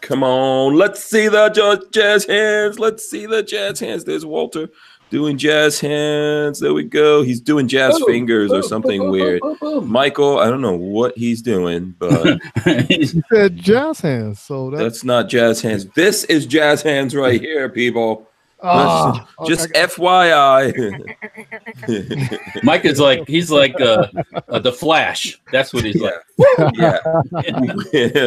Come on, let's see the jazz hands. Let's see the jazz hands. There's Walter doing jazz hands. There we go. He's doing jazz fingers or something weird. Michael, I don't know what he's doing, but he said jazz hands. So that's not jazz hands. This is jazz hands right here, people. Just FYI. Mike is like, he's like the Flash. That's what he's like. Yeah.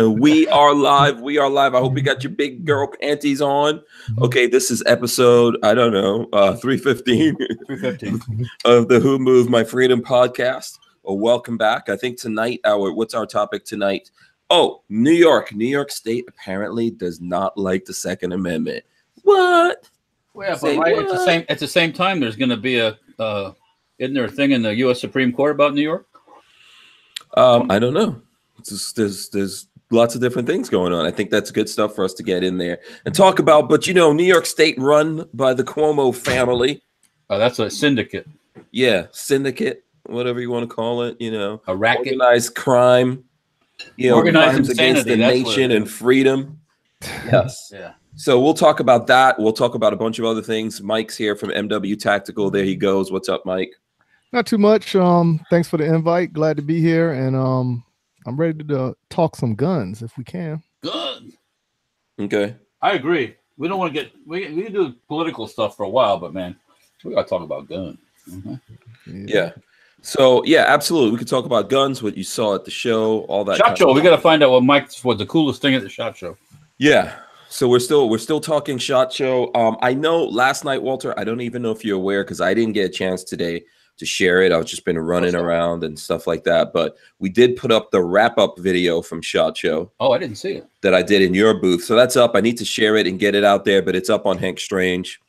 We are live. We are live. I hope you got your big girl panties on. Okay, this is episode, I don't know, 315 of the Who Moved My Freedom podcast. Well, welcome back. I think tonight, what's our topic tonight? Oh, New York. New York State apparently does not like the Second Amendment. What? Well, yeah, but right at the same time, there's going to be isn't there a thing in the U.S. Supreme Court about New York? I don't know. There's lots of different things going on. I think that's good stuff for us to get in there and talk about. But, you know, New York State run by the Cuomo family. Oh, that's a syndicate. Yeah, syndicate, whatever you want to call it, you know. A racket. Organized crime. You know, organized crimes against the nation and freedom. Yes. Yeah. So we'll talk about that. We'll talk about a bunch of other things. Mike's here from MW Tactical. There he goes. What's up, Mike? Not too much. Thanks for the invite. Glad to be here. And I'm ready to talk some guns if we can. Guns. Okay. I agree. We don't want to get we can do political stuff for a while, but man, we gotta talk about guns. Yeah. So yeah, absolutely. We could talk about guns, what you saw at the show, all that. SHOT Show. We gotta find out what Mike was the coolest thing at the SHOT Show. Yeah. So we're still talking SHOT Show. I know last night, Walter, I don't even know if you're aware because I didn't get a chance today to share it. I've just been running around and stuff like that. But we did put up the wrap-up video from SHOT Show. Oh, I didn't see it. That I did in your booth. So that's up. I need to share it and get it out there, but it's up on Hank Strange.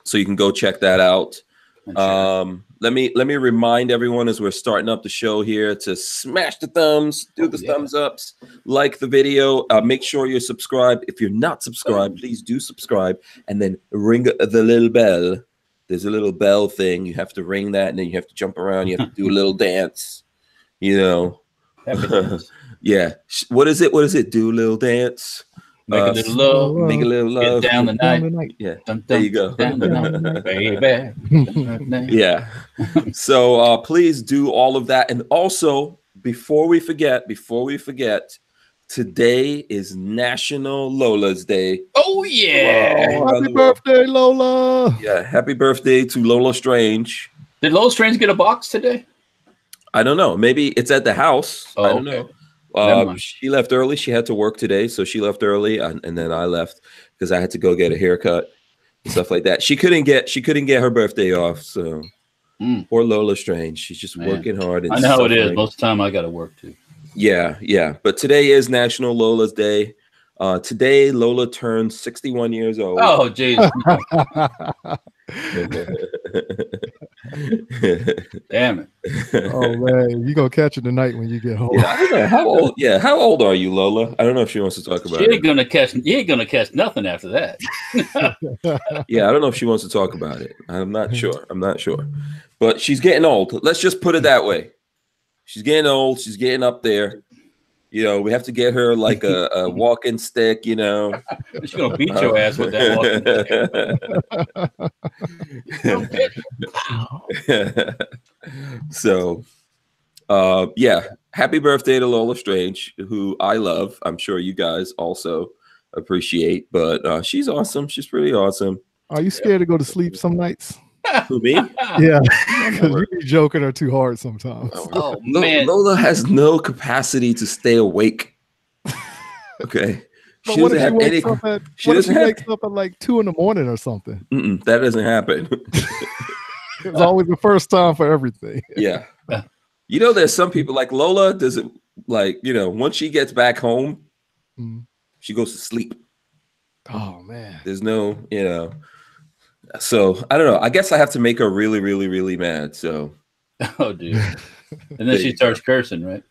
So you can go check that out. Let me remind everyone as we're starting up the show here to smash the thumbs, do the thumbs ups, like the video, make sure you're subscribed. If you're not subscribed, please do subscribe and then ring the little bell. There's a little bell thing. You have to ring that and then you have to jump around. You have to do a little dance, you know. Yeah. What is it? What is it? Do a little dance. Make a little love. Make a little love. Get down the night. Yeah. Dun, there you go. Down the night, baby. Yeah. So please do all of that. And also, before we forget, today is National Lola's Day. Oh, yeah. Wow. Happy birthday, Lola. Yeah. Happy birthday to Lola Strange. Did Lola Strange get a box today? I don't know. Maybe it's at the house. Oh, I don't know. She left early. She had to work today, so she left early, and then I left because I had to go get a haircut and stuff like that. She couldn't get her birthday off, so poor Lola Strange. She's just working hard. And I know how it is. Most of the time, I got to work too. Yeah. But today is National Lola's Day. Today, Lola turned 61 years old. Oh, geez. Damn it. Oh, man. You're going to catch it tonight when you get home. Yeah, I don't know. How old? Yeah. How old are you, Lola? I don't know if she wants to talk about it. You ain't gonna catch nothing after that. Yeah, I don't know if she wants to talk about it. I'm not sure. But she's getting old. Let's just put it that way. She's getting old. She's getting up there. You know, we have to get her like a walking stick, you know. She's going to beat your ass with that walking stick. So, yeah. Happy birthday to Lola Strange, who I love. I'm sure you guys also appreciate. But she's awesome. She's pretty awesome. Are you scared to go to sleep some nights? Who, me? Yeah, because you be joking her too hard sometimes. Oh, man. Lola has no capacity to stay awake. Okay. But what if she wakes up at like 2 in the morning or something? That doesn't happen. It's always the first time for everything. Yeah. You know, there's some people like Lola doesn't like, you know, once she gets back home, she goes to sleep. Oh, man. There's no, you know. So I don't know. I guess I have to make her really, really, really mad. So, oh, dude. And then she starts cursing, right?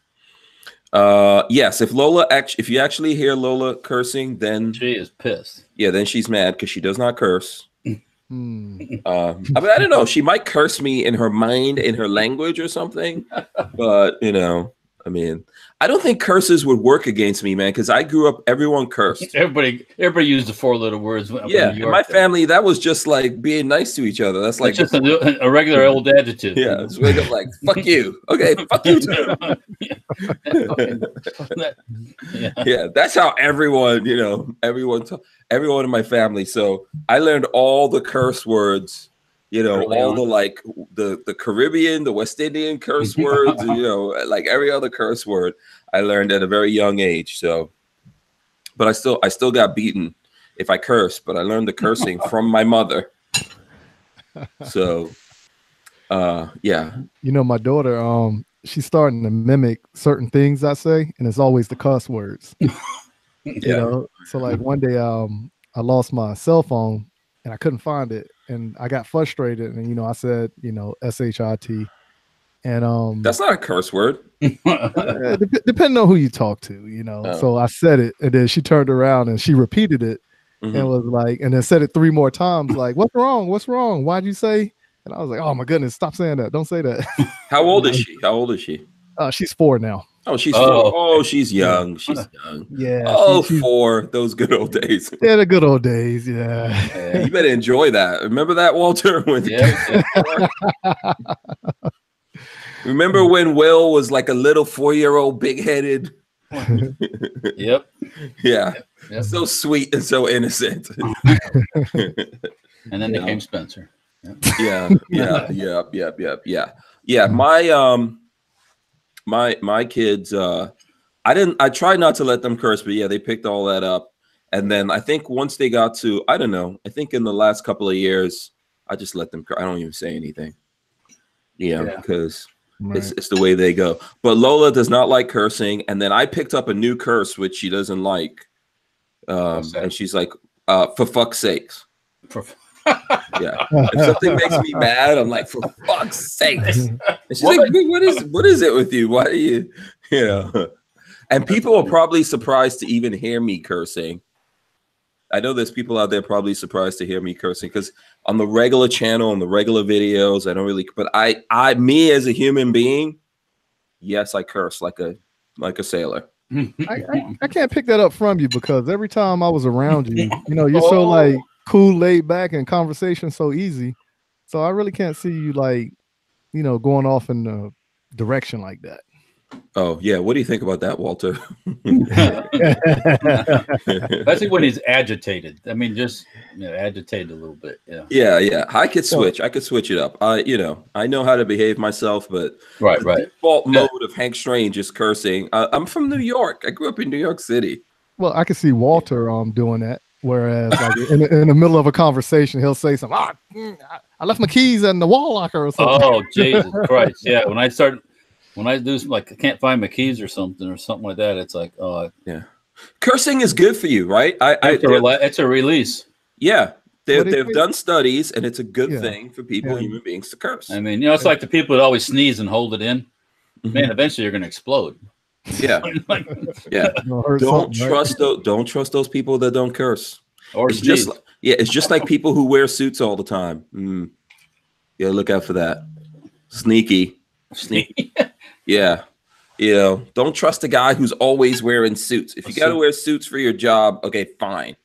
Yes. If you actually hear Lola cursing, then she is pissed. Yeah, then she's mad because she does not curse. I mean, I don't know. She might curse me in her mind, in her language or something. But you know, I mean, I don't think curses would work against me, man, because I grew up, everyone cursed. Everybody used the 4-letter words. Yeah, in my family, that was just like being nice to each other. That's like just a regular old adjective. Yeah, it's wake up like fuck you. Okay, fuck you too. Yeah, that's how everyone, everyone in my family. So I learned all the curse words. All the like the Caribbean, the West Indian curse words, like every other curse word I learned at a very young age. So, but I still got beaten if I curse, but I learned the cursing from my mother. So, yeah. My daughter, she's starting to mimic certain things I say, and it's always the cuss words. So like one day, I lost my cell phone and I couldn't find it. And I got frustrated, and I said, SHIT, and that's not a curse word. Depending on who you talk to, Oh. So I said it, and then she turned around and she repeated it, and was like, and then said it 3 more times, like, "What's wrong? What's wrong? Why'd you say?" And I was like, "Oh my goodness, stop saying that! Don't say that." How old is she? How old is she? She's 4 now. Oh, she's 4. Oh, she's young. She's young. Yeah. Oh, she's 4. Those good old days. Yeah, the good old days. Yeah. You better enjoy that. Remember that, Walter? Remember when Will was like a little 4-year-old, big-headed? Yep. Yeah. Yep. So sweet and so innocent. And then became Spencer. Yeah. My kids, I tried not to let them curse, but yeah, they picked all that up. And then I think once they got to, I don't know, I think in the last couple of years, I just let them curse. I don't even say anything. Because it's the way they go. But Lola does not like cursing. And then I picked up a new curse, which she doesn't like. And she's like, for fuck's sakes. Yeah. If something makes me mad, I'm like, for fuck's sakes. And she's like, what is it with you? Why do you, And people are probably surprised to even hear me cursing. I know there's people out there probably surprised to hear me cursing because on the regular channel, on the regular videos, I don't really, but me as a human being, yes, I curse like a sailor. I can't pick that up from you because every time I was around you, you're so like cool, laid back, and conversation so easy. So I really can't see you like, going off in a direction like that. Oh yeah, what do you think about that, Walter? Especially when he's agitated. I mean, just agitated a little bit. Yeah. I could switch. I could switch it up. I know how to behave myself, but right. Default mode of Hank Strange is cursing. I'm from New York. I grew up in New York City. Well, I could see Walter doing that. Whereas, like in the middle of a conversation, he'll say something. I left my keys in the wall locker or something. Oh, Jesus Christ! Yeah, when I do like I can't find my keys or something like that, it's like, oh yeah. Cursing is good for you, right? It's a release. Yeah, they've done studies, and it's a good thing for people, human beings, to curse. I mean, it's like the people that always sneeze and hold it in. Man, eventually you're going to explode. Yeah, yeah. Don't trust those people that don't curse. Or it's just like people who wear suits all the time. Yeah, look out for that. Sneaky. Yeah. Don't trust a guy who's always wearing suits. If you got to wear suits for your job, okay, fine.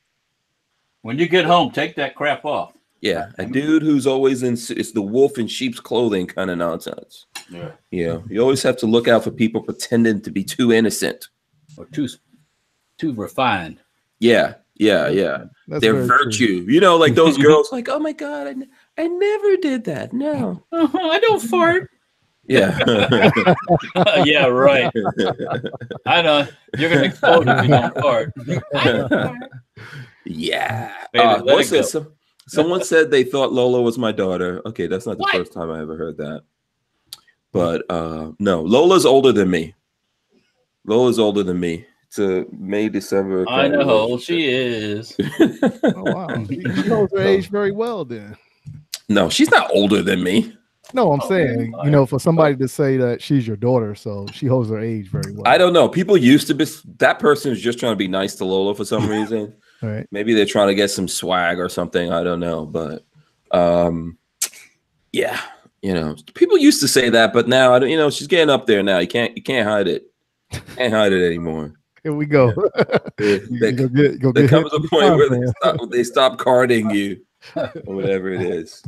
When you get home, take that crap off. Yeah, a dude who's always it's the wolf in sheep's clothing kind of nonsense. Yeah. You always have to look out for people pretending to be too innocent or too refined. Yeah. Their virtue. True. Like those girls like, oh my God, I never did that. No. I don't fart. Yeah. Yeah, right. I know. You're going to explode if you don't fart. I don't fart. Yeah. Someone said they thought Lola was my daughter. Okay, that's not the first time I ever heard that. But no, Lola's older than me. It's May, December. I know how old she is. Oh, wow. She knows her age very well then. No, she's not older than me. No, I'm saying, for somebody to say that she's your daughter, so she holds her age very well. I don't know. People used to be, that person is just trying to be nice to Lola for some reason. All right. Maybe they're trying to get some swag or something. I don't know. But yeah. You know, people used to say that, but now I don't. You know, she's getting up there now. You can't hide it. Can't hide it anymore. Here we go. Yeah. There comes a point where they stop carding you, or whatever it is.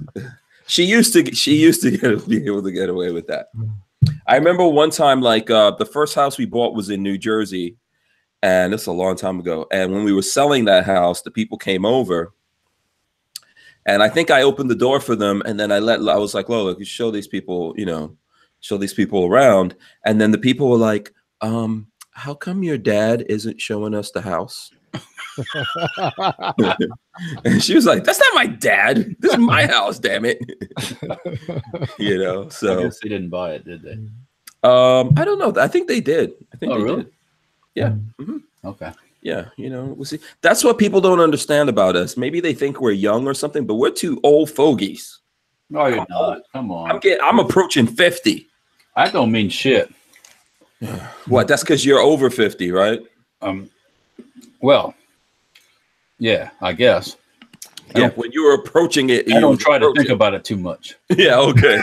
She used to be able to get away with that. I remember one time, like the first house we bought was in New Jersey, and this is a long time ago. And when we were selling that house, the people came over, and I think I opened the door for them, and then I was like, Lola, you show these people, you know, show these people around. And then the people were like, how come your dad isn't showing us the house? And she was like, that's not my dad. This is my house, damn it. You know, so I guess they didn't buy it, did they? I don't know. I think they did. I think they really? did. Yeah. Mm-hmm. Okay. Yeah, you know, we'll see. That's what people don't understand about us. Maybe they think we're young or something, but we're two old fogies. No, you're not. Come on. I'm approaching 50. I don't mean shit. What? That's because you're over 50, right? Well, yeah, I guess. Yeah, when you were approaching it, I don't try to think about it too much. Yeah, okay.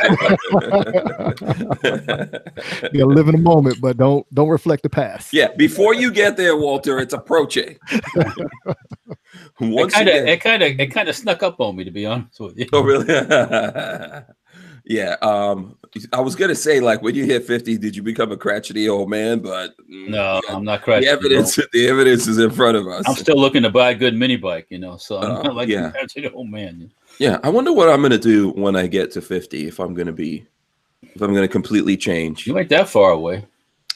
You live in the moment, but don't reflect the past. Yeah, before you get there, Walter, it's approaching. It kind of snuck up on me, to be honest with you. Oh, really? Yeah. I was gonna say, like, when you hit 50, did you become a crotchety old man? But no, I'm not crotchety. The evidence is in front of us. I'm still looking to buy a good mini bike, you know. So I'm not like a crotchety old man. Yeah, I wonder what I'm gonna do when I get to 50. If I'm gonna completely change. You ain't that far away.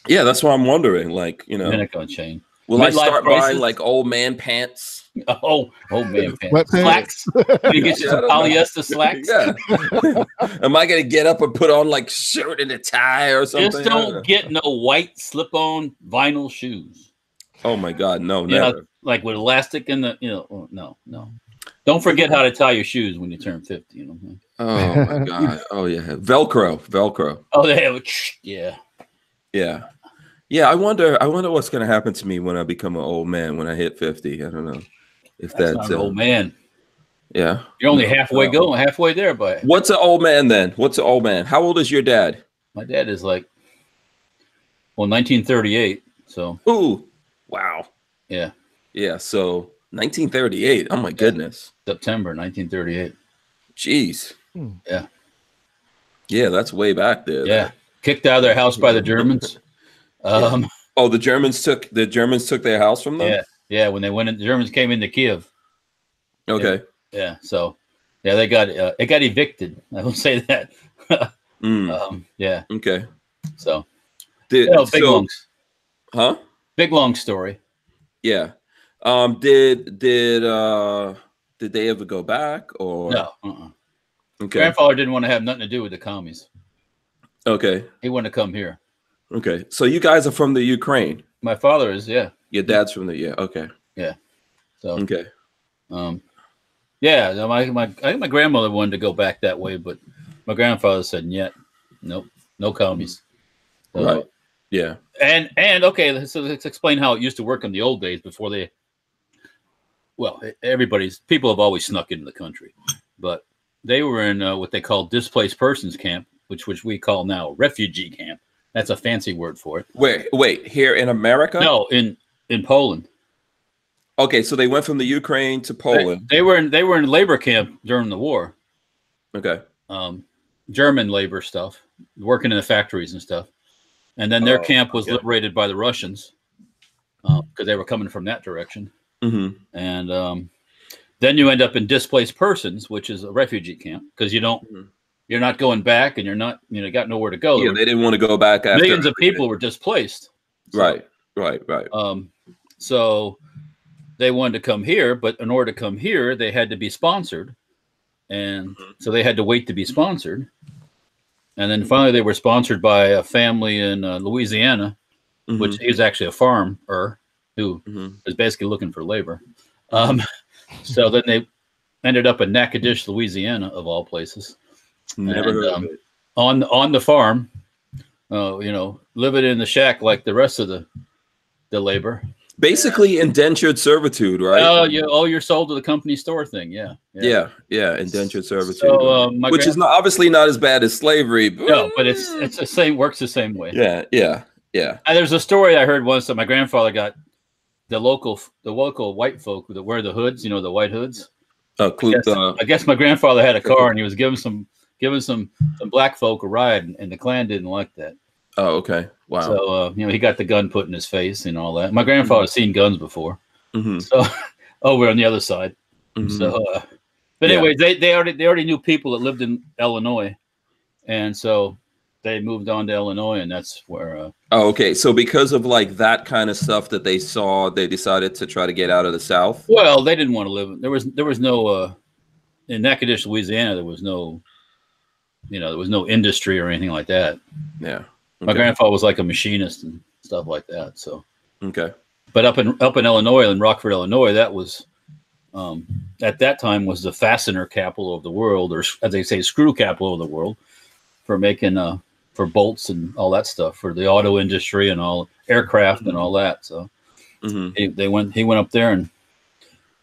Yeah, that's what I'm wondering. Like, you know, you're not gonna change. Will I start buying like old man pants? Oh, old man pants. Slacks. You get you some polyester slacks. Yeah. Am I gonna get up and put on like shirt and a tie or something? Just don't get no white slip-on vinyl shoes. Oh my God, no, you never. Know, like with elastic in the, you know, no. Don't forget how to tie your shoes when you turn 50. You know. Oh my God. Oh yeah, Velcro. Oh, yeah. Yeah, I wonder what's going to happen to me when I become an old man when I hit 50. I don't know if that's not an old man. Yeah, you're only halfway there. But what's an old man then? What's an old man? How old is your dad? My dad is like, 1938. So. Ooh, wow. Yeah. Yeah. So 1938. Oh my goodness. September 1938. Jeez. Yeah. Yeah, that's way back there. Yeah. Kicked out of their house by the Germans. Oh, the Germans took their house from them? Yeah, when they went in, the Germans came into Kiev. Okay. Yeah. So they got it got evicted. I will say that. Yeah. Okay. So big long story. Yeah. Did they ever go back or no? Okay. Grandfather didn't want to have nothing to do with the commies. Okay. He wanted to come here. Okay. So you guys are from the Ukraine. My father is, yeah. Your dad's from the okay. Yeah. So okay. Yeah, I think my grandmother wanted to go back that way, but my grandfather said, nope, no commies. Right. Yeah. And okay, so let's explain how it used to work in the old days before they. Well, people have always snuck into the country, but they were in what they call displaced persons camp, which we call now refugee camp. That's a fancy word for it. Wait, here in America? No, in Poland. Okay, so they went from the Ukraine to Poland. They were in labor camp during the war. Okay. German labor stuff, working in the factories and stuff. And then their camp was liberated by the Russians because they were coming from that direction. Mm-hmm. And then you end up in displaced persons, which is a refugee camp, because you're not going back, and you're not got nowhere to go. Yeah, they didn't want to go back. After millions of people were displaced. So, right. So they wanted to come here, but in order to come here, they had to be sponsored, and so they had to wait to be sponsored. And then finally, they were sponsored by a family in Louisiana, which is actually a farmer who is basically looking for labor. So then they ended up in Natchitoches, Louisiana, of all places. Never heard of it. On the farm, living in the shack like the rest of the labor. Basically indentured servitude, right? Oh, you're sold to the company store thing. Yeah. Indentured servitude, So, which is not obviously not as bad as slavery. No, but it's the same. Works the same way. Yeah. And there's a story I heard once that my grandfather got the local white folk that wear the hoods, the white hoods. I guess my grandfather had a car and he was giving some black folk a ride, and the Klan didn't like that. Oh, okay. Wow. So he got the gun put in his face and all that. My grandfather's seen guns before, so over on the other side. So, but anyway, they already knew people that lived in Illinois, and so they moved on to Illinois, and that's where. Oh, okay. So because of like that kind of stuff that they saw, they decided to try to get out of the South. Well, they didn't want to live. There was no in Natchitoches, Louisiana. There was no, there was no industry or anything like that. Yeah. Okay. My grandfather was like a machinist and stuff like that. So. Okay. But up in Illinois, in Rockford, Illinois, that was at that time was the fastener capital of the world, or as they say, screw capital of the world, for making for bolts and all that stuff for the auto industry and all aircraft and all that. So he went up there, and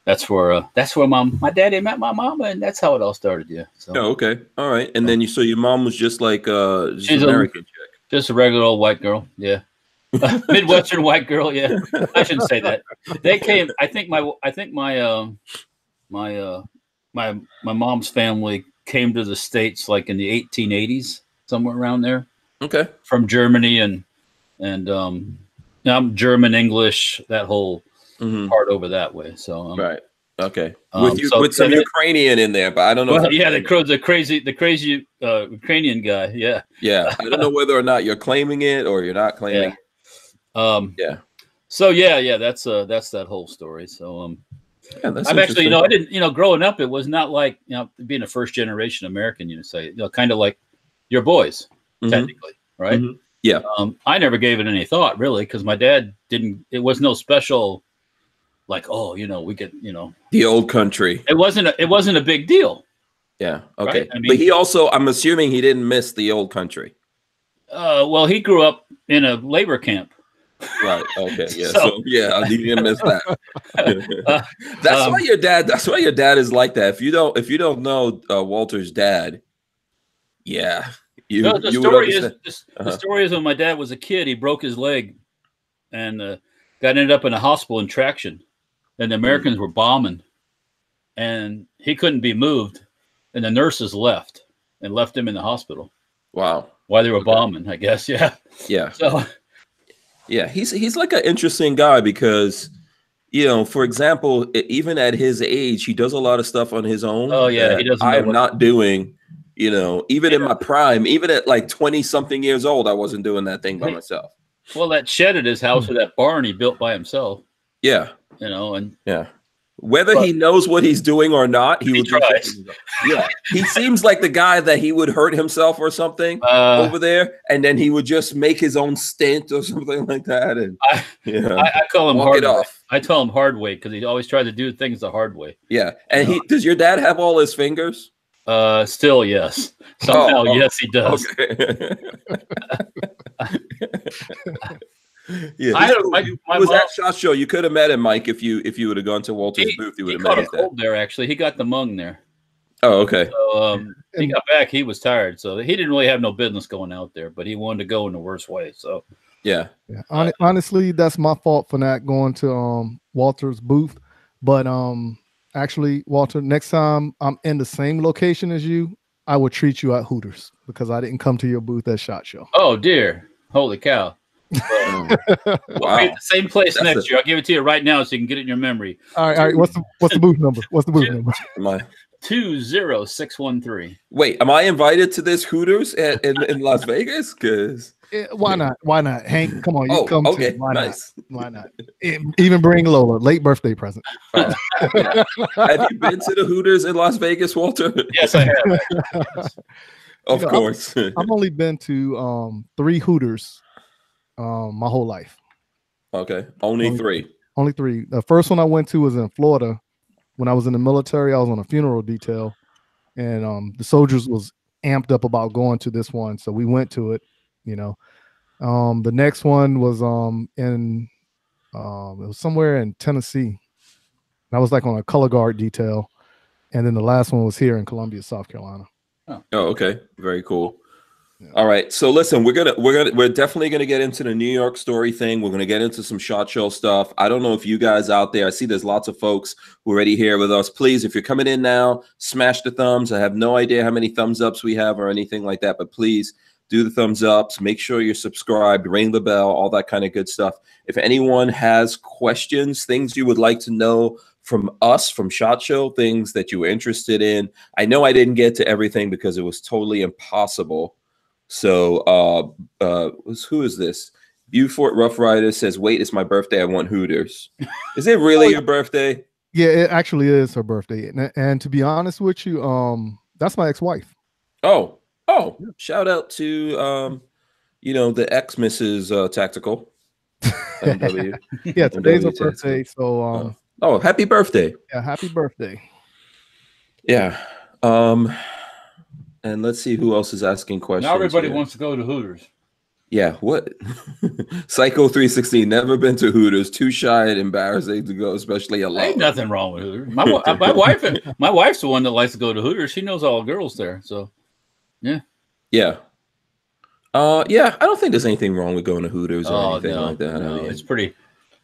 that's where my daddy met my mama, and that's how it all started. Yeah. So. Oh, okay. All right. And then so your mom was just like she's American chick. Just a regular old white girl. Yeah. Midwestern white girl. Yeah. I shouldn't say that. They came. I think my mom's family came to the States like in the 1880s, somewhere around there. Okay. From Germany and German, English, that whole part over that way. So right. Okay. With some Ukrainian in there, but I don't know. Well, yeah, the crazy Ukrainian guy. Yeah. Yeah. I don't know whether or not you're claiming it or you're not claiming it. Yeah. So that's that whole story. So that's I'm actually, I didn't, growing up, it was not like, being a first generation American, say, kind of like your boys, technically, right? Yeah. I never gave it any thought really, because my dad didn't. It was no special. Like, we get, the old country. It wasn't a big deal. Yeah. Okay. Right? I mean, but he also, I'm assuming he didn't miss the old country. Well, he grew up in a labor camp. Right. Okay. Yeah. So he didn't miss that. That's why your dad is like that. If you don't know Walter's dad, the story is when my dad was a kid, he broke his leg and ended up in a hospital in traction. And the Americans were bombing, and he couldn't be moved, and the nurses left him in the hospital. Wow! While they were bombing, I guess. Yeah. Yeah. So. Yeah, he's like an interesting guy because, for example, even at his age, he does a lot of stuff on his own. Oh yeah, he doesn't. I am not doing. Even in my prime, even at like 20-something years old, I wasn't doing that thing by myself. Well, that shed at his house or that barn he built by himself. Yeah. Whether he knows what he's doing or not, he would try. Yeah. He seems like the guy that he would hurt himself or something over there, and then he would just make his own stint or something like that. And I call him hard way. I tell him hard way because he always tried to do things the hard way. Yeah. And does your dad have all his fingers? Still, yes. Somehow, yes, he does. Okay. Yeah, was that SHOT Show. You could have met him, Mike, if you would have gone to Walter's booth. You would have met him cold there. Actually, he got the mung there. Oh, okay. So he got back. He was tired, so he didn't really have no business going out there. But he wanted to go in the worst way. So yeah. Honestly, that's my fault for not going to Walter's booth. But actually, Walter, next time I'm in the same location as you, I will treat you at Hooters because I didn't come to your booth at SHOT Show. Oh dear, holy cow! Wow. We'll be at the same place next year. I'll give it to you right now so you can get it in your memory. All right. What's the booth number? What's the booth number? 20613. Wait, am I invited to this Hooters in Las Vegas? Because why not? Why not? Hank, come on, you come. Okay, too. Why nice. not? Why not? Even bring Lola, late birthday present. Have you been to the Hooters in Las Vegas, Walter? Yes, I have. Of course. I've only been to 3 Hooters my whole life. Okay, only 3. Only 3. The first one I went to was in Florida. When I was in the military, I was on a funeral detail, and the soldiers was amped up about going to this one, so we went to it. The next one was in It was somewhere in Tennessee. I was like on a color guard detail, and then the last one was here in Columbia, South Carolina. Oh, okay, very cool. Yeah. All right, so listen, we're definitely gonna get into the New York story thing. We're gonna get into some SHOT Show stuff. I don't know if you guys out there, I see there's lots of folks who are already here with us. Please, if you're coming in now, smash the thumbs. I have no idea how many thumbs ups we have or anything like that, but please do the thumbs ups. Make sure you're subscribed, ring the bell, all that kind of good stuff. If anyone has questions, things you would like to know from us, from SHOT Show, things that you were interested in. I know I didn't get to everything because it was totally impossible. So who is this? Beaufort Rough Rider says, wait, it's my birthday. I want Hooters. Is it really your birthday? Yeah, it actually is her birthday. And to be honest with you, that's my ex-wife. Oh, shout out to the ex Mrs. Tactical. MW. Yeah, today's her birthday. So happy birthday. Yeah, happy birthday. Yeah. And let's see who else is asking questions. Now everybody here. wants to go to Hooters. Yeah, what? Psycho 316, never been to Hooters, too shy and embarrassing to go, especially alone. Ain't nothing wrong with Hooters. My wife's the one that likes to go to Hooters. She knows all the girls there. So yeah. Yeah. I don't think there's anything wrong with going to Hooters or anything like that. No, I mean, it's pretty.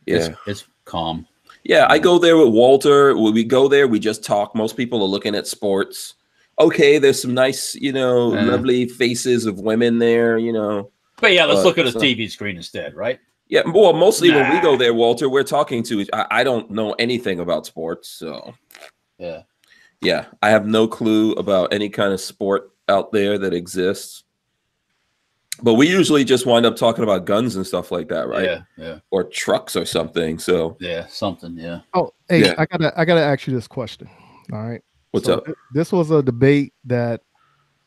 Yeah, it's calm. Yeah, I go there with Walter. When we go there, we just talk. Most people are looking at sports. Okay, there's some nice, lovely faces of women there, But yeah, let's look at a TV screen instead, right? Yeah, well, mostly when we go there, Walter, we're talking to. I don't know anything about sports, so yeah, I have no clue about any kind of sport out there that exists. But we usually just wind up talking about guns and stuff like that, right? Yeah. Or trucks or something. So yeah, something. Yeah. Oh, hey, yeah. I gotta ask you this question. All right. What's up? This was a debate that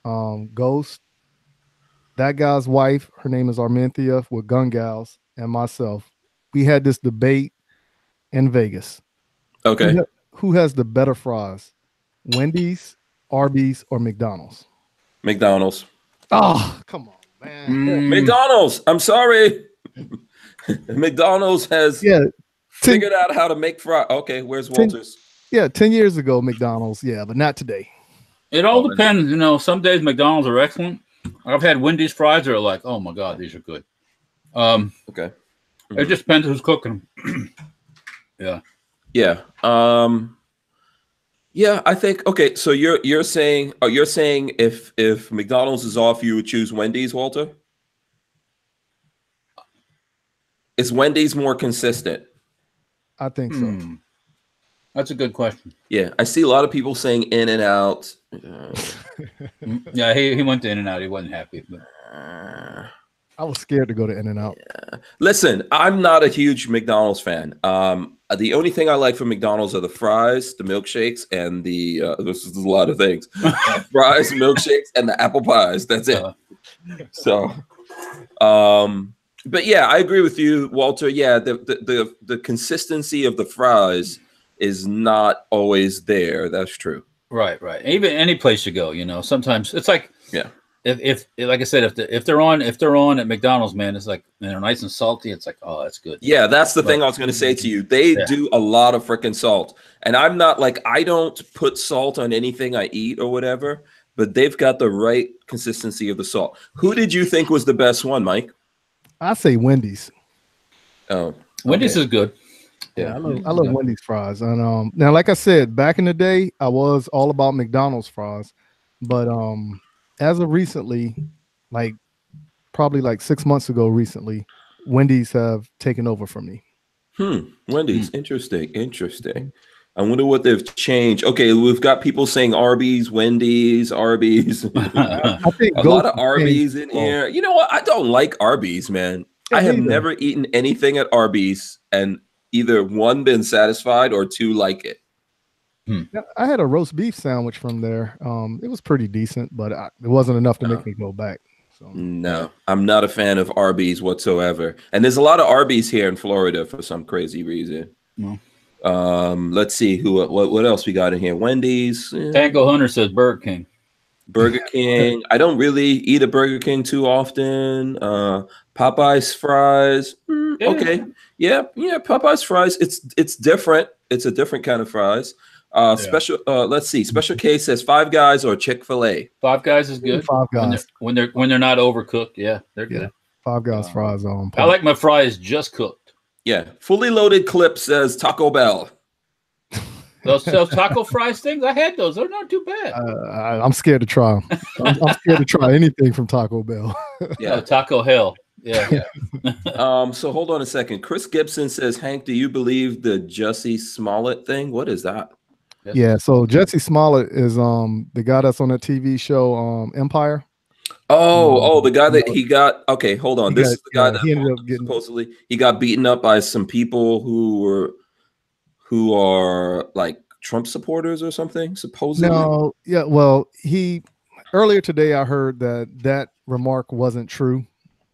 Ghost, that guy's wife, her name is Arminthia, with Gun Gals, and myself. We had this debate in Vegas. Okay. Who has the better fries? Wendy's, Arby's, or McDonald's? McDonald's. Oh, come on, man. McDonald's. I'm sorry. McDonald's has figured out how to make fries. Okay, where's Walter's? 10 years ago, McDonald's, but not today. It all depends. Some days McDonald's are excellent. I've had Wendy's fries that are like, oh my God, these are good. Okay. It just depends who's cooking them. Yeah. Yeah. I think, okay, so you're saying if McDonald's is off, you would choose Wendy's, Walter? Is Wendy's more consistent? I think so. That's a good question. Yeah, I see a lot of people saying In-N-Out. Yeah, he went to In-N-Out. He wasn't happy. But... I was scared to go to In-N-Out. Yeah. Listen, I'm not a huge McDonald's fan. The only thing I like from McDonald's are the fries, the milkshakes, and this is a lot of things. Fries, milkshakes, and the apple pies. That's it. So, but yeah, I agree with you, Walter. Yeah, the consistency of the fries is not always there. That's true. Right. Even any place you go, sometimes it's like, if like I said, if they're on at McDonald's, man, it's like they're nice and salty. It's like, oh, that's good. Yeah, that's the thing I was going to say to you. They do a lot of freaking salt, and I'm not like, I don't put salt on anything I eat or whatever, but they've got the right consistency of the salt. Who did you think was the best one, Mike? I say Wendy's. Oh, Wendy's is good. Yeah, I love Wendy's fries. And now, like I said, back in the day, I was all about McDonald's fries, but as of recently, probably 6 months ago, Wendy's have taken over from me. Wendy's, interesting. I wonder what they've changed. Okay, we've got people saying Arby's, Wendy's, Arby's. I think a lot of Arby's in here. You know what? I don't like Arby's, man. I have never eaten anything at Arby's and either one, been satisfied, or two, like it. I had a roast beef sandwich from there. It was pretty decent, but it wasn't enough to make me go back. So. No, I'm not a fan of Arby's whatsoever. And there's a lot of Arby's here in Florida for some crazy reason. Let's see what else we got in here. Wendy's. Tango Hunter says Burger King. Burger King. I don't really eat a Burger King too often. Popeyes fries. Okay. Yeah. Popeyes fries. It's different. It's a different kind of fries. Special. Let's see. Special K says Five Guys or Chick-fil-A. Five Guys is good. Five Guys when they're not overcooked. Yeah, they're good. Five Guys fries on. I like my fries just cooked. Yeah. Fully Loaded Clip says Taco Bell. Those taco fries things, I had those. They're not too bad. I'm scared to try them. I'm scared to try anything from Taco Bell. Yeah, Taco Hell. Yeah. So hold on a second. Chris Gibson says, Hank, do you believe the Jussie Smollett thing? What is that? Yeah, so Jussie Smollett is the guy that's on that TV show Empire. The guy that he got. Okay, hold on. This is the guy that he ended up getting, supposedly he got beaten up by some people who are like Trump supporters or something. Supposedly. No, yeah. Well, earlier today I heard that remark wasn't true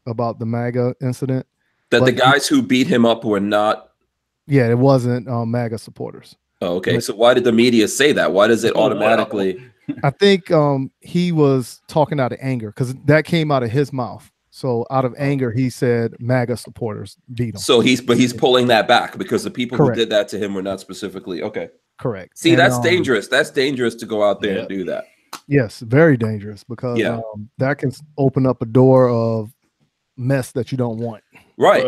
about the MAGA incident. That the guys who beat him up were not. Yeah, it wasn't MAGA supporters. Oh, okay. So why did the media say that? Why does it automatically? I think he was talking out of anger because that came out of his mouth. So out of anger, he said MAGA supporters beat him. So he's pulling that back because the people who did that to him were not specifically okay. Correct. See, that's dangerous. That's dangerous to go out there and do that. Yes, very dangerous because that can open up a door of mess that you don't want. Right.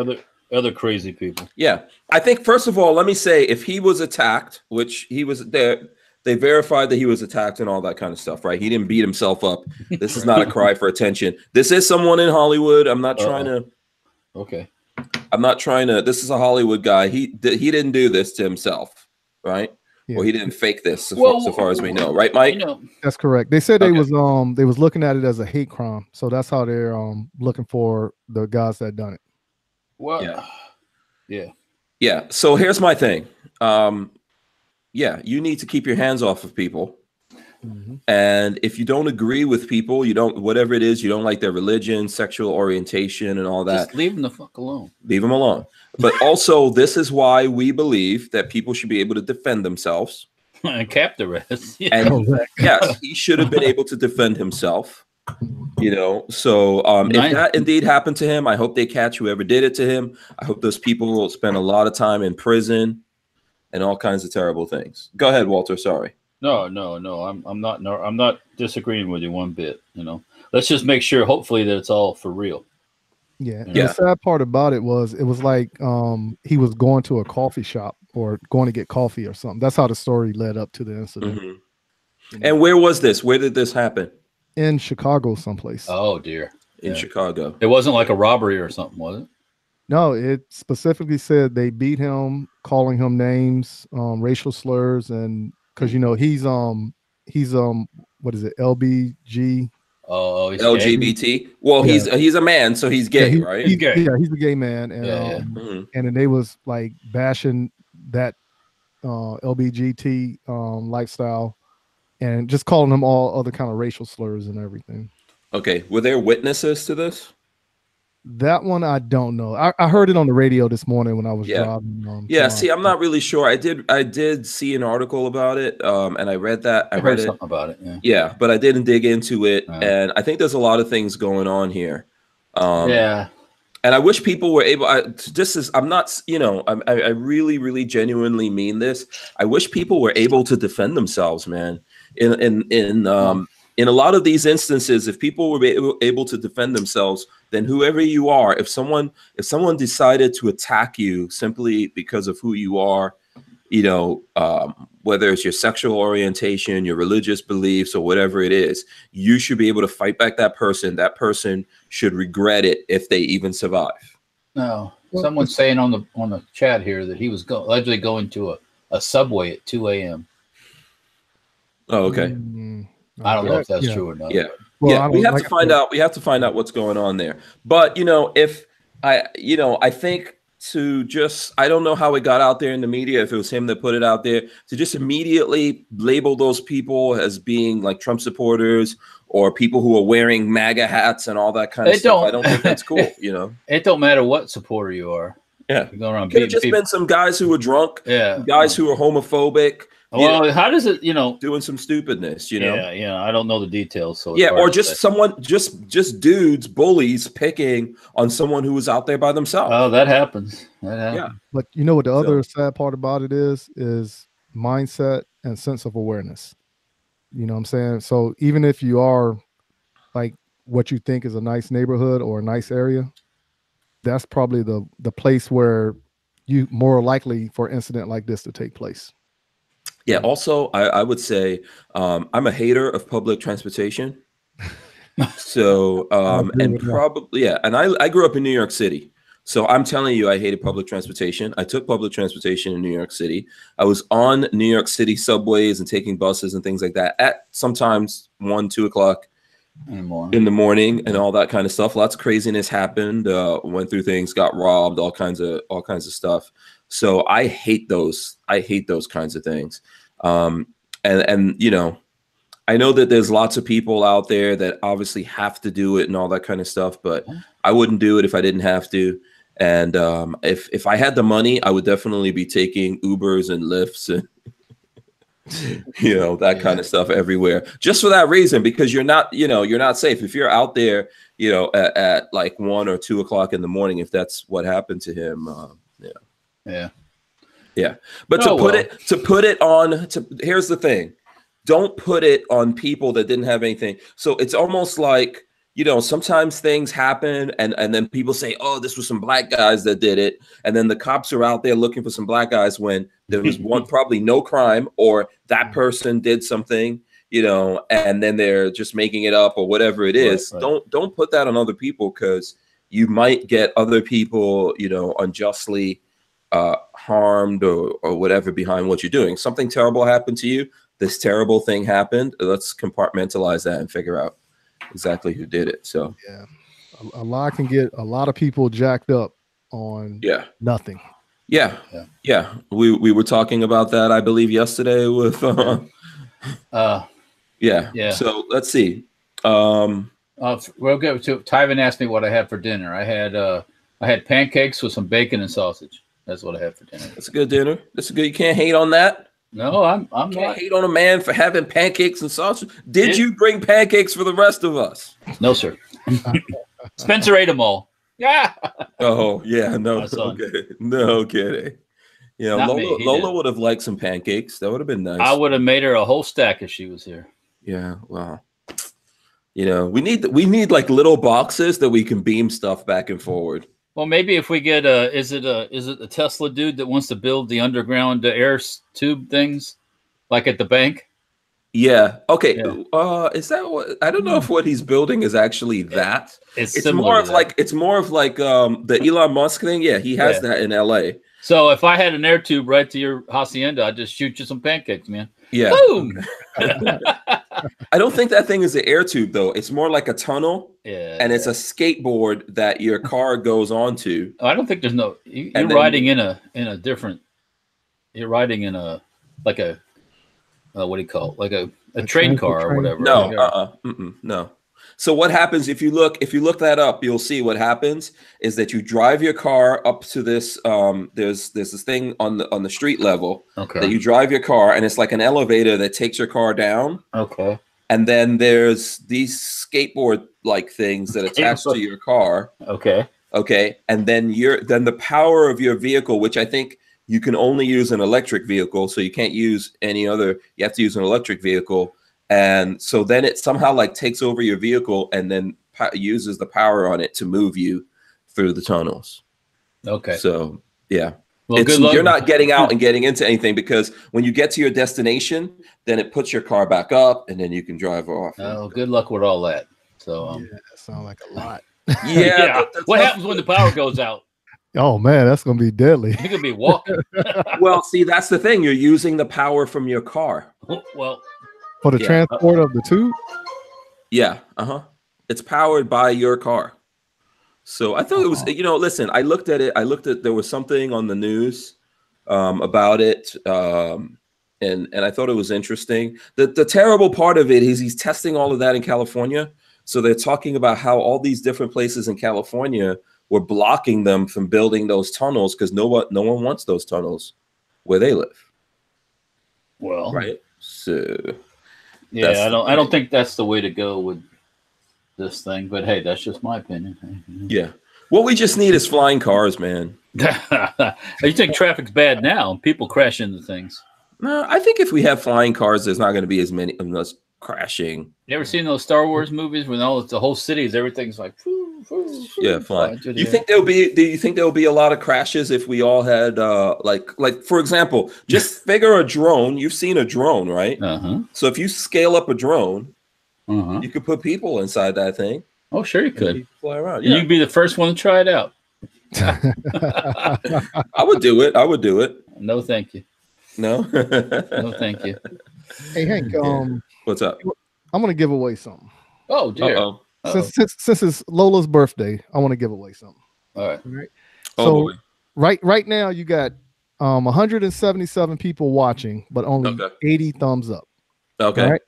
Other crazy people. Yeah. I think, first of all, let me say, if he was attacked, which he was there, they verified that he was attacked and all that kind of stuff, right? He didn't beat himself up. This is not a cry for attention. This is someone in Hollywood. I'm not trying to. Okay. I'm not trying to. This is a Hollywood guy. He didn't do this to himself, right? Yeah. Or he didn't fake this, so far as we know, right, Mike? That's correct. They said they was looking at it as a hate crime, so that's how they're looking for the guys that done it. Well, yeah. So here's my thing. You need to keep your hands off of people. Mm-hmm. And if you don't agree with people, whatever it is, you don't like their religion, sexual orientation, and all that. Just leave them the fuck alone. Leave them alone. But also, this is why we believe that people should be able to defend themselves. And cap the rest. And yes, he should have been able to defend himself. So if that indeed happened to him, I hope they catch whoever did it to him. I hope those people will spend a lot of time in prison and all kinds of terrible things. Go ahead, Walter. Sorry. No. I'm not disagreeing with you one bit. Let's just make sure, hopefully, that it's all for real. Yeah. The sad part about it was like he was going to a coffee shop or going to get coffee or something. That's how the story led up to the incident. Mm-hmm. And where was this? Where did this happen? In Chicago, someplace. Oh dear. In Chicago. It wasn't like a robbery or something, was it? No, it specifically said they beat him, calling him names, racial slurs, and because he's what is it, LBG? Oh, he's LGBT. Gay? Well, he's a man, so he's gay, right? He's gay. Yeah, he's a gay man, and and then they was like bashing that LBGT lifestyle, and just calling them all other kind of racial slurs and everything. Okay, were there witnesses to this? That one I don't know. I heard it on the radio this morning when I was driving. See, I'm not really sure. I did see an article about it, and I read that. I read something about it. Yeah, but I didn't dig into it, and I think there's a lot of things going on here. And I wish people were able. I'm not. I really, really, genuinely mean this. I wish people were able to defend themselves, man. In a lot of these instances, if people were able to defend themselves, then whoever you are, if someone decided to attack you simply because of who you are, whether it's your sexual orientation, your religious beliefs, or whatever it is, you should be able to fight back that person. That person should regret it if they even survive. No, someone's saying on the chat here that he was allegedly going to a subway at 2 a.m. Oh, okay. I don't know if that's true or not. Yeah. Well, we have to find out. We have to find out what's going on there. But if I think I don't know how it got out there in the media, if it was him that put it out there, to just immediately label those people as being like Trump supporters or people who are wearing MAGA hats and all that kind of stuff. I don't think that's cool. It don't matter what supporter you are. Yeah. You're going around could have just been some guys who were drunk. Yeah. Guys who were homophobic. Well, how does it, you know, doing some stupidness, you know? Yeah, I don't know the details. So yeah, or just someone, just dudes, bullies picking on someone who was out there by themselves. Oh, that happens. That happens. Yeah. But you know what the other sad part about it is mindset and sense of awareness. You know what I'm saying? So even if you are like what you think is a nice neighborhood or a nice area, that's probably the place where you more likely for an incident like this to take place. Yeah. Also, I would say I'm a hater of public transportation. So and probably and I grew up in New York City. So I'm telling you, I hated public transportation. I took public transportation in New York City. I was on New York City subways and taking buses and things like that at sometimes 1, 2 o'clock in the morning and all that kind of stuff. Lots of craziness happened. Went through things, got robbed, all kinds of stuff. So I hate those. I hate those kinds of things. And you know, I know that there's lots of people out there that obviously have to do it and all that kind of stuff, but I wouldn't do it if I didn't have to. And if I had the money, I would definitely be taking Ubers and Lyfts and you know, that kind of stuff everywhere, just for that reason, because you're not, you know, you're not safe if you're out there, you know, at like 1 or 2 o'clock in the morning, if that's what happened to him. Yeah. But to put it on, here's the thing. Don't put it on people that didn't have anything. So it's almost like, you know, sometimes things happen and then people say, oh, this was some black guys that did it. And then the cops are out there looking for some black guys when there was probably no crime, or that person did something, you know, and then they're just making it up or whatever it is. Right. Don't put that on other people, because you might get other people, you know, unjustly harmed or whatever behind what you're doing. Something terrible happened to you. This terrible thing happened. Let's compartmentalize that and figure out exactly who did it. So yeah, a lot can get a lot of people jacked up on nothing. Yeah. We were talking about that, I believe, yesterday with yeah. So let's see. We'll get to Tyven asked me what I had for dinner. I had pancakes with some bacon and sausage. That's what I had for dinner. That's a good dinner. That's a good. You can't hate on that. No, I'm can't hate on a man for having pancakes and sausage. Did you bring pancakes for the rest of us? No, sir. Spencer ate them all. Yeah. Oh, yeah. No kidding. No kidding. You know, Lola would have liked some pancakes. That would have been nice. I would have made her a whole stack if she was here. Yeah. Well, you know, we need like little boxes that we can beam stuff back and forward. Well, maybe if we get is it a Tesla dude that wants to build the underground air tube things, like at the bank? Yeah. Okay. Yeah. Is that what? I don't know if what he's building is actually that. It's more of like the Elon Musk thing. Yeah, he has that in LA. So if I had an air tube right to your hacienda, I'd just shoot you some pancakes, man. Yeah. Boom. I don't think that thing is an air tube though. It's more like a tunnel. Yeah. And it's a skateboard that your car goes onto. Oh, I don't think there's no. You're riding in a different. You're riding in a like a. What do you call it? Like a train car or whatever. No. No. So what happens if you look that up, you'll see what happens is that you drive your car up to this. There's this thing on the street level that you drive your car, and it's like an elevator that takes your car down. Okay. And then there's these skateboard like things that attach to your car. Okay. Okay. And then the power of your vehicle, which I think you can only use an electric vehicle, so you can't use any other. You have to use an electric vehicle. And so then it somehow like takes over your vehicle and then uses the power on it to move you through the tunnels. Okay. So, yeah. Well, good luck. You're not getting out and getting into anything, because when you get to your destination, then it puts your car back up and then you can drive off. Oh, good luck with all that. So, that sounds like a lot. Yeah. What happens when the power goes out? Oh, man, that's going to be deadly. You're going to be walking. Well, see, that's the thing. You're using the power from your car. Well, for the transport of the tube? Yeah. It's powered by your car. So I thought it was, listen, I looked at there was something on the news about it. And I thought it was interesting. The terrible part of it is he's testing all of that in California. So they're talking about how all these different places in California were blocking them from building those tunnels because no one wants those tunnels where they live. Well, right? So yeah, I don't think that's the way to go with this thing. But hey, that's just my opinion. Yeah. What we just need is flying cars, man. You think traffic's bad now? People crash into things. No, I think if we have flying cars, there's not going to be as many of us crashing. You ever seen those Star Wars movies when the whole cities, everything's like, yeah, flying. Do you think there'll be a lot of crashes if we all had like for example, just figure a drone. You've seen a drone, right? So if you scale up a drone, you could put people inside that thing. Oh, sure you could. You fly around. Yeah. You'd be the first one to try it out. I would do it. No, thank you. No. No, thank you. Hey Hank, what's up? I'm gonna give away something. Oh dear. Since it's Lola's birthday, I want to give away something. All right. So right now you got 177 people watching, but only 80 thumbs up. Okay. All right.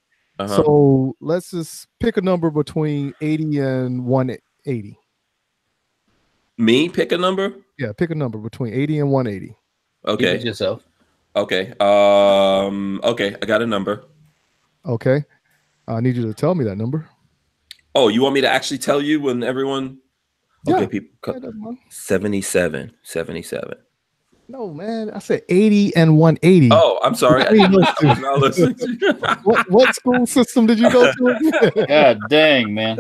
So let's just pick a number between 80 and 180. Me pick a number? Yeah, pick a number between 80 and 180. Okay. Keep it yourself. Okay. Okay, I got a number. Okay. I need you to tell me that number. Oh, you want me to actually tell you when everyone? Yeah. Okay, people. 77. No, man. I said 80 and 180. Oh, I'm sorry. I was not listening. What school system did you go to? God dang, man.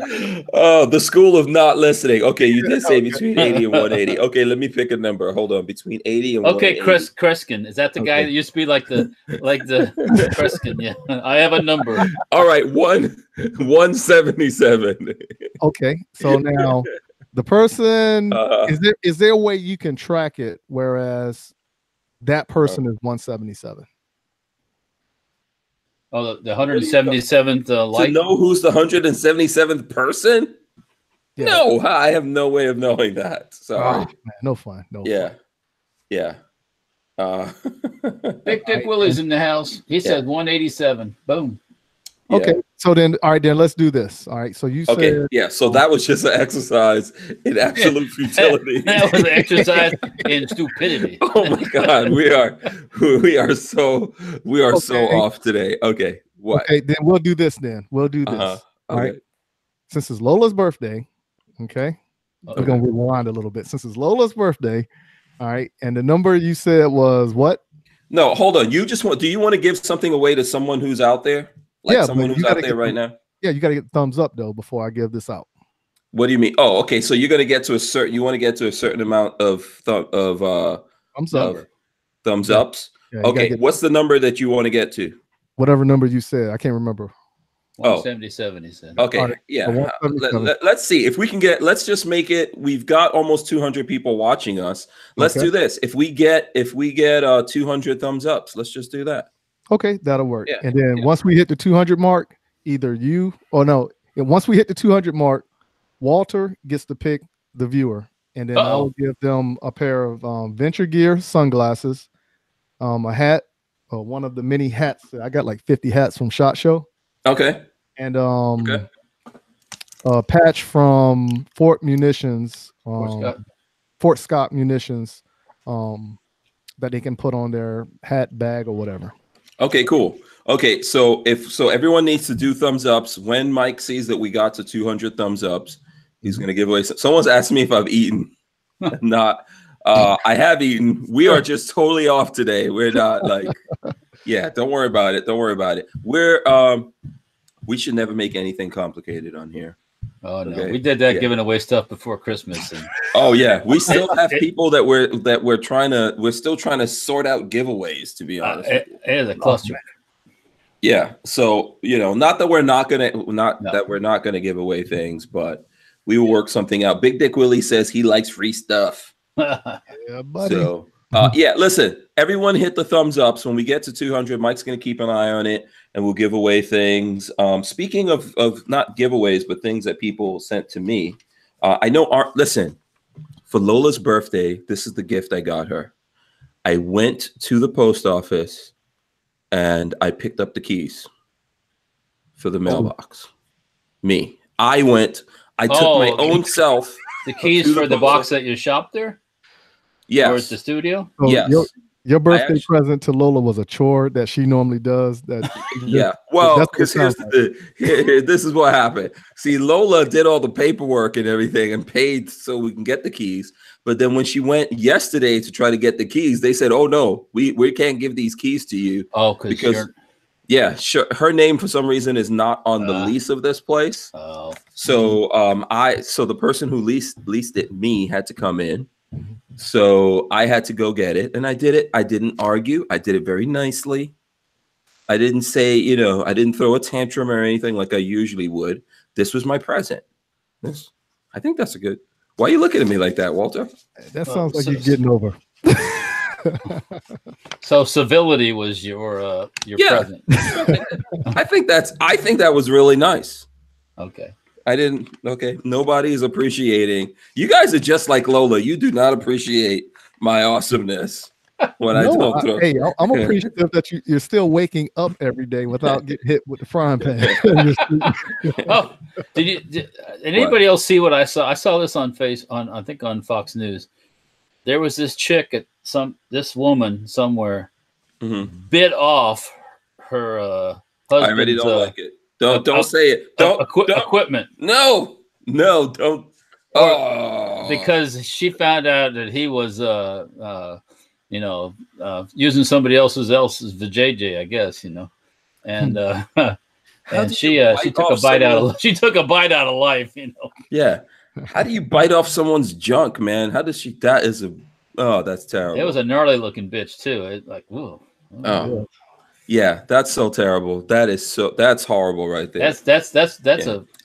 Oh, the school of not listening. Okay, you did say between 80 and 180. Okay, let me pick a number. Hold on. Between 80 and 180. Okay, Kreskin. Is that the guy that used to be like the Kreskin? Yeah. I have a number. All right, 177. Okay. So now the person is there a way you can track it whereas that person is 177? Oh, the 177th like to know who's the 177th person? Yeah. No, I have no way of knowing that. Sorry. Man, no fun. Yeah. Big Dick Willie's in the house. He said 187. Boom. Okay, so then, all right, then let's do this. All right, so you said, so that was just an exercise in absolute futility. That was an exercise in stupidity. Oh my God, we are so off today. Okay, what? Okay, then we'll do this. All right, since it's Lola's birthday, we're gonna rewind a little bit. Since it's Lola's birthday, all right, and the number you said was what? No, hold on. Do you want to give something away to someone who's out there? Someone who's out there right now. Yeah, you got to get thumbs up though before I give this out. What do you mean? Oh, okay. So you're gonna get to a certain. You want to get to a certain amount of thumbs ups. Yeah, okay. What's the number that you want to get to? Whatever number you said, I can't remember. 177. He said. Okay. Right. Yeah. Let's see if we can get. Let's just make it. We've got almost 200 people watching us. Let's do this. If we get 200 thumbs ups, let's just do that. Okay, that'll work. Yeah, and then once we hit the 200 mark, once we hit the 200 mark, Walter gets to pick the viewer, and then I will give them a pair of Venture Gear sunglasses, a hat, one of the many hats. I got like 50 hats from SHOT Show. Okay. And a patch from Fort Scott Munitions, that they can put on their hat, bag, or whatever. Okay, cool. Okay, so everyone needs to do thumbs ups. When Mike sees that we got to 200 thumbs ups, he's going to give away. Someone's asked me if I've eaten. Not. I have eaten. We are just totally off today. We're not like, don't worry about it. Don't worry about it. We should never make anything complicated on here. Oh no, we did that giving away stuff before Christmas. And... Oh yeah, we still have people that we're still trying to sort out giveaways. To be honest, it is a cluster. Yeah, so not that we're not gonna give away things, but we will work something out. Big Dick Willie says he likes free stuff. Yeah, buddy. So listen, everyone hit the thumbs ups. When we get to 200, Mike's gonna keep an eye on it, and we'll give away things. Speaking of not giveaways, but things that people sent to me, I know. Listen, for Lola's birthday, this is the gift I got her. I went to the post office and I picked up the keys for the mailbox. I took my own self. The keys for the box at your shop there? Yes. Or at the studio? So yes. Your birthday present to Lola was a chore that she normally does. That yeah. Well, because this is what happened. See, Lola did all the paperwork and everything and paid so we can get the keys. But then when she went yesterday to try to get the keys, they said, "Oh no, we can't give these keys to you." Oh, because yeah, sure, her name for some reason is not on the lease of this place. Oh, so so the person who leased it had to come in. So I had to go get it, and I did it. I didn't argue. I did it very nicely. I didn't say, I didn't throw a tantrum or anything like I usually would. This was my present. I think that's a good. Why are you looking at me like that, Walter? That sounds like you're getting over. So civility was your present. I think that was really nice. Okay. Okay. Nobody is appreciating. You guys are just like Lola. You do not appreciate my awesomeness when I don't throw. Hey, I'm appreciative that you're still waking up every day without getting hit with the frying pan. Oh, did anybody else see what I saw? I saw this on I think on Fox News. There was this chick at this woman somewhere bit off her husband's. I really don't like it. Don't say it. Don't equipment. No, don't. Because she found out that he was using somebody else's vajayjay, I guess, and and she took a bite out of life, Yeah. How do you bite off someone's junk, man? How does she? That's terrible. It was a gnarly looking bitch too. Whoa. Oh. Yeah, that's so terrible. That's horrible right there. That's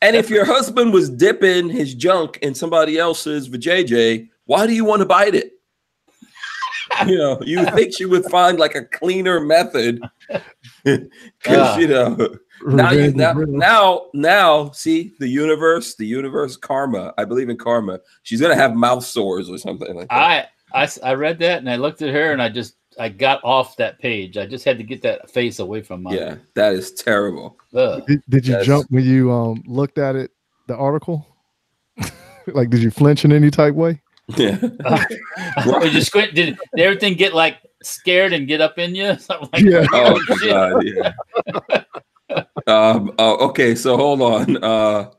And if your husband was dipping his junk in somebody else's vajayjay, why do you want to bite it? You think she would find like a cleaner method. Because now see the universe karma. I believe in karma. She's gonna have mouth sores or something like that. I read that and I looked at her and I got off that page. I just had to get that face away from mine. Yeah, that is terrible. Did you jump when you looked at it, the article? Like, did you flinch in any type way? Yeah. Did you squint? Did everything get like scared and get up in you? Yeah. Oh God, yeah. Okay, so hold on.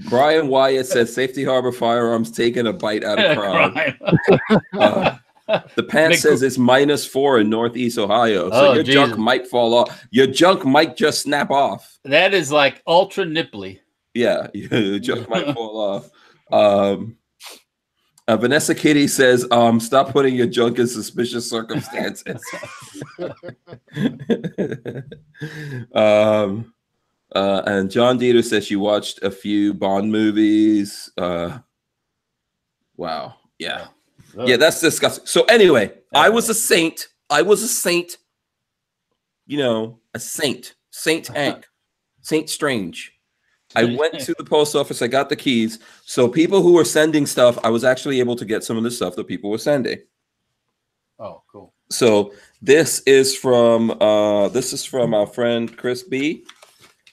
Brian Wyatt says Safety Harbor Firearms taking a bite out of crime. The pant says it's -4 in Northeast Ohio, so your junk might fall off. Your junk might just snap off. That is like ultra nipply. Yeah, your junk might fall off. Vanessa Kitty says, stop putting your junk in suspicious circumstances. And John Dieter says she watched a few Bond movies. Wow. Yeah. Yeah, that's disgusting. So anyway, I was a saint. Saint Hank, Saint Strange. I went to the post office. I got the keys. So people who were sending stuff, I was actually able to get some of the stuff that people were sending. Oh, cool. So this is from our friend Chris B.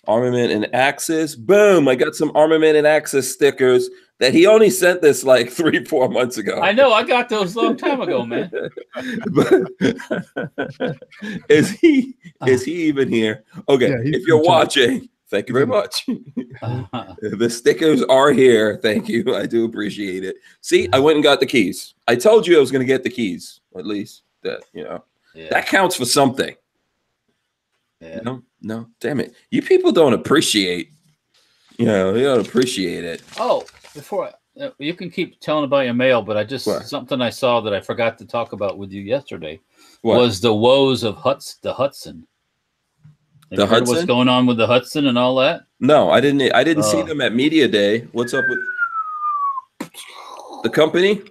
Armament and Axis. Boom! I got some Armament and Axis stickers that he only sent this like 3-4 months ago. I know. I got those a long time ago, man. But is he even here? Okay, yeah, if you're watching. Thank you very much. The stickers are here. Thank you. I do appreciate it. See, I went and got the keys. I told you I was going to get the keys. At least that, that counts for something. Yeah. No, damn it. You people don't appreciate, you don't appreciate it. Oh, before you can keep telling about your mail, but something I saw that I forgot to talk about with you yesterday was the woes of the Hudson. The Hudson? What's going on with the Hudson and all that? No, I didn't see them at Media Day. What's up with the company?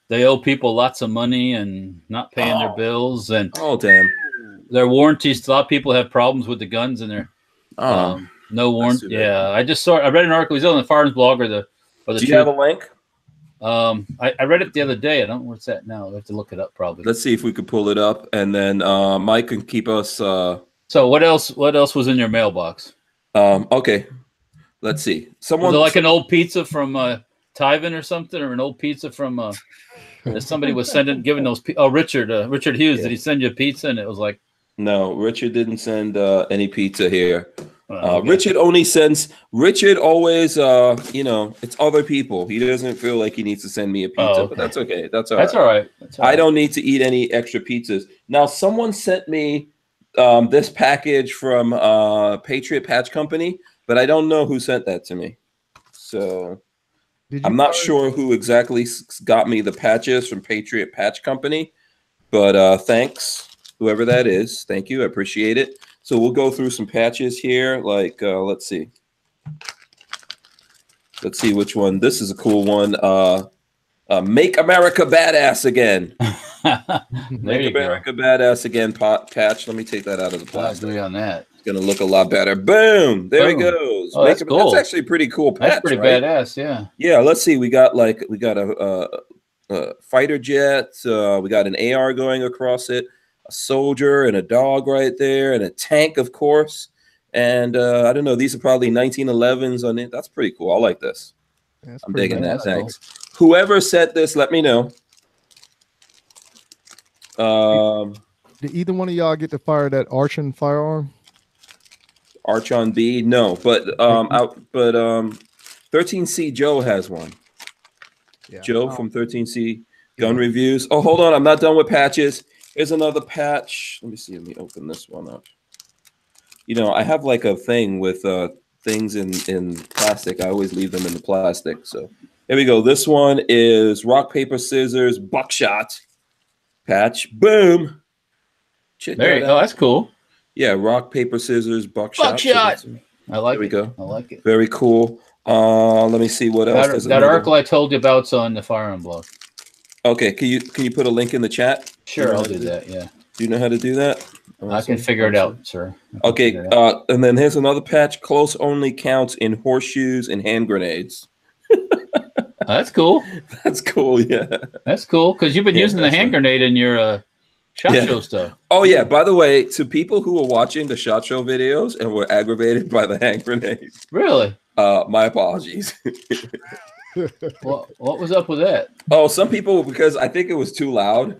They owe people lots of money and not paying their bills, and damn, their warranties. A lot of people have problems with the guns and their no warranty. Yeah, I read an article. He's on the Firearms blog or the. Do you have a link? I read it the other day. I don't know where it's at now. I have to look it up probably. Let's see if we could pull it up, and then Mike can keep us. So what else was in your mailbox? Okay, let's see. Was it like an old pizza from Tyven or something, or an old pizza from Somebody was giving those. Richard Hughes. Did he send you a pizza? And it was like, no, Richard didn't send any pizza here. Okay. Richard always, it's other people. He doesn't feel like he needs to send me a pizza, but that's okay. That's all right. I don't need to eat any extra pizzas. Now, someone sent me this package from Patriot Patch Company, but I don't know who sent that to me. So I'm not sure who exactly got me the patches from Patriot Patch Company, but thanks, whoever that is. Thank you. I appreciate it. So we'll go through some patches here. Like, let's see. Let's see which one. This is a cool one. Make America Badass Again. Make America Badass Again patch. Let me take that out of the plastic. I agree on that. It's going to look a lot better. Boom. There it goes. Oh, that's cool. That's actually a pretty cool patch. That's pretty badass, yeah. Yeah, let's see. We got a fighter jet. We got an AR going across it. A soldier and a dog right there, and a tank, of course. And I don't know, these are probably 1911s on it. That's pretty cool. I like this. Yeah, I'm digging that. Thanks. Cool. Whoever sent this, let me know. Did either one of y'all get to fire that Archon firearm? Archon B? No, but 13C Joe has one. Yeah. Joe from 13C Gun Reviews. Oh, hold on. I'm not done with patches. Here's another patch. Let me see. Let me open this one up. You know, I have like a thing with things in plastic. I always leave them in the plastic. So here we go. This one is rock, paper, scissors, buckshot patch. Boom. There you go. That's cool. Yeah, rock, paper, scissors, buckshot. Buckshot. So I like it. There we go. I like it. Very cool. Let me see what else. That article I told you about's on the firearm blog. Okay, can you put a link in the chat? Sure, I'll do that. Yeah. Do you know how to do that? I can figure it out, sir. Okay, and then here's another patch. Close only counts in horseshoes and hand grenades. That's cool. That's cool. Yeah. That's cool because you've been using the hand grenade in your SHOT Show stuff. Oh yeah. By the way, to people who were watching the SHOT Show videos and were aggravated by the hand grenades. Really? My apologies. Well, what was up with that? Oh, some people, because I think it was too loud.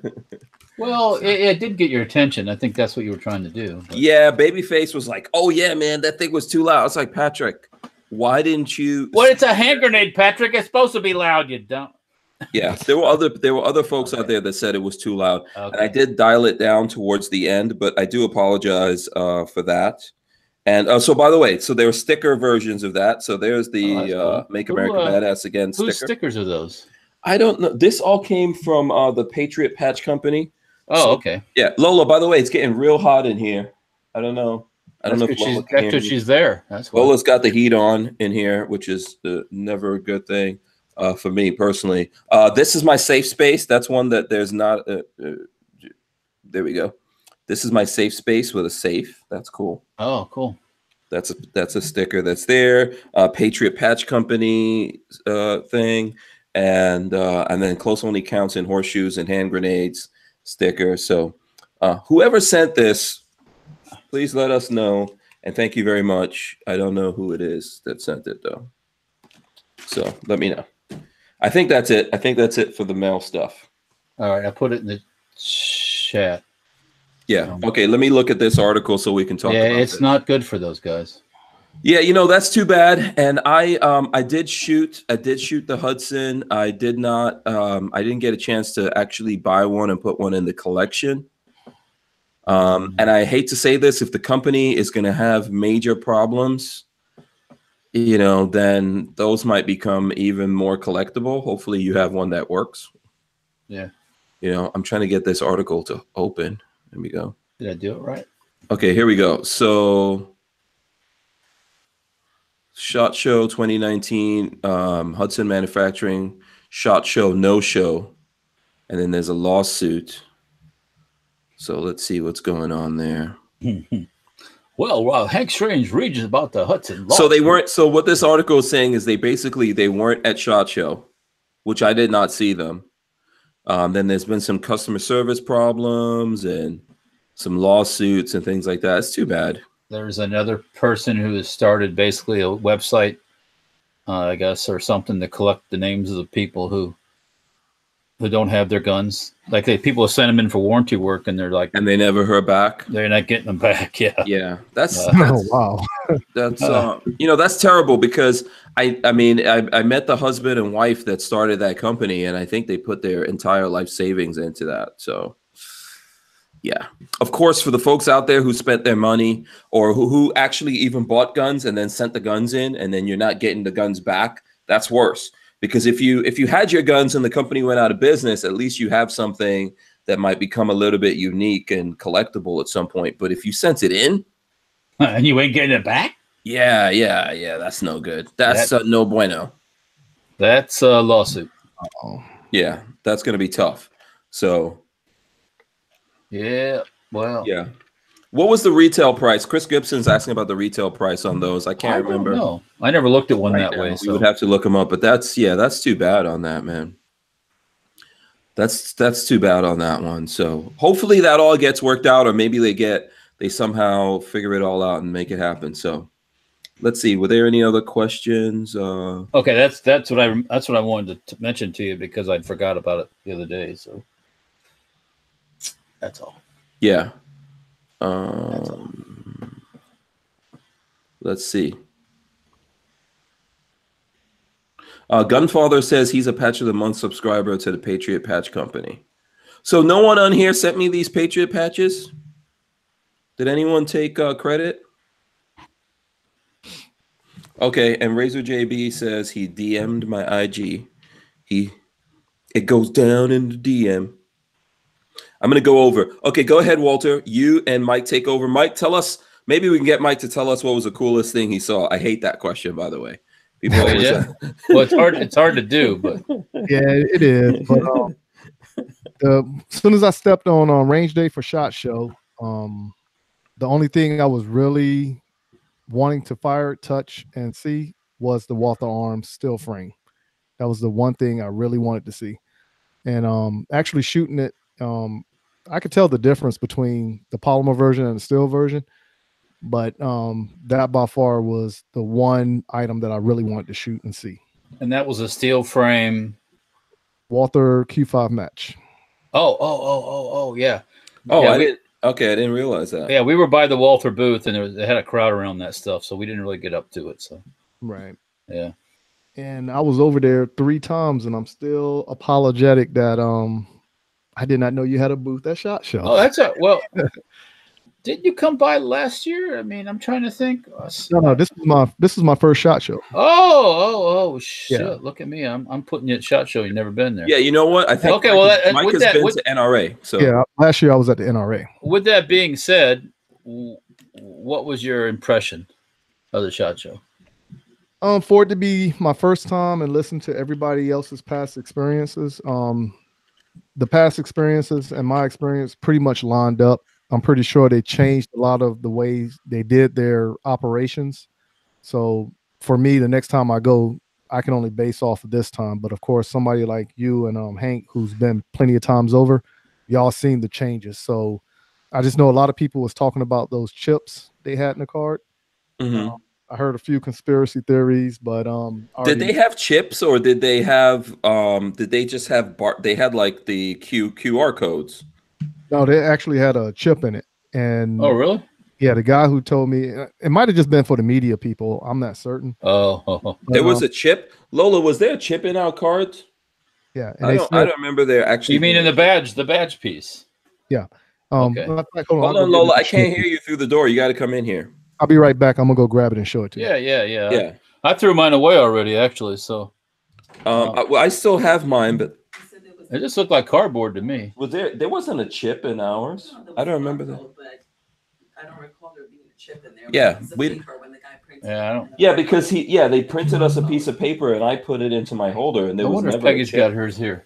Well, it did get your attention. I think that's what you were trying to do. But. Yeah, Babyface was like, "Oh yeah, man, that thing was too loud." I was like, "Patrick, why didn't you?" Well, it's a hand grenade, Patrick. It's supposed to be loud. You don't. Yeah, there were other folks out there that said it was too loud, and I did dial it down towards the end, but I do apologize for that. And so, by the way, so there are sticker versions of that. So there's the cool. Make America Badass Again sticker. Whose stickers are those? I don't know. This all came from the Patriot Patch Company. Oh, so, okay. Yeah, Lola. By the way, it's getting real hot in here. I don't know. If Lola that's because she's there. That's why. Lola's got the heat on in here, which is never a good thing for me personally. This is my safe space. That's one that there's not. There we go. This is my safe space with a safe. That's cool. Oh, cool. That's a sticker that's there. Patriot Patch Company thing, and then close only counts in horseshoes and hand grenades sticker. So whoever sent this, please let us know, and thank you very much. I don't know who it is that sent it though, so let me know. I think that's it. I think that's it for the mail stuff. All right, I put it in the chat. Yeah. Okay. Let me look at this article so we can talk. Yeah, about it's not good for those guys. Yeah, you know, that's too bad. And I did shoot the Hudson. I did not. I didn't get a chance to actually buy one and put one in the collection. And I hate to say this, if the company is going to have major problems, you know, then those might become even more collectible. Hopefully, you have one that works. Yeah. You know, I'm trying to get this article to open. There we go. Did I do it right? Okay, here we go. So, SHOT Show 2019, Hudson Manufacturing, SHOT Show, no show. And then there's a lawsuit. So let's see what's going on there. Well, Hank Strange reads about the Hudson lawsuit. So they weren't. So what this article is saying is they weren't at SHOT Show, which I did not see them. Then there's been some customer service problems and some lawsuits and things like that. It's too bad. There's another person who has started basically a website, I guess, or something to collect the names of the people who who don't have their guns. Like people send them in for warranty work, and they're like, and they never heard back. They're not getting them back. Yeah, yeah. That's oh wow. That's that's terrible because I mean I met the husband and wife that started that company, and I think they put their entire life savings into that. So yeah, of course, for the folks out there who spent their money or who actually even bought guns and then sent the guns in, and then you're not getting the guns back, that's worse. Because if you had your guns and the company went out of business, at least you have something that might become a little bit unique and collectible at some point. But if you sent it in and you ain't getting it back, yeah, that's no good. That's no bueno. That's a lawsuit. Yeah, that's going to be tough. So yeah, well, yeah. What was the retail price? Chris Gibson's asking about the retail price on those. I can't remember. No, I never looked at one that way. So we would have to look them up, but that's too bad on that, man. That's too bad on that one. So hopefully that all gets worked out, or maybe they somehow figure it all out and make it happen. So let's see. Were there any other questions? Okay, that's what I wanted to mention to you because I forgot about it the other day. So that's all. Yeah. Let's see. Gunfather says he's a Patch of the Month subscriber to the Patriot Patch Company. So no one on here sent me these Patriot patches? Did anyone take credit? Okay, and Razor JB says he DM'd my IG. It goes down in the DM. I'm going to go over. Okay, go ahead, Walter. You and Mike take over. Mike, tell us. Maybe we can get Mike to tell us what was the coolest thing he saw. I hate that question, by the way. People always well, it's hard to do, but yeah, it is. But as soon as I stepped on range day for SHOT Show, the only thing I was really wanting to fire, touch, and see was the Walther Arms steel frame. That was the one thing I really wanted to see. And actually shooting it, I could tell the difference between the polymer version and the steel version. But that by far was the one item that I really wanted to shoot and see. And that was a steel frame Walther Q5 match. Oh, yeah. Oh, yeah, I didn't realize that. Yeah, we were by the Walther booth, and they had a crowd around that stuff, so we didn't really get up to it. So right, yeah. And I was over there 3 times, and I'm still apologetic that I did not know you had a booth at SHOT Show. Oh, well. Didn't you come by last year? I mean, I'm trying to think. No, this is my first SHOT Show. Oh, shit! Yeah. Look at me. I'm putting you at SHOT Show. You've never been there. Yeah, you know what? I think okay. Well, Mike has been to NRA. So yeah, last year I was at the NRA. With that being said, what was your impression of the SHOT Show? For it to be my first time and listen to everybody else's past experiences, the past experiences and my experience pretty much lined up. I'm pretty sure they changed a lot of the ways they did their operations. So for me, the next time I go, I can only base off of this time. But of course, somebody like you and Hank, who's been plenty of times over, y'all seen the changes. So I just know a lot of people was talking about those chips they had in the card. Mm-hmm. I heard a few conspiracy theories, but did they have chips, or did they have did they just have they had like the QR codes? No, they actually had a chip in it. And oh, really? Yeah, the guy who told me, it might have just been for the media people. I'm not certain. Oh. There was a chip. Lola, was there a chip in our cards? Yeah, and I don't remember there actually. You mean in the badge piece? Yeah. Okay. Hold on, Lola. I can't hear you through the door. You got to come in here. I'll be right back. I'm gonna go grab it and show it to you. Yeah. I threw mine away already, actually. So, I still have mine, but it just looked like cardboard to me. Was there wasn't a chip in ours? No, I don't remember that. But I don't recall there being a chip in there. Yeah, when the guy printed I don't. Yeah, because they printed us a piece of paper and I put it into my holder, and there was never. Peggy's got hers here.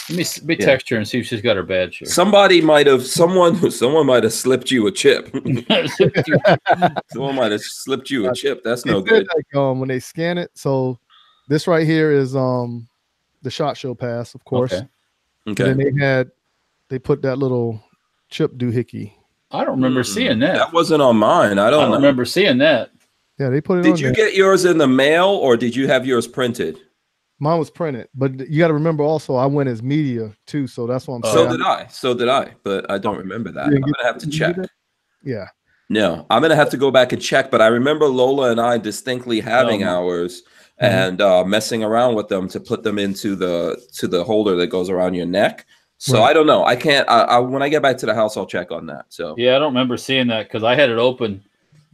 Let me text her and see if she's got her badge here. Someone might have slipped you a chip. Someone might have slipped you a chip. That's no good. Like, when they scan it, so this right here is the SHOT Show pass, of course. Okay. And then they put that little chip doohickey. I don't remember seeing that. That wasn't on mine. I don't remember seeing that. Yeah, they put it. Did you get yours in the mail, or did you have yours printed? Mine was printed, but you got to remember also I went as media too, so that's what I'm saying. So did I, but I don't remember that. I'm gonna have to check. Yeah. No, I'm gonna have to go back and check, but I remember Lola and I distinctly having ours and messing around with them to put them into the holder that goes around your neck. So I don't know. I can't. When I get back to the house, I'll check on that. So yeah, I don't remember seeing that because I had it open.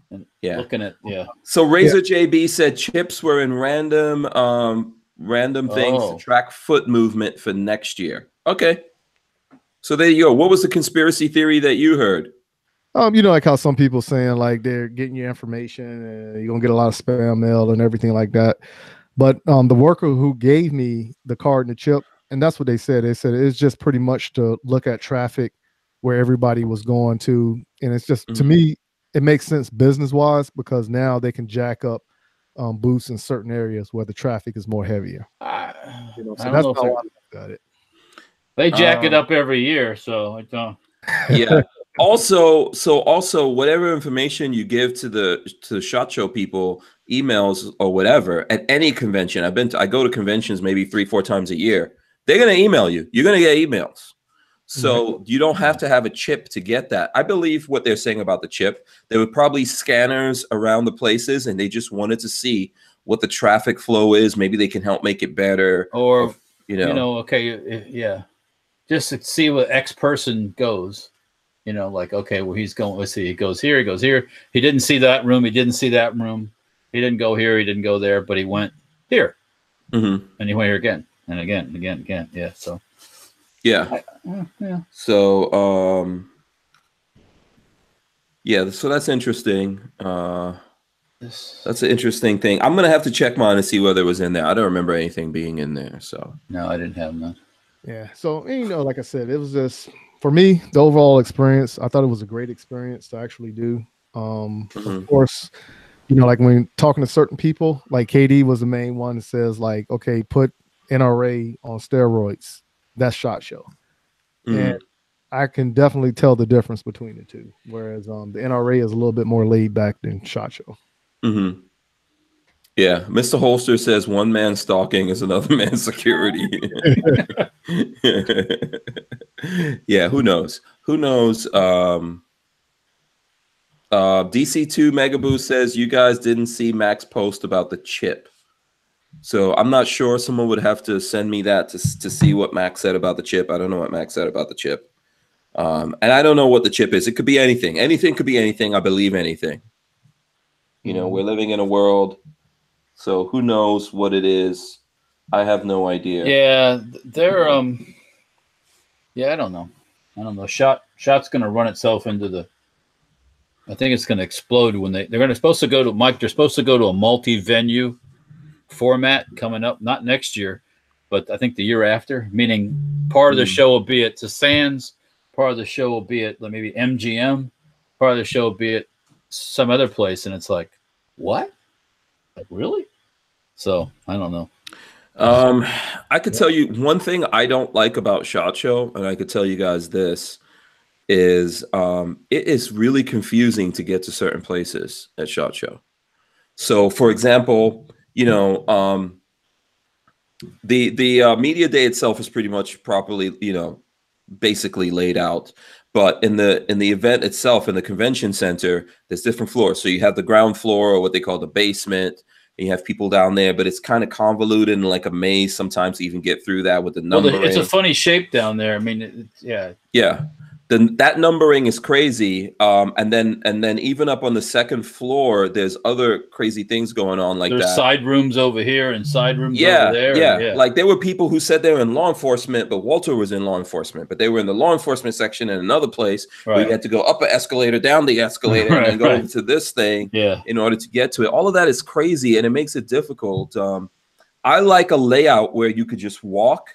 And looking at So Razor JB said chips were in random things to track foot movement for next year. Okay. So there you go. What was the conspiracy theory that you heard? You know, like how some people saying like they're getting your information and you're gonna get a lot of spam mail and everything like that. But the worker who gave me the card and the chip, and that's what they said. They said it's just pretty much to look at traffic where everybody was going to, and it's just to me it makes sense business wise because now they can jack up booths in certain areas where the traffic is more heavier. You know, so that's how I look at it. They jack it up every year, so I don't. Yeah. Also, whatever information you give to the SHOT Show people, emails or whatever at any convention, I go to conventions maybe 3-4 times a year. They're gonna email you. You're gonna get emails. So you don't have to have a chip to get that. I believe what they're saying about the chip. There were probably scanners around the places, and they just wanted to see what the traffic flow is. Maybe they can help make it better, or just to see what X person goes. You know, like, okay, well, he's going, let's see, he goes here, he goes here. He didn't see that room. He didn't see that room. He didn't go here. He didn't go there, but he went here. And he went here again and again and again and again. Yeah. So, yeah. So, so that's interesting. That's an interesting thing. I'm going to have to check mine and see whether it was in there. I don't remember anything being in there. So, no, I didn't have none. Yeah. So, you know, like I said, it was just, for me, the overall experience, I thought it was a great experience to actually do. Of course, you know, like when talking to certain people, like KD was the main one that says like, okay, put NRA on steroids. That's SHOT Show. And I can definitely tell the difference between the two. Whereas the NRA is a little bit more laid back than SHOT Show. Yeah, Mr. Holster says one man stalking is another man's security. Yeah, who knows? Who knows? DC2 Megaboost says you guys didn't see Mac's post about the chip. So I'm not sure. Someone would have to send me that to see what Mac said about the chip. I don't know what Mac said about the chip. And I don't know what the chip is. It could be anything. Anything could be anything. I believe anything. You know, we're living in a world. So who knows what it is? I have no idea. Yeah, they're I don't know. Shot's going to run itself into the. I think it's going to explode when they're supposed to go to Mike. They're supposed to go to a multi-venue format coming up, not next year, but I think the year after. Meaning, part of the show will be at the Sands, part of the show will be at maybe MGM, part of the show will be at some other place, and it's like, what? Like, really? So I don't know. I could tell you one thing I don't like about SHOT Show, and I could tell you guys this is it is really confusing to get to certain places at SHOT Show. So, for example, you know, the media day itself is pretty much properly, you know, basically laid out. But in the event itself, in the convention center, there's different floors. So you have the ground floor, or what they call the basement, and you have people down there. But it's kind of convoluted and like a maze sometimes to even get through that with the numbering. Well, it's a funny shape down there. I mean, yeah. Then that numbering is crazy. And then even up on the second floor, there's other crazy things going on like there's that. Side rooms over here and side rooms over there. Yeah. Like there were people who said they were in law enforcement, but Walter was in law enforcement, but they were in the law enforcement section in another place where you had to go up an escalator, down the escalator, and then go into this thing in order to get to it. All of that is crazy, and it makes it difficult. I like a layout where you could just walk,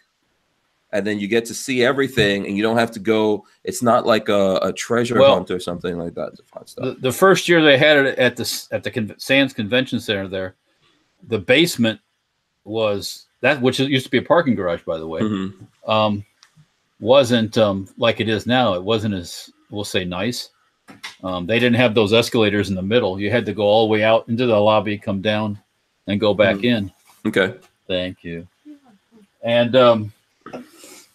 and then you get to see everything, and you don't have to go. It's not like a treasure hunt or something like that to find stuff. The first year they had it at the Sands Convention Center there, the basement was that, which used to be a parking garage, by the way, wasn't like it is now. It wasn't as, we'll say, nice. They didn't have those escalators in the middle. You had to go all the way out into the lobby, come down, and go back in. Okay. Thank you. And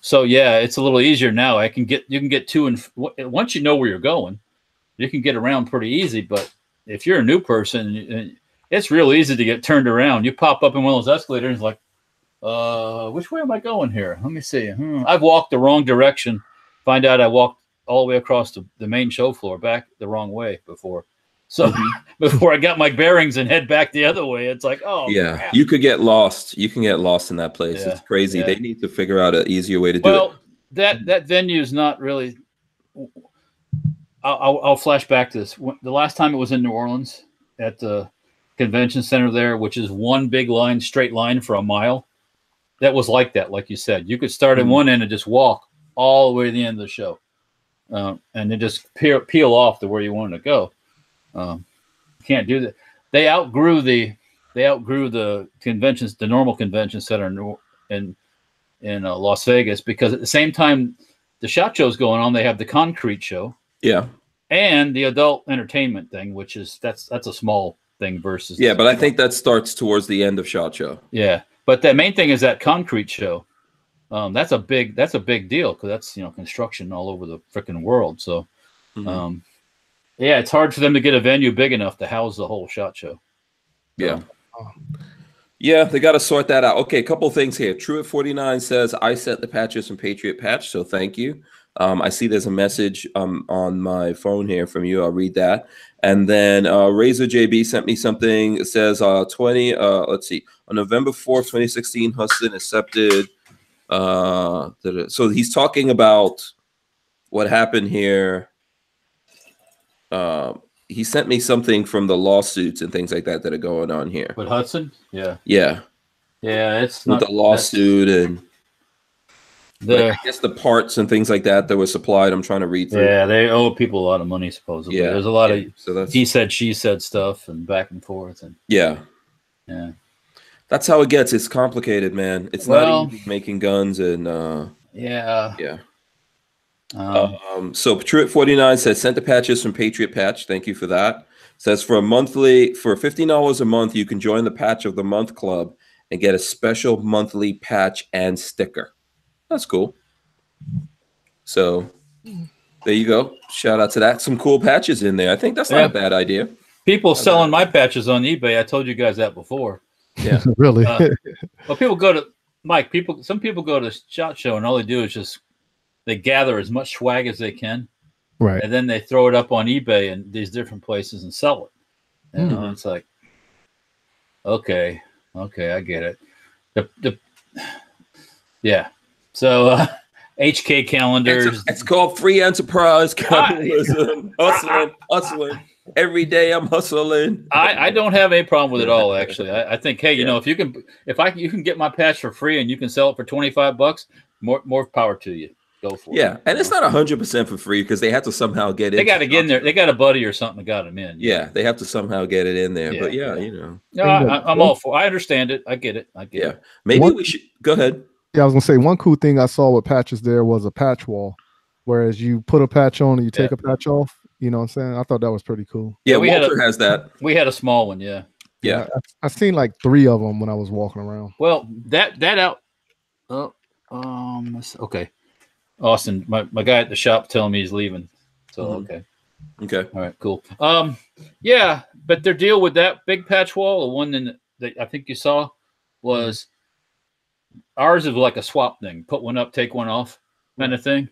so yeah, it's a little easier now. You can get to, and once you know where you're going, you can get around pretty easy. But if you're a new person, it's real easy to get turned around. You pop up in one of those escalators, like, which way am I going here? Let me see. I've walked the wrong direction. Find out I walked all the way across the main show floor back the wrong way before. So before I got my bearings and head back the other way, it's like, oh yeah, crap. you could get lost. You can get lost in that place. Yeah, It's crazy. yeah. They need to figure out an easier way to do it. Well, that venue is not really. I'll flash back to this. The last time it was in New Orleans at the convention center there, which is one big line, straight line for a mile. That was like that, like you said. You could start in one end and just walk all the way to the end of the show, and then just peel off to where you wanted to go. Can't do that. They outgrew the conventions, the normal convention center in Las Vegas, because at the same time the SHOT Show's going on, they have the concrete show, and the adult entertainment thing, which is that's a small thing versus but I think that starts towards the end of SHOT Show. But the main thing is that concrete show. That's a big deal, because that's construction all over the freaking world. So it's hard for them to get a venue big enough to house the whole SHOT Show. Yeah, they got to sort that out. Okay, a couple things here. True at 49 says, I sent the patches from Patriot Patch, so thank you. I see there's a message on my phone here from you. I'll read that. And then Razor JB sent me something. It says let's see, on November 4th, 2016, Hudson accepted. So he's talking about what happened here. He sent me something from the lawsuits and things like that are going on here. With Hudson? Yeah. It's not the lawsuit and I guess the parts and things like that were supplied. I'm trying to read through. Yeah, they owe people a lot of money, supposedly. There's a lot of he said, she said stuff and back and forth. And that's how it gets. It's complicated, man. It's not easy making guns and so True at 49 says, sent the patches from Patriot Patch. Thank you for that. Says for $15 a month, you can join the Patch of the Month Club and get a special monthly patch and sticker. That's cool. So there you go. Shout out to that. Some cool patches in there. I think that's not a bad idea. People selling my patches on eBay. I told you guys that before. Yeah. Really? Well, people go to Mike. Some people go to SHOT Show and all they do is just they gather as much swag as they can, right? And then they throw it up on eBay and these different places and sell it. You know, it's like, okay, I get it. So HK calendars. It's called free enterprise capitalism. Hustling. Every day I'm hustling. I don't have any problem with it all, actually. I think, hey, if you can get my patch for free and you can sell it for $25, more power to you. Go for it. And it's not 100% for free because they have to somehow get it. They got to get in there. They got a buddy or something that got them in. Yeah, they have to somehow get it in there. But No, I'm all for. I understand it. I get it. Maybe we should go ahead. Yeah, I was gonna say one cool thing I saw with patches there was a patch wall, whereas you put a patch on and you take a patch off. You know what I'm saying? I thought that was pretty cool. Yeah, Walter has that. We had a small one. Yeah. I seen like 3 of them when I was walking around. Well, that out. Okay. Austin, my guy at the shop telling me he's leaving. So okay. All right, cool. But their deal with that big patch wall, the one that I think you saw, was ours is like a swap thing. Put one up, take one off, kind of thing.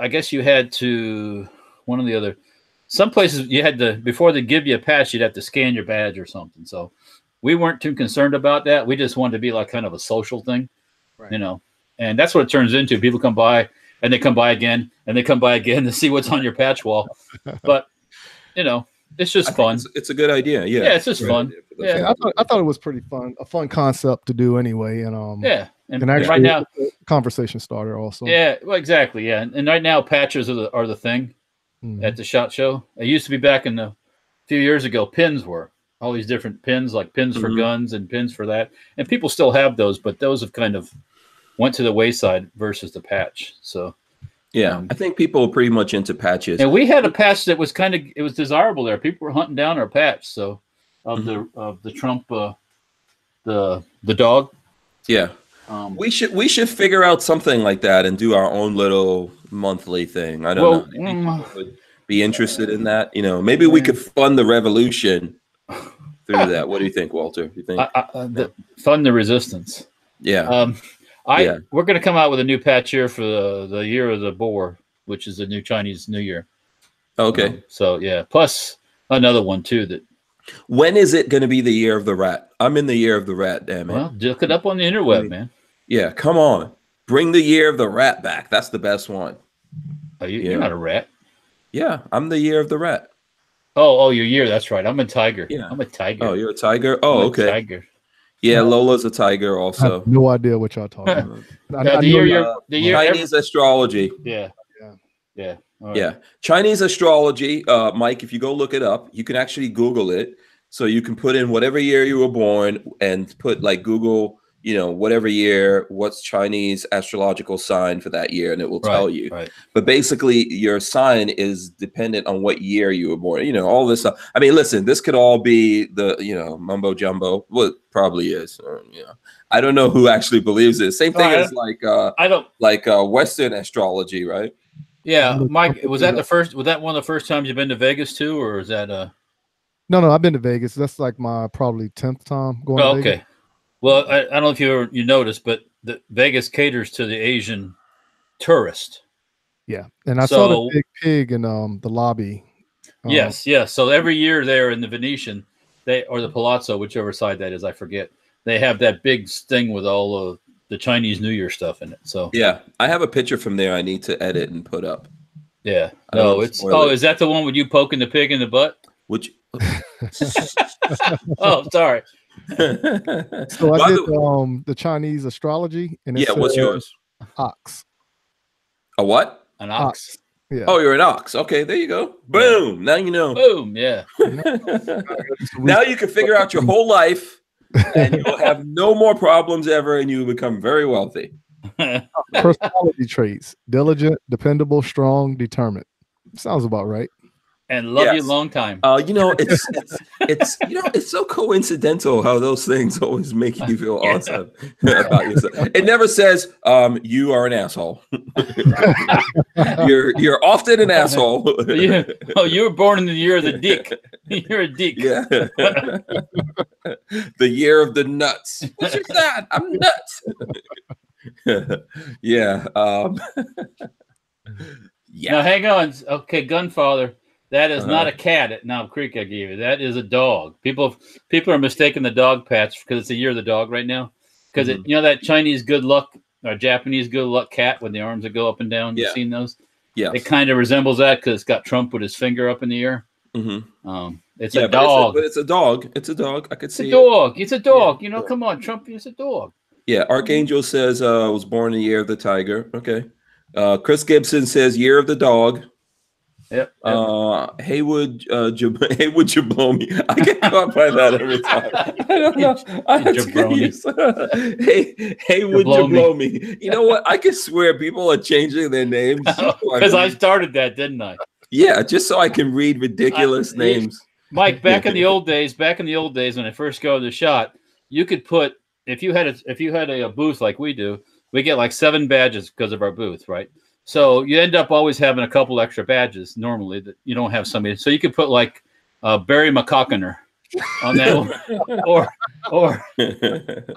I guess you had to one or the other. Some places you had to, before they give you a patch, you'd have to scan your badge or something. So we weren't too concerned about that. We just wanted to be like kind of a social thing, And that's what it turns into. People come by and they come by again and they come by again to see what's on your patch wall. But, it's just fun. It's a good idea. Yeah. Yeah, it's just fun. Yeah, I thought it was pretty fun. A fun concept to do anyway. And and actually right now, conversation starter also. Yeah, well, exactly. Yeah. And right now patches are the thing at the SHOT Show. It used to be back in a few years ago, pins were. All these different pins, like pins for guns and pins for that. And people still have those, but those have kind of went to the wayside versus the patch. So I think people are pretty much into patches. And we had a patch that was it was desirable there. People were hunting down our patch. So of the Trump the dog. Yeah. We should figure out something like that and do our own little monthly thing. I don't know. Maybe people would be interested in that. You know, maybe we could fund the revolution through that. What do you think, Walter? You think fund the resistance? Yeah. We're going to come out with a new patch here for the year of the boar, which is the new Chinese New Year. Okay. So yeah, plus another one too. That when is it going to be the year of the rat? I'm in the year of the rat. Damn it. Well, look it up on the interweb, man. Yeah, come on. Bring the year of the rat back. That's the best one. You're not a rat. Yeah, I'm the year of the rat. Oh, your year. That's right. I'm a tiger. Yeah. I'm a tiger. Oh, you're a tiger? Oh, okay. Tiger. Yeah, Lola's a tiger also. I have no idea what y'all talking about. The year Chinese astrology. Yeah. Right. Yeah. Chinese astrology, Mike, if you go look it up, you can actually Google it. So you can put in whatever year you were born and put like Google, whatever year, what's Chinese astrological sign for that year, and it will tell you. Right. But basically, your sign is dependent on what year you were born. All this stuff. I mean, listen, this could all be the, mumbo jumbo. Well, it probably is. I don't know who actually believes it. Same thing as Western astrology, right? Yeah, Mike, was that one of the first times you've been to Vegas too, or is that No, I've been to Vegas. That's like my probably 10th time going to Vegas. Okay. Well, I don't know if you noticed, but the Vegas caters to the Asian tourist. Yeah, and I saw the big pig in the lobby. Yes. So every year there in the Venetian, or the Palazzo, whichever side that is, I forget. They have that big thing with all of the Chinese New Year stuff in it. So yeah, I have a picture from there I need to edit and put up. Yeah. No, is that the one with you poking the pig in the butt? Which? Oh, sorry. So I did the Chinese astrology, and what's yours? Ox. A what? An ox. Yeah. Oh, you're an ox. Okay, there you go. Boom. Now you know. Boom. Yeah. Now you can figure out your whole life, and you'll have no more problems ever, and you will become very wealthy. Personality traits: diligent, dependable, strong, determined. Sounds about right. And love you long time. It's so coincidental how those things always make you feel awesome about yourself. It never says you are an asshole. You're often an asshole. You were born in the year of the dick. You're a dick. Yeah. The year of the nuts. What's that? I'm nuts. Yeah. Yeah. Now hang on. Okay, Gunfather. That is not a cat at Knob Creek I gave you. That is a dog. People are mistaking the dog patch because it's the year of the dog right now. Because that Chinese good luck or Japanese good luck cat with the arms that go up and down. You've seen those? Yeah. It kind of resembles that because it's got Trump with his finger up in the air. Mm-hmm. It's a dog. But it's a dog. It's a dog. I could see it. It's a dog. Yeah, come on, Trump is a dog. Yeah. Archangel says was born in the year of the tiger. Okay. Chris Gibson says year of the dog. Yep. Haywood Jablomi. I get caught by that every time. I don't know. Haywood Jablomi. You know what? I can swear people are changing their names. Because I started that, didn't I? Yeah, just so I can read ridiculous names. Mike, back in the old days, when I first go to the shot, you could put if you had a booth like we do, we get like 7 badges because of our booth, right? So you end up always having a couple extra badges normally that you don't have somebody. So you could put like Barry McCockiner on that one,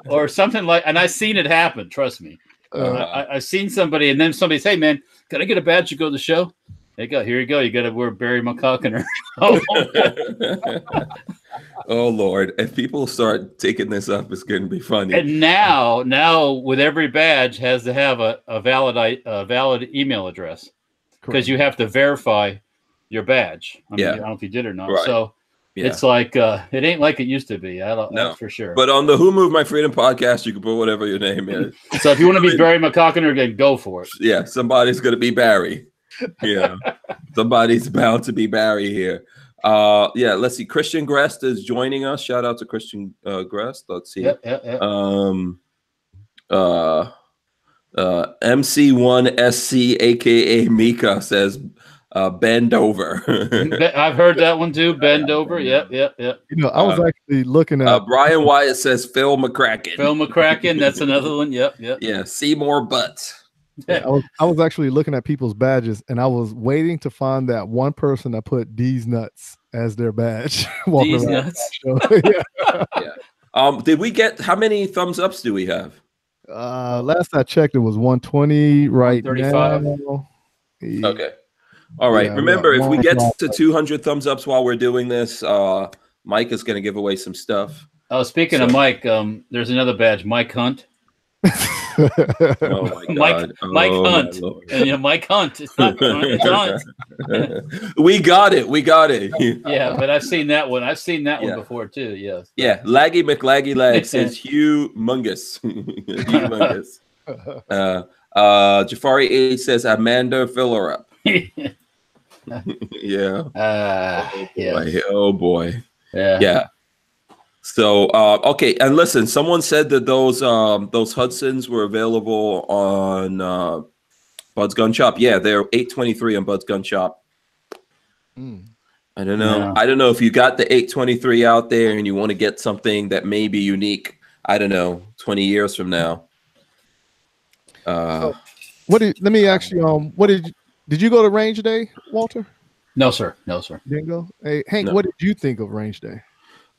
or something like. And I've seen it happen. Trust me. I've seen somebody, and then somebody say, "Man, can I get a badge to go to the show?" Here you go. You got to wear Barry McCockiner. Oh Lord! If people start taking this up, it's going to be funny. And now, with every badge, has to have a valid email address because you have to verify your badge. I don't know if you did or not. Right. So it's like it ain't like it used to be. That's for sure. But on the Who Moved My Freedom podcast, you can put whatever your name is. So if you want to be Barry McCockiner, then go for it. Yeah, somebody's going to be Barry. Yeah, somebody's bound to be Barry here. Let's see. Christian Grest is joining us. Shout out to Christian Grest. Let's see. MC1SC, aka Mika, says Bend over. I've heard that one too. Bend over. Yep. You know, I was actually looking at Brian Wyatt says Phil McCracken. Phil McCracken. That's another one. Yep. Yeah, Seymour Butts. Yeah, I was actually looking at people's badges, and I was waiting to find that one person that put D's nuts as their badge. D's nuts. Yeah. Did we get, how many thumbs ups do we have? Last I checked, it was 120. Right 135. now. Okay. All right. Yeah, Remember, if we get to like 200 thumbs ups while we're doing this, Mike is going to give away some stuff. Oh, speaking of Mike, there's another badge, Mike Hunt. Oh my God. Mike Hunt. And, you know, Mike Hunt. It's not Hunt, it's Hunt. We got it. We got it. Yeah, but I've seen that one. I've seen that one before too. Yes. Yeah. Laggy McLaggy Lag says humongous. Humongous. Jafari H says Amanda, fill her up. Yeah. Oh boy. Yeah. So okay, and listen, someone said that those Hudsons were available on Bud's Gun Shop. Yeah, they're $823 on Bud's Gun Shop. I don't know. Yeah. I don't know if you got the $823 out there and you want to get something that may be unique. I don't know, 20 years from now. Let me ask you, did you go to Range Day, Walter? No, sir. No, sir. You didn't go? Hey, Hank, what did you think of Range Day?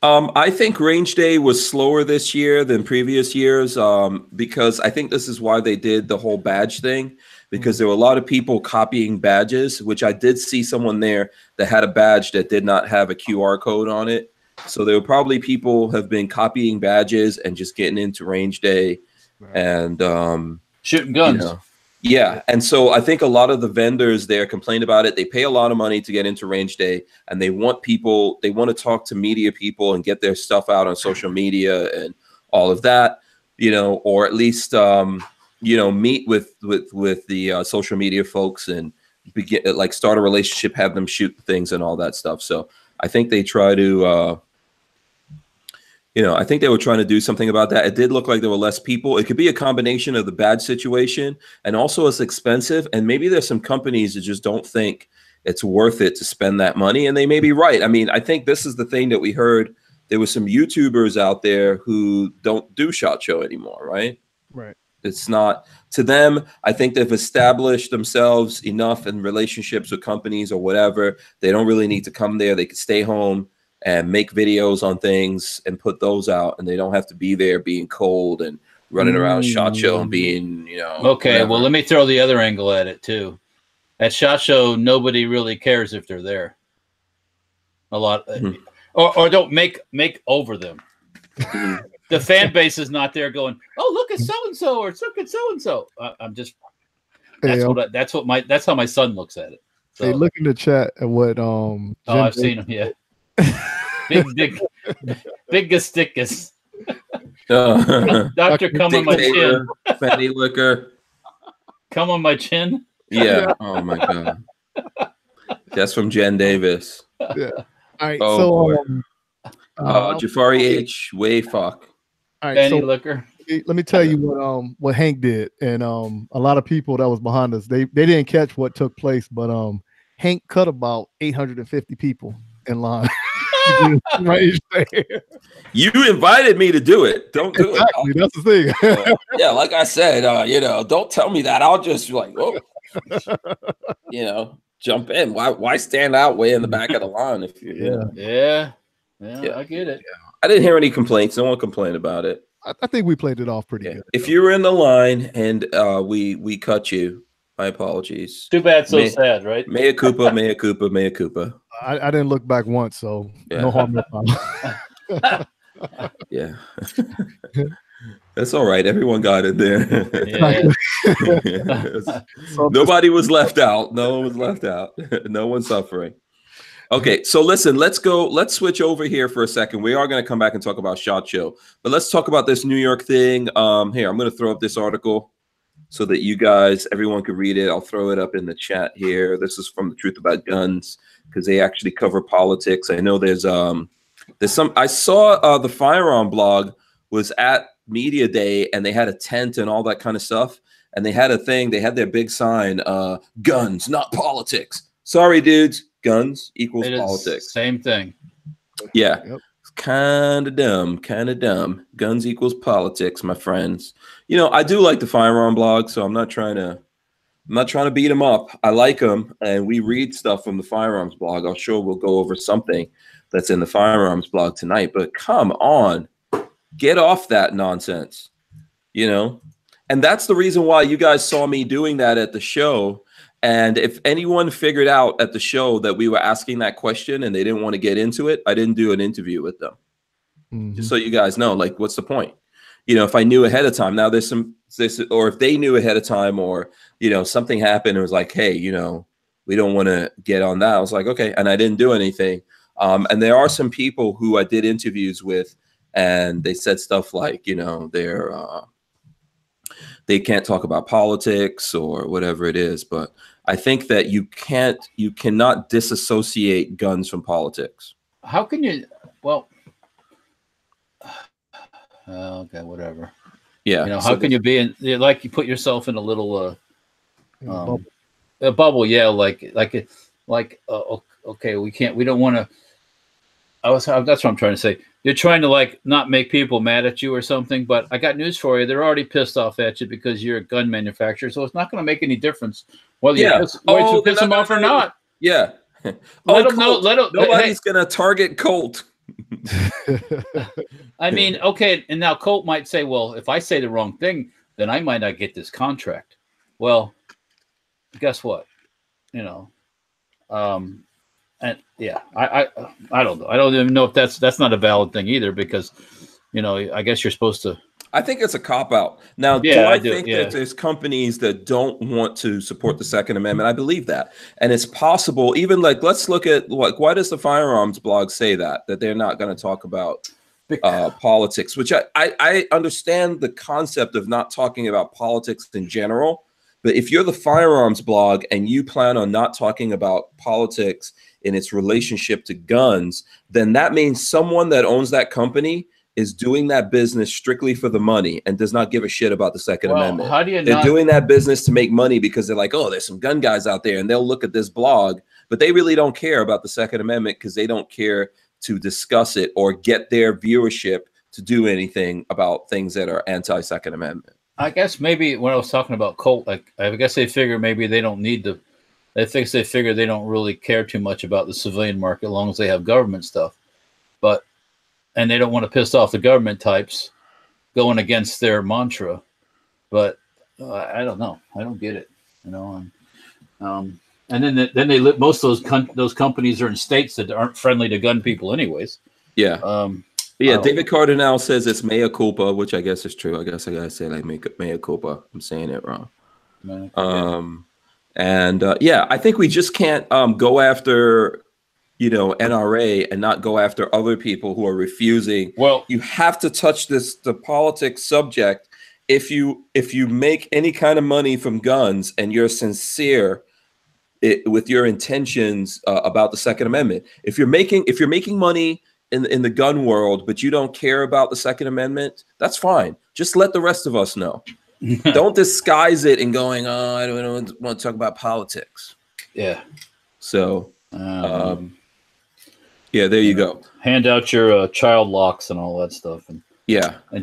I think Range Day was slower this year than previous years because I think this is why they did the whole badge thing, because there were a lot of people copying badges, which I did see someone there that had a badge that did not have a QR code on it. So there were probably people have been copying badges and just getting into Range Day and shooting guns. You know, yeah. And so I think a lot of the vendors there complained about it. They pay a lot of money to get into Range Day and they want people, they want to talk to media people and get their stuff out on social media and all of that, you know, or at least, you know, meet with the social media folks and begin, like start a relationship, have them shoot things and all that stuff. So I think they try to, you know, I think they were trying to do something about that. It did look like there were less people. It could be a combination of the badge situation and also it's expensive. And maybe there's some companies that just don't think it's worth it to spend that money. And they may be right. I mean, I think this is the thing that we heard. There were some YouTubers out there who don't do SHOT Show anymore, right? Right. It's not to them. I think they've established themselves enough in relationships with companies or whatever. They don't really need to come there. They could stay home and make videos on things and put those out, and they don't have to be there being cold and running around SHOT Show and being, you know. Okay, whatever. well, let me throw the other angle at it too. At SHOT Show, nobody really cares if they're there. A lot, or don't make over them. The fan base is not there going, oh, look at so and so, or look at so and so. I'm just that's how my son looks at it. So, hey, look in the chat at what I've seen him. Yeah. Big Gasticus. Doctor, come on my chin. Fatty liquor. Come on my chin. Yeah. Oh my God. That's from Jen Davis. Yeah. All right. So Jafari H. Way fuck. All right. Fanny So liquor. let me tell you what Hank did, and a lot of people that was behind us, they didn't catch what took place, but Hank cut about 850 people in line. You invited me to do it. Don't do it. That's the thing. Yeah, like I said, you know, don't tell me that. I'll just like, oh, you know, jump in. Why stand out way in the back of the line if you? Yeah, I get it. Yeah. I didn't hear any complaints. No one complained about it. I think we played it off pretty good. If you were in the line and we cut you, my apologies. Too bad, so sad, right? Mea culpa, mea culpa, mea culpa. I didn't look back once, so no harm, no foul. Yeah. That's all right. Everyone got it there. Yeah. Nobody was left out. No one was left out. No one's suffering. Okay, so listen, let's switch over here for a second. We are going to come back and talk about SHOT Show, but let's talk about this New York thing. Here, I'm going to throw up this article so that you guys, everyone can read it. I'll throw it up in the chat here. This is from The Truth About Guns because they actually cover politics. I know there's some, I saw the Firearm blog was at Media Day and they had a tent and all that kind of stuff. And they had a thing, they had their big sign, guns, not politics. Sorry, dudes. Guns equals It is politics. same thing. Yeah. Yep. Kind of dumb. Kind of dumb. Guns equals politics, my friends. You know, I do like the firearm blog, so I'm not trying to beat them up. I like them, and we read stuff from the firearms blog. I'm sure we'll go over something that's in the firearms blog tonight. But come on, get off that nonsense. You know, and that's the reason why you guys saw me doing that at the show. And if anyone figured out at the show that we were asking that question and they didn't want to get into it, I didn't do an interview with them. Just so you guys know, like, what's the point? You know, if I knew ahead of time, now there's or if they knew ahead of time, or, you know, something happened and it was like, hey, you know, we don't want to get on that. I was like, okay. And I didn't do anything. And there are some people who I did interviews with, and they said stuff like, you know, they can't talk about politics or whatever it is. But I think that you cannot disassociate guns from politics. How can you? Well, okay, whatever. Yeah. You know, how can you be in, like, you put yourself in a little a bubble? Yeah, okay, we don't want to. That's what I'm trying to say. You're trying to, like, not make people mad at you or something, but I got news for you. They're already pissed off at you because you're a gun manufacturer, so it's not going to make any difference whether you piss them off or not. Yeah. Let them know. Nobody's going to target Colt. I mean, okay, and now Colt might say, well, if I say the wrong thing, then I might not get this contract. Well, guess what? You know, and yeah, I don't know. I don't even know if that's not a valid thing either, because, you know, I guess you're supposed to. I think it's a cop-out. Now, yeah, I think that there's companies that don't want to support the Second Amendment? I believe that. And it's possible, even, like, let's look at, like, why does the firearms blog say that they're not going to talk about politics, which I understand the concept of not talking about politics in general. But if you're the firearms blog and you plan on not talking about politics in its relationship to guns, then that means someone that owns that company is doing that business strictly for the money and does not give a shit about the Second Amendment. How do you They're doing that business to make money because they're like, oh, there's some gun guys out there, and they'll look at this blog, but they really don't care about the Second Amendment because they don't care to discuss it or get their viewership to do anything about things that are anti-Second Amendment. I guess maybe when I was talking about Colt, like, I guess they figure maybe they don't need to. They figure they don't really care too much about the civilian market as long as they have government stuff, and they don't want to piss off the government types going against their mantra. But I don't know. I don't get it. You know, and then they live. Most of those companies are in states that aren't friendly to gun people, anyways. Yeah. Yeah, David Cardinal says it's mea culpa, which I guess is true. I guess I gotta say, like, mea culpa. I'm saying it wrong. Yeah, I think we just can't go after, you know, NRA and not go after other people who are refusing. Well, you have to touch the politics subject if you make any kind of money from guns and you're sincere with your intentions about the Second Amendment. If you're making money in the gun world, but you don't care about the Second Amendment, that's fine. Just let the rest of us know. Don't disguise it and going, oh, I don't want to talk about politics. Yeah. So, yeah, there you go. Hand out your child locks and all that stuff, and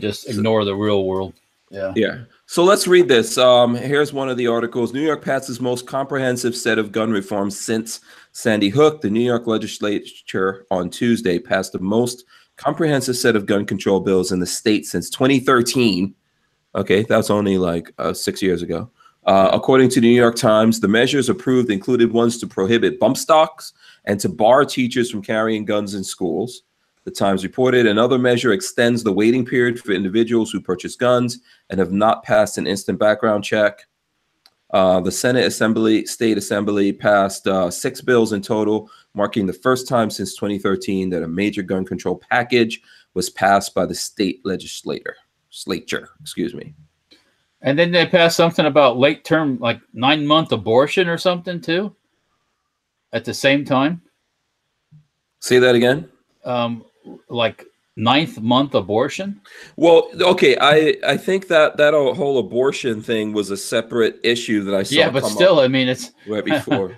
just ignore the real world. Yeah. Yeah. So let's read this. Here's one of the articles. New York passes most comprehensive set of gun reforms since Sandy Hook. The New York legislature on Tuesday passed the most comprehensive set of gun control bills in the state since 2013. Okay, that's only like 6 years ago. According to the New York Times, the measures approved included ones to prohibit bump stocks and to bar teachers from carrying guns in schools. The Times reported another measure extends the waiting period for individuals who purchase guns and have not passed an instant background check. The State Assembly passed 6 bills in total, marking the first time since 2013 that a major gun control package was passed by the state legislature. And then they passed something about late term, like 9-month abortion or something too, at the same time. Say that again. Like 9th month abortion. Well, okay, I think that whole abortion thing was a separate issue that I saw. Yeah, but still, I mean, it's right before.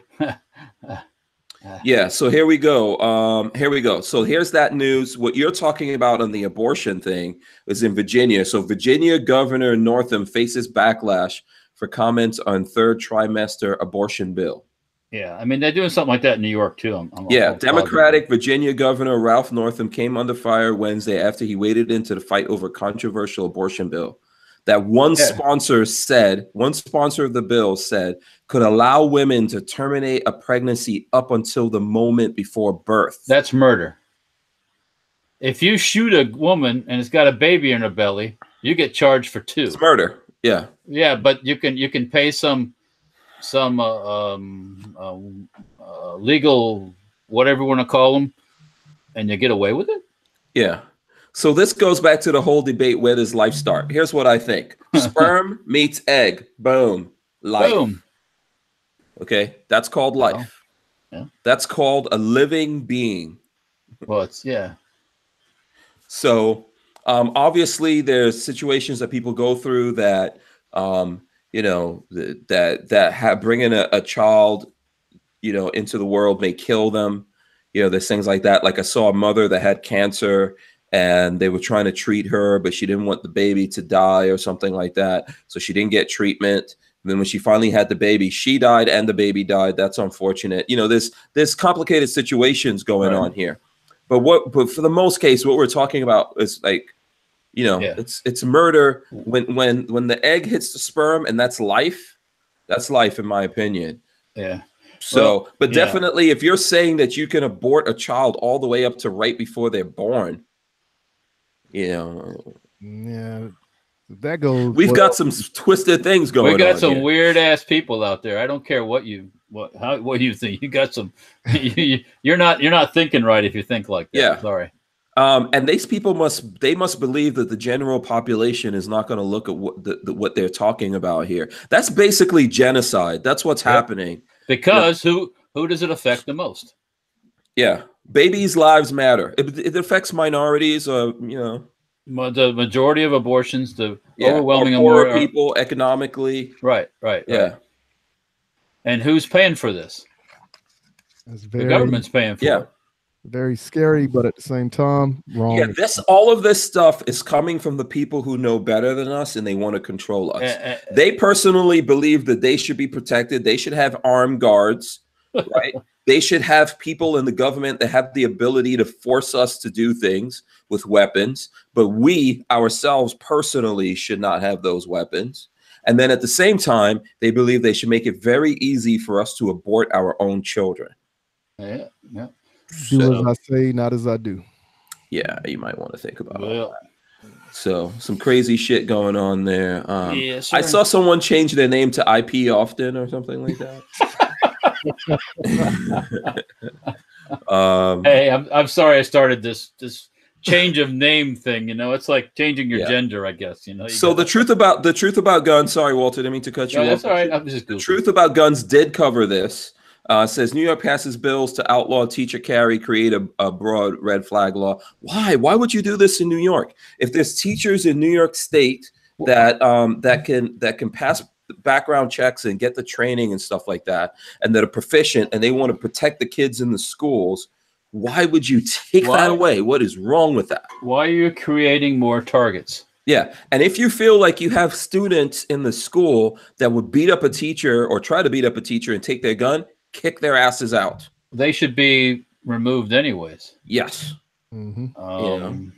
Yeah, so here we go. Here we go. So here's that news. What you're talking about on the abortion thing is in Virginia. So Virginia Governor Northam faces backlash for comments on third trimester abortion bill. Yeah, I mean, they're doing something like that in New York, too. Yeah, Democratic Virginia Governor Ralph Northam came under fire Wednesday after he waded into the fight over controversial abortion bill that one sponsor of the bill said could allow women to terminate a pregnancy up until the moment before birth. That's murder. If you shoot a woman and it's got a baby in her belly, you get charged for 2. It's murder. Yeah. Yeah, but you can pay some legal, whatever you want to call them, and you get away with it. Yeah. So this goes back to the whole debate, where does life start? Here's what I think. Sperm meets egg. Boom. Life. Boom. Okay. That's called life. Yeah. That's called a living being. Well, it's, yeah. So obviously there's situations that people go through that, you know, that have bringing a child, you know, into the world may kill them. You know, there's things like that. Like I saw a mother that had cancer and they were trying to treat her, but she didn't want the baby to die or something like that. So she didn't get treatment. And then when she finally had the baby, she died and the baby died. That's unfortunate. You know, there's complicated situations going on here. But for the most case, what we're talking about is like, you know, it's murder when the egg hits the sperm, and that's life. That's life, in my opinion. Yeah. So, but definitely, if you're saying that you can abort a child all the way up to right before they're born, you know, yeah, that goes. We've got some twisted things going on. We got some weird ass people out there. I don't care what you think. You got some. You're not thinking right if you think like that. Yeah. Sorry. And these people must believe that the general population is not going to look at what they're talking about here. That's basically genocide. That's what's happening. Because who does it affect the most? Yeah, babies' lives matter. It affects minorities, or you know, the majority of abortions, the overwhelming more people economically. Right. Yeah. And who's paying for this? The government's paying for it. Very scary, but at the same time, wrong. Yeah, all of this stuff is coming from the people who know better than us, and they want to control us. They personally believe that they should be protected. They should have armed guards, right? They should have people in the government that have the ability to force us to do things with weapons. But we ourselves personally should not have those weapons. And then at the same time, they believe they should make it very easy for us to abort our own children. Yeah. Do as I say, not as I do. Yeah, you might want to think about that. So some crazy shit going on there. I saw someone change their name to IP often or something like that. Hey, I'm sorry I started this change of name thing. You know, it's like changing your gender, I guess. You know. So the truth about guns. Sorry, Walter, didn't mean to cut you off. That's all right. I'm just the truth about guns did cover this. Says New York passes bills to outlaw teacher carry, create a broad red flag law. Why? Why would you do this in New York? If there's teachers in New York State that can pass background checks and get the training and stuff like that, and that are proficient, and they want to protect the kids in the schools, why would you take that away? What is wrong with that? Why are you creating more targets? Yeah. And if you feel like you have students in the school that would beat up a teacher or try to beat up a teacher and take their gun, kick their asses out. They should be removed anyways. Yes. Mm-hmm.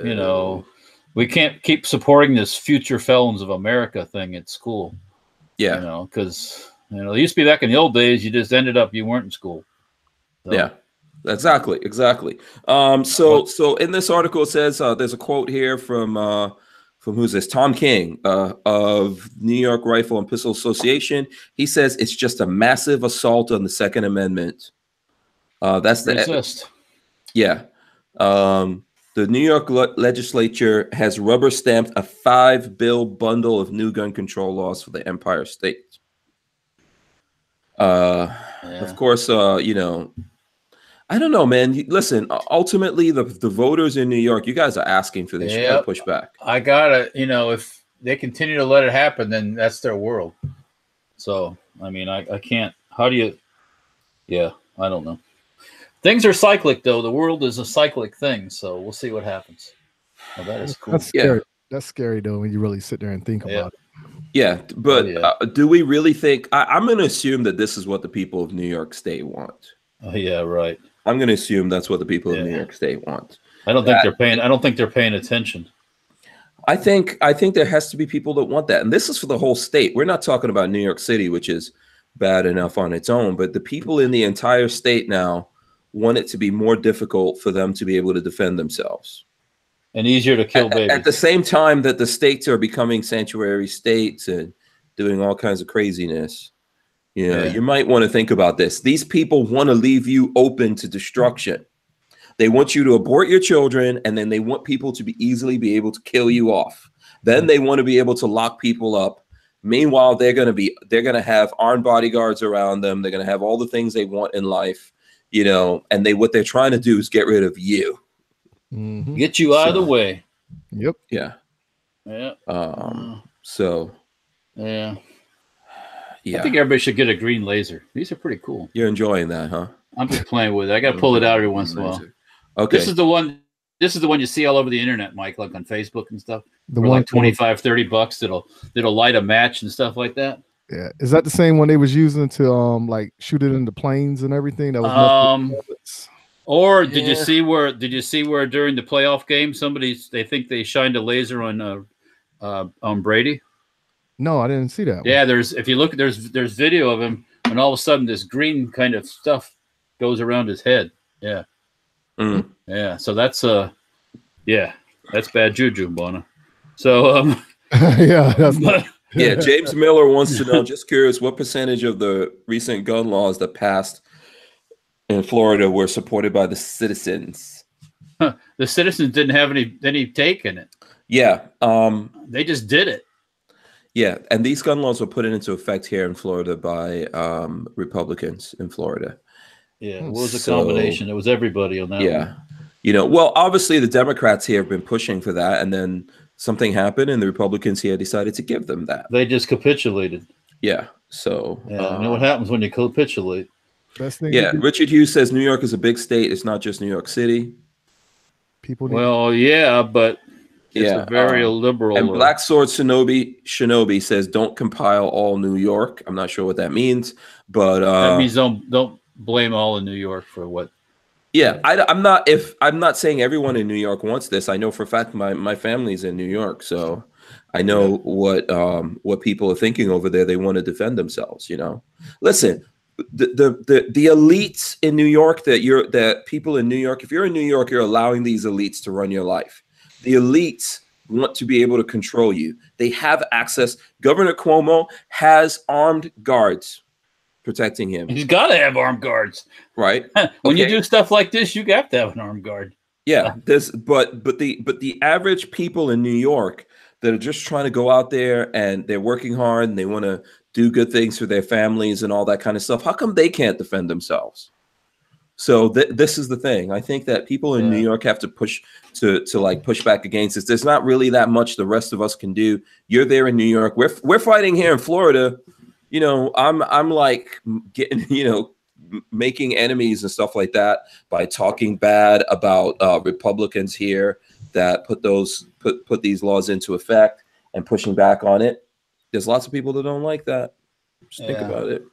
You know, we can't keep supporting this future felons of America thing at school. Yeah. You know, because, you know, it used to be back in the old days, you just ended up, you weren't in school. So. Yeah. Exactly. So in this article, it says there's a quote here from who's this? Tom King of New York Rifle and Pistol Association. He says it's just a massive assault on the Second Amendment. That's the resist. Yeah. The New York legislature has rubber stamped a 5-bill bundle of new gun control laws for the Empire State. Of course, you know. I don't know, man. Listen, ultimately, the voters in New York, you guys are asking for this. You gotta push back. I gotta, you know, if they continue to let it happen, then that's their world. So, I mean, I can't. How do you? Yeah, I don't know. Things are cyclic, though. The world is a cyclic thing, so we'll see what happens. Oh, that is cool. That's scary. That's scary though when you really sit there and think about it. Yeah, but do we really think? I'm going to assume that this is what the people of New York State want. Oh yeah, right. I'm going to assume that's what the people of New York State want. I don't think they're paying. I don't think they're paying attention. I think there has to be people that want that, and this is for the whole state. We're not talking about New York City, which is bad enough on its own, but the people in the entire state now want it to be more difficult for them to be able to defend themselves. And easier to kill babies. At the same time that the states are becoming sanctuary states and doing all kinds of craziness, you know, you might want to think about this. These people want to leave you open to destruction. They want you to abort your children, and then they want people to easily be able to kill you off. Then they want to be able to lock people up. Meanwhile, they're going to have armed bodyguards around them. They're going to have all the things they want in life, you know, and what they're trying to do is get rid of you. Mm-hmm. Get you out of the way. Yep. Yeah. Yeah. So. Yeah. Yeah. I think everybody should get a green laser. These are pretty cool. You're enjoying that, huh? I'm just playing with it. I got to pull it out every once in a while. Okay. This is the one you see all over the internet, Mike, like on Facebook and stuff. The for one like $25-$30 that'll light a match and stuff like that. Yeah. Is that the same one they was using to like shoot it into planes and everything? That was or did you see where during the playoff game they think they shined a laser on Brady? No, I didn't see that. Yeah, if you look, there's video of him, and all of a sudden this green kind of stuff goes around his head. Yeah. Mm. Yeah. So that's that's bad juju, Bona. So yeah, James Miller wants to know, just curious, what percentage of the recent gun laws that passed in Florida were supported by the citizens? The citizens didn't have any take in it. Yeah. They just did it. Yeah, and these gun laws were put into effect here in Florida by Republicans in Florida. Yeah, it was a combination. It was everybody on that one. You know, well, obviously the Democrats here have been pushing for that, and then something happened, and the Republicans here decided to give them that. They just capitulated. Yeah, so. You know what happens when you capitulate. Richard Hughes says New York is a big state. It's not just New York City. But it's a very liberal. And Black Sword Shinobi says, don't compile all New York. I'm not sure what that means, but that means don't blame all in New York for what. Yeah, I'm not saying everyone in New York wants this. I know for a fact my family's in New York, so I know what people are thinking over there. They want to defend themselves. You know, listen, the elites in New York that people in New York. If you're in New York, you're allowing these elites to run your life. The elites want to be able to control you. They have access. Governor Cuomo has armed guards protecting him. He's got to have armed guards, right? When you do stuff like this, you got to have an armed guard. Yeah, but the average people in New York that are just trying to go out there and they're working hard and they want to do good things for their families and all that kind of stuff. How come they can't defend themselves? So this is the thing. I think that people in New York have to push back against this. There's not really that much the rest of us can do. You're there in New York. We're fighting here in Florida. You know, I'm like getting, you know, making enemies and stuff like that by talking bad about Republicans here that put these laws into effect and pushing back on it. There's lots of people that don't like that. Just think about it.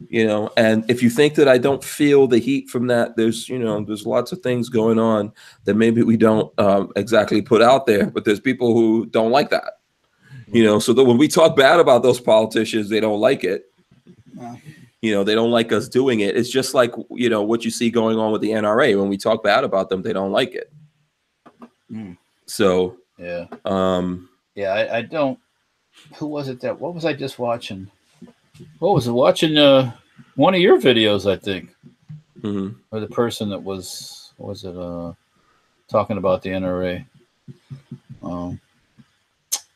You know, and if you think that I don't feel the heat from that, there's lots of things going on that maybe we don't exactly put out there, but there's people who don't like that. You know, so that when we talk bad about those politicians, they don't like it. You know, they don't like us doing it. It's just like, you know, what you see going on with the NRA. When we talk bad about them, they don't like it. So, I don't. Who was it what was I just watching? What was it? Watching one of your videos, I think. Or the person that was talking about the NRA.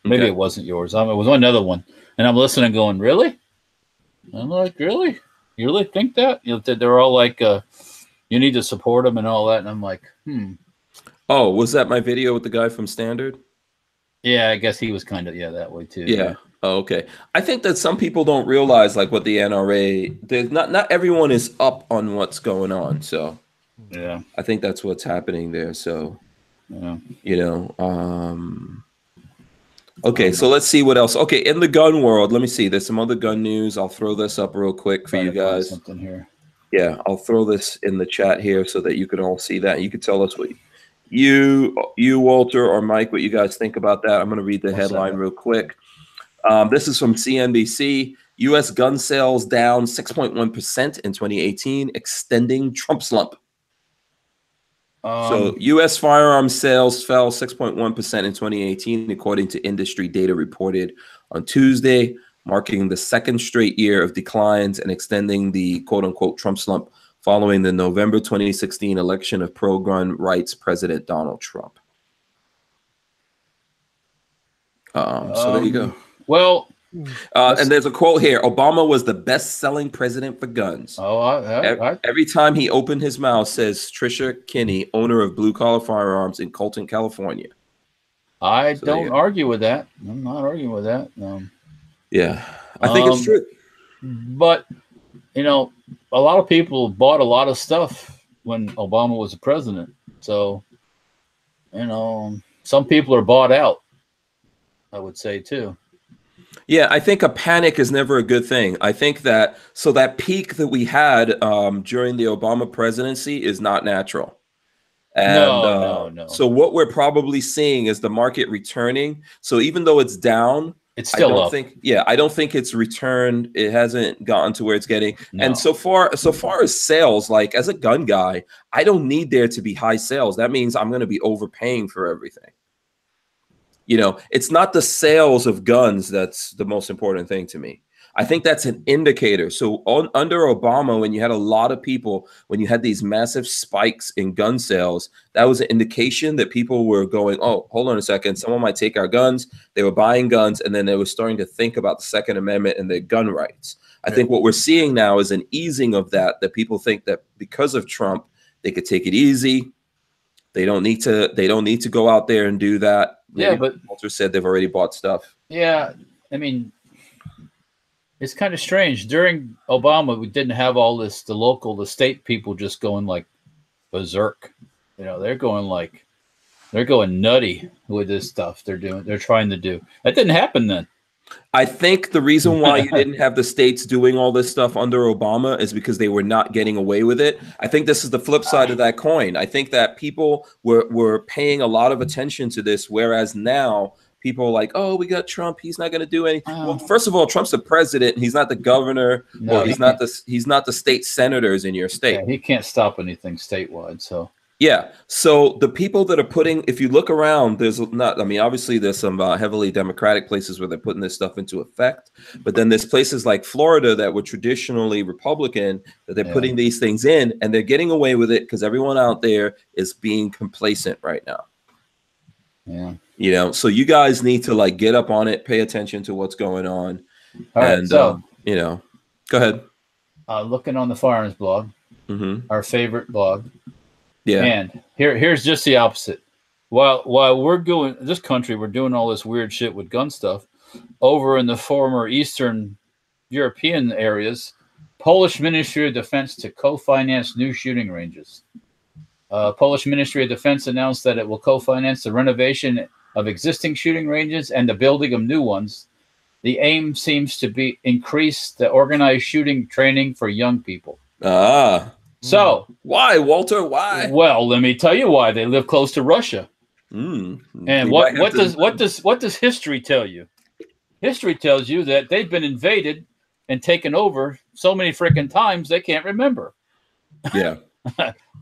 Maybe it wasn't yours. It was another one. And I'm listening going, really? I'm like, really? You really think that? You know, they're all like, you need to support them and all that. And I'm like, Oh, was that my video with the guy from Standard? Yeah, I guess he was kind of, that way too. Yeah. Oh, okay. I think that some people don't realize like what the NRA, not everyone is up on what's going on. So Yeah. I think that's what's happening there. So, Yeah. you know, okay, so let's see what else. Okay, in the gun world, let me see. There's some other gun news. I'll throw this up real quick for you guys. Something here. Yeah, I'll throw this in the chat here so that you can all see that. You can tell us what you Walter or Mike, what you guys think about that. I'm going to read the headline real quick. This is from CNBC. U.S. gun sales down 6.1% in 2018, extending Trump slump. So U.S. firearms sales fell 6.1% in 2018, according to industry data reported on Tuesday, marking the second straight year of declines and extending the quote-unquote Trump slump following the November 2016 election of pro-gun rights President Donald Trump. So there you go. Well, and there's a quote here. Obama was the best-selling president for guns. Every time he opened his mouth, says Tricia Kinney, owner of Blue Collar Firearms in Colton, California. I don't argue with that. I'm not arguing with that. Yeah, I think it's true. But, you know, a lot of people bought a lot of stuff when Obama was the president. So, you know, some people are bought out, I would say, too. Yeah, I think a panic is never a good thing. I think that that peak that we had during the Obama presidency is not natural. And no. So what we're probably seeing is the market returning. So even though it's down, it's still up. I don't think it's returned. It hasn't gotten to where it's getting. No. And so far as sales, like as a gun guy, I don't need there to be high sales. That means I'm going to be overpaying for everything. You know, it's not the sales of guns that's the most important thing to me. I think that's an indicator. So under Obama, when you had a lot of people, when you had these massive spikes in gun sales, that was an indication that people were going, oh, hold on a second, someone might take our guns. They were buying guns, and then they were starting to think about the Second Amendment and their gun rights. I think what we're seeing now is an easing of that people think that because of Trump, they could take it easy. They don't need to go out there and do that. Maybe, but Walter said they've already bought stuff. Yeah, I mean, it's kind of strange. During Obama, we didn't have all this, the state people just going like berserk. You know, they're going nutty with this stuff they're trying to do. That didn't happen then. I think the reason why you didn't have the states doing all this stuff under Obama is because they were not getting away with it. I think this is the flip side of that coin. I think that people were paying a lot of attention to this, whereas now people are like, oh, we got Trump. He's not going to do anything. Well, first of all, Trump's the president. He's not the governor. No, he's not the state senators in your state. Yeah, he can't stop anything statewide. So. Yeah. So the people that are putting, if you look around, obviously there's some heavily Democratic places where they're putting this stuff into effect, but then there's places like Florida that were traditionally Republican that they're putting these things in, and they're getting away with it because everyone out there is being complacent right now. Yeah. You know, so you guys need to like get up on it, pay attention to what's going on. All right, so, you know, go ahead. Looking on the Firearms blog, our favorite blog. Yeah. And here's just the opposite. While we're doing this country, we're doing all this weird shit with gun stuff. Over in the former Eastern European areas, Polish Ministry of Defense to co-finance new shooting ranges. Polish Ministry of Defense announced that it will co-finance the renovation of existing shooting ranges and the building of new ones. The aim seems to be increase the organized shooting training for young people. So why, Walter? Why? Well, let me tell you why. They live close to Russia. And what does history tell you? History tells you that they've been invaded and taken over so many freaking times they can't remember. Yeah.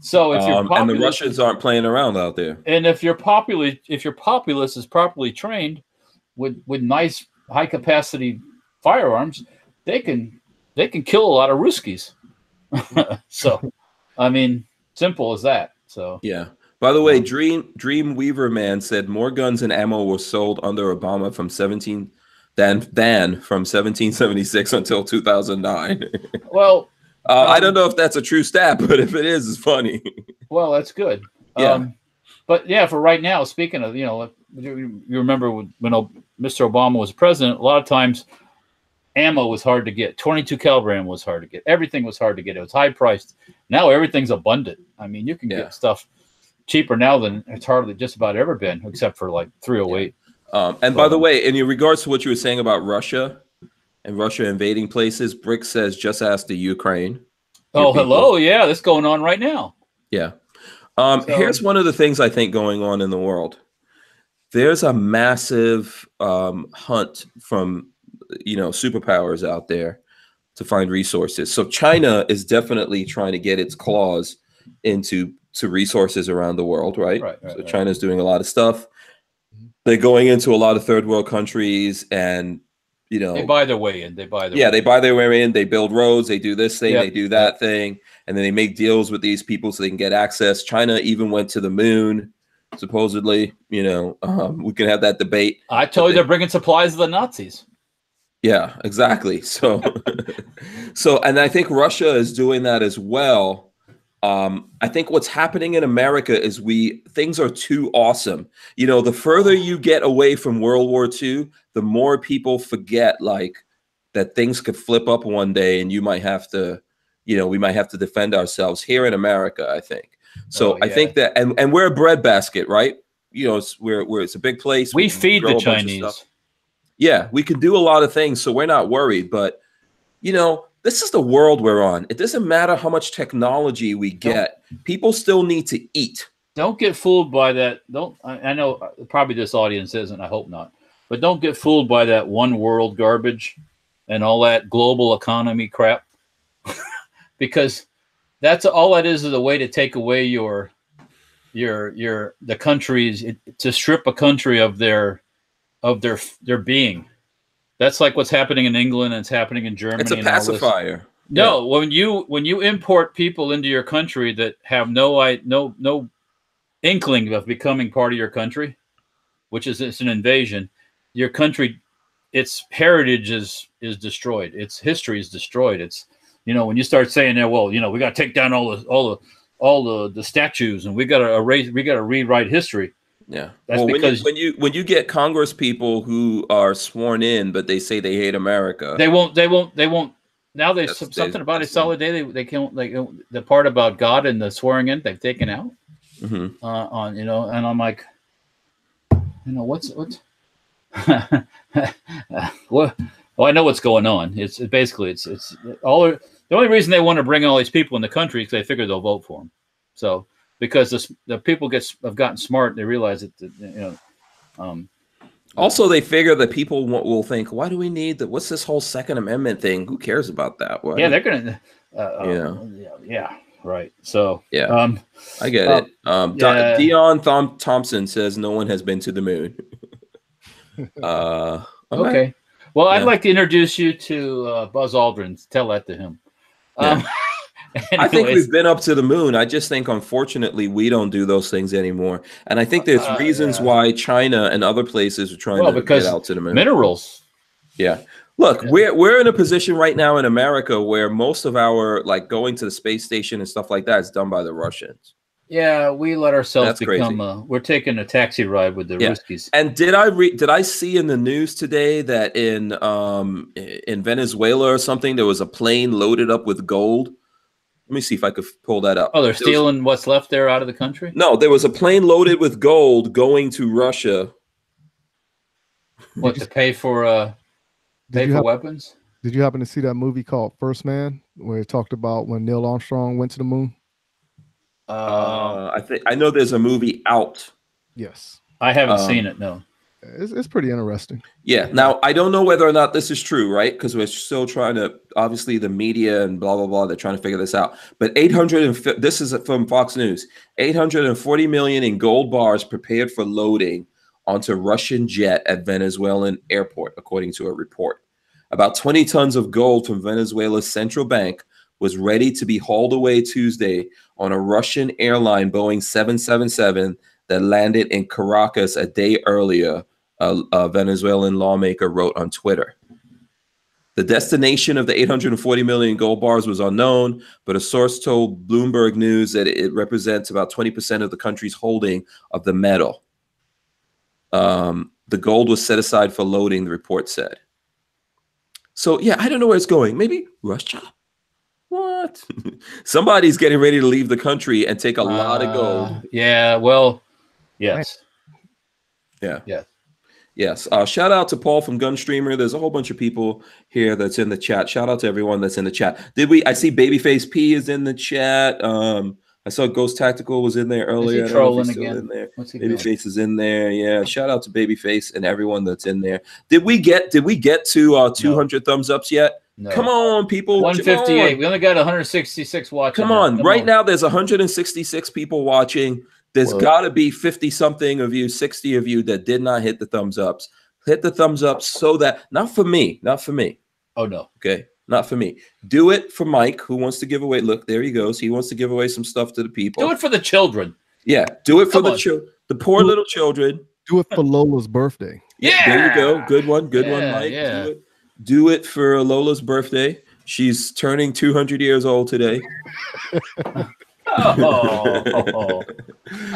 So if you're and the Russians aren't playing around out there. And if your populace is properly trained with nice high capacity firearms, they can kill a lot of Ruskies. So, I mean, simple as that. So yeah. By the way, Dream Weaver Man said more guns and ammo were sold under Obama from 1776 until 2009. Well, I don't know if that's a true stat, but if it is, it's funny. Well, that's good. Yeah. But yeah, for right now, speaking of, you remember when Mr. Obama was president, a lot of times ammo was hard to get. 22 caliber ammo was hard to get. Everything was hard to get. It was high priced. Now everything's abundant. I mean, you can get stuff cheaper now than it's hardly just about ever been, except for like 308. And by the way, in regards to what you were saying about Russia and Russia invading places, Brick says just ask the Ukraine. Oh, hello. Yeah, that's going on right now. Yeah. Here's one of the things I think going on in the world. There's a massive hunt from, superpowers out there to find resources. So China is definitely trying to get its claws into resources around the world, right? So China's doing a lot of stuff. They're going into a lot of third world countries, and they buy their way in. They buy their way in. They build roads. They do this thing. They do that thing, and then they make deals with these people so they can get access. China even went to the moon, supposedly. We can have that debate. I told you they're bringing supplies to the Nazis. Yeah, exactly. So, and I think Russia is doing that as well. I think what's happening in America is things are too awesome. The further you get away from World War II, the more people forget that things could flip up one day, and you might have to, we might have to defend ourselves here in America, I think. So I think that, and we're a breadbasket, right? It's a big place. We feed the Chinese. Yeah, we can do a lot of things, so we're not worried. But, this is the world we're on. It doesn't matter how much technology we get. People still need to eat. Don't get fooled by that. I know probably this audience isn't. I hope not. But don't get fooled by that one world garbage and all that global economy crap. Because that's all that is a way to take away the countries, to strip a country of their being. That's like what's happening in England and it's happening in Germany. It's a pacifier. No, when you import people into your country that have no inkling of becoming part of your country, which is it's an invasion, your country, its heritage is destroyed. Its history is destroyed. It's when you start saying that, well, we got to take down all the statues and we got to rewrite history. Yeah. That's because when you get Congress people who are sworn in, but they say they hate America, they won't. Now there's something about it solid day. They can't, the part about God and the swearing in they've taken out and I'm like, what's well, I know what's going on. It's basically all the only reason they want to bring all these people in the country is they figure they'll vote for them. So because the people have gotten smart, they realize that also they figure that people will think, why do we need that? What's this whole Second Amendment thing? Who cares about that? Why? Yeah, they're gonna. Yeah, right. So yeah, I get it. Dion Thompson says no one has been to the moon. Okay. Well, I'd like to introduce you to Buzz Aldrin. Tell that to him. I think we've been up to the moon. I just think, unfortunately, we don't do those things anymore. And I think there's reasons why China and other places are trying to get out to the moon. Minerals. Yeah. Look, we're in a position right now in America where most of our going to the space station and stuff like that is done by the Russians. Yeah, we let ourselves become. Crazy. We're taking a taxi ride with the Ruskies. And did I see in the news today that in Venezuela or something there was a plane loaded up with gold? Let me see if I could pull that up. Oh, they're stealing what's left there out of the country? No, there was a plane loaded with gold going to Russia. What, to pay for weapons? Did you happen to see that movie called First Man, where it talked about when Neil Armstrong went to the moon? I know there's a movie out. Yes. I haven't seen it, no. It's pretty interesting. Yeah. Now, I don't know whether or not this is true, right? Because we're still trying to, obviously, the media and blah, blah, blah, they're trying to figure this out. But this is from Fox News, 840 million in gold bars prepared for loading onto Russian jet at Venezuelan airport, according to a report. About 20 tons of gold from Venezuela's central bank was ready to be hauled away Tuesday on a Russian airline Boeing 777 that landed in Caracas a day earlier, a Venezuelan lawmaker wrote on Twitter. The destination of the 840 million gold bars was unknown, but a source told Bloomberg News that it represents about 20% of the country's holding of the metal. The gold was set aside for loading, the report said. So yeah, I don't know where it's going. Maybe Russia. What? Somebody's getting ready to leave the country and take a lot of gold. Yeah. Well. Yes. Yeah. Yes. Yes. Shout out to Paul from Gunstreamer. There's a whole bunch of people here that's in the chat. Shout out to everyone that's in the chat. I see Babyface P is in the chat. I saw Ghost Tactical was in there earlier. Is he trolling again? In there. What's he doing? Babyface is in there. Yeah. Shout out to Babyface and everyone that's in there. Did we get to 200 thumbs ups yet? No. Come on, people. 158. We only got 166 watching. Come on. Right now, there's 166 people watching. There's got to be 50 something of you, 60 of you that did not hit the thumbs ups. Hit the thumbs up so that not for me. Oh no. Okay. Not for me. Do it for Mike, who wants to give away. Look, there he goes. He wants to give away some stuff to the people. Do it for the children. Yeah. Do it for the poor little children. Do it for Lola's birthday. Yeah. There you go. Good one. Good one, Mike. Yeah. Do it for Lola's birthday. She's turning 200 years old today.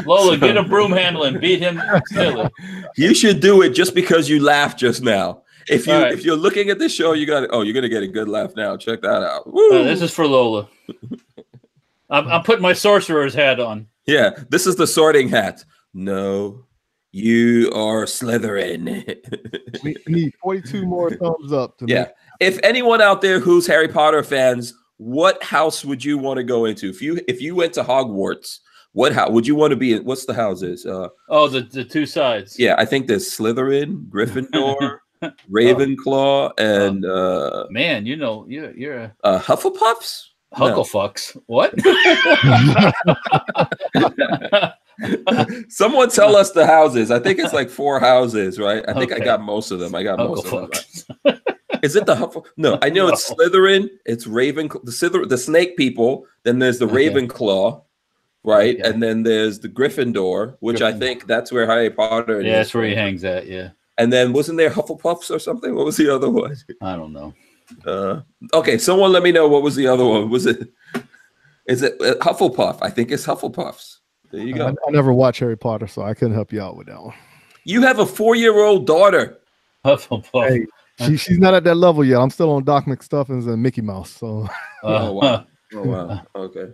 Lola, get a broom handle and beat him silly. You should do it just because you laughed just now. If you're looking at this show, you're gonna get a good laugh now. Check that out. This is for Lola. I'm putting my sorcerer's hat on. Yeah, this is the sorting hat. No, you are Slytherin. We need 42 more thumbs up. If anyone out there who's Harry Potter fans, what house would you want to go into? If you went to Hogwarts, what house would you want to be in? What's the houses? The two sides. Yeah, I think there's Slytherin, Gryffindor, Ravenclaw, and man, you're a Hufflepuffs. Hucklefucks. What? Someone tell us the houses. I think it's like 4 houses, right? I think I got most of them. Most of them. Right? Is it the Huffle? No, I know it's Slytherin. It's Ravenclaw. The snake people. Then there's the Ravenclaw, right? And then there's the Gryffindor, which I think that's where Harry Potter. Yeah, that's where he hangs at. Yeah. And then wasn't there Hufflepuffs or something? What was the other one? I don't know. Okay, someone let me know what was the other one. Is it Hufflepuff? I think it's Hufflepuffs. There you go. I never watched Harry Potter, so I couldn't help you out with that one. You have a 4-year-old daughter. Hufflepuff. Hey, she's not at that level yet. I'm still on Doc McStuffins and Mickey Mouse. So. Oh wow. Okay.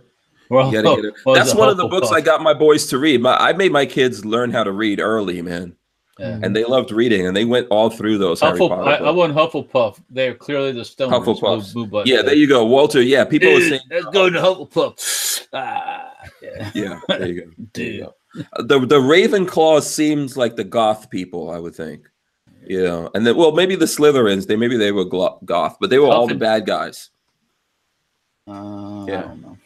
Well, you gotta get it. That's one of the books I got my boys to read. I made my kids learn how to read early, man. Yeah. And they loved reading, and they went all through those. Harry Potter books. I want Hufflepuff. They're clearly the Stoners. Hufflepuffs. Blue yeah, there you go, Walter. Yeah, people are saying. Let's go to Hufflepuff. Yeah, there you go. Dude. The Ravenclaw seems like the goth people, I would think. And then maybe the Slytherins. Maybe they were goth, but they were all the bad guys. I don't know.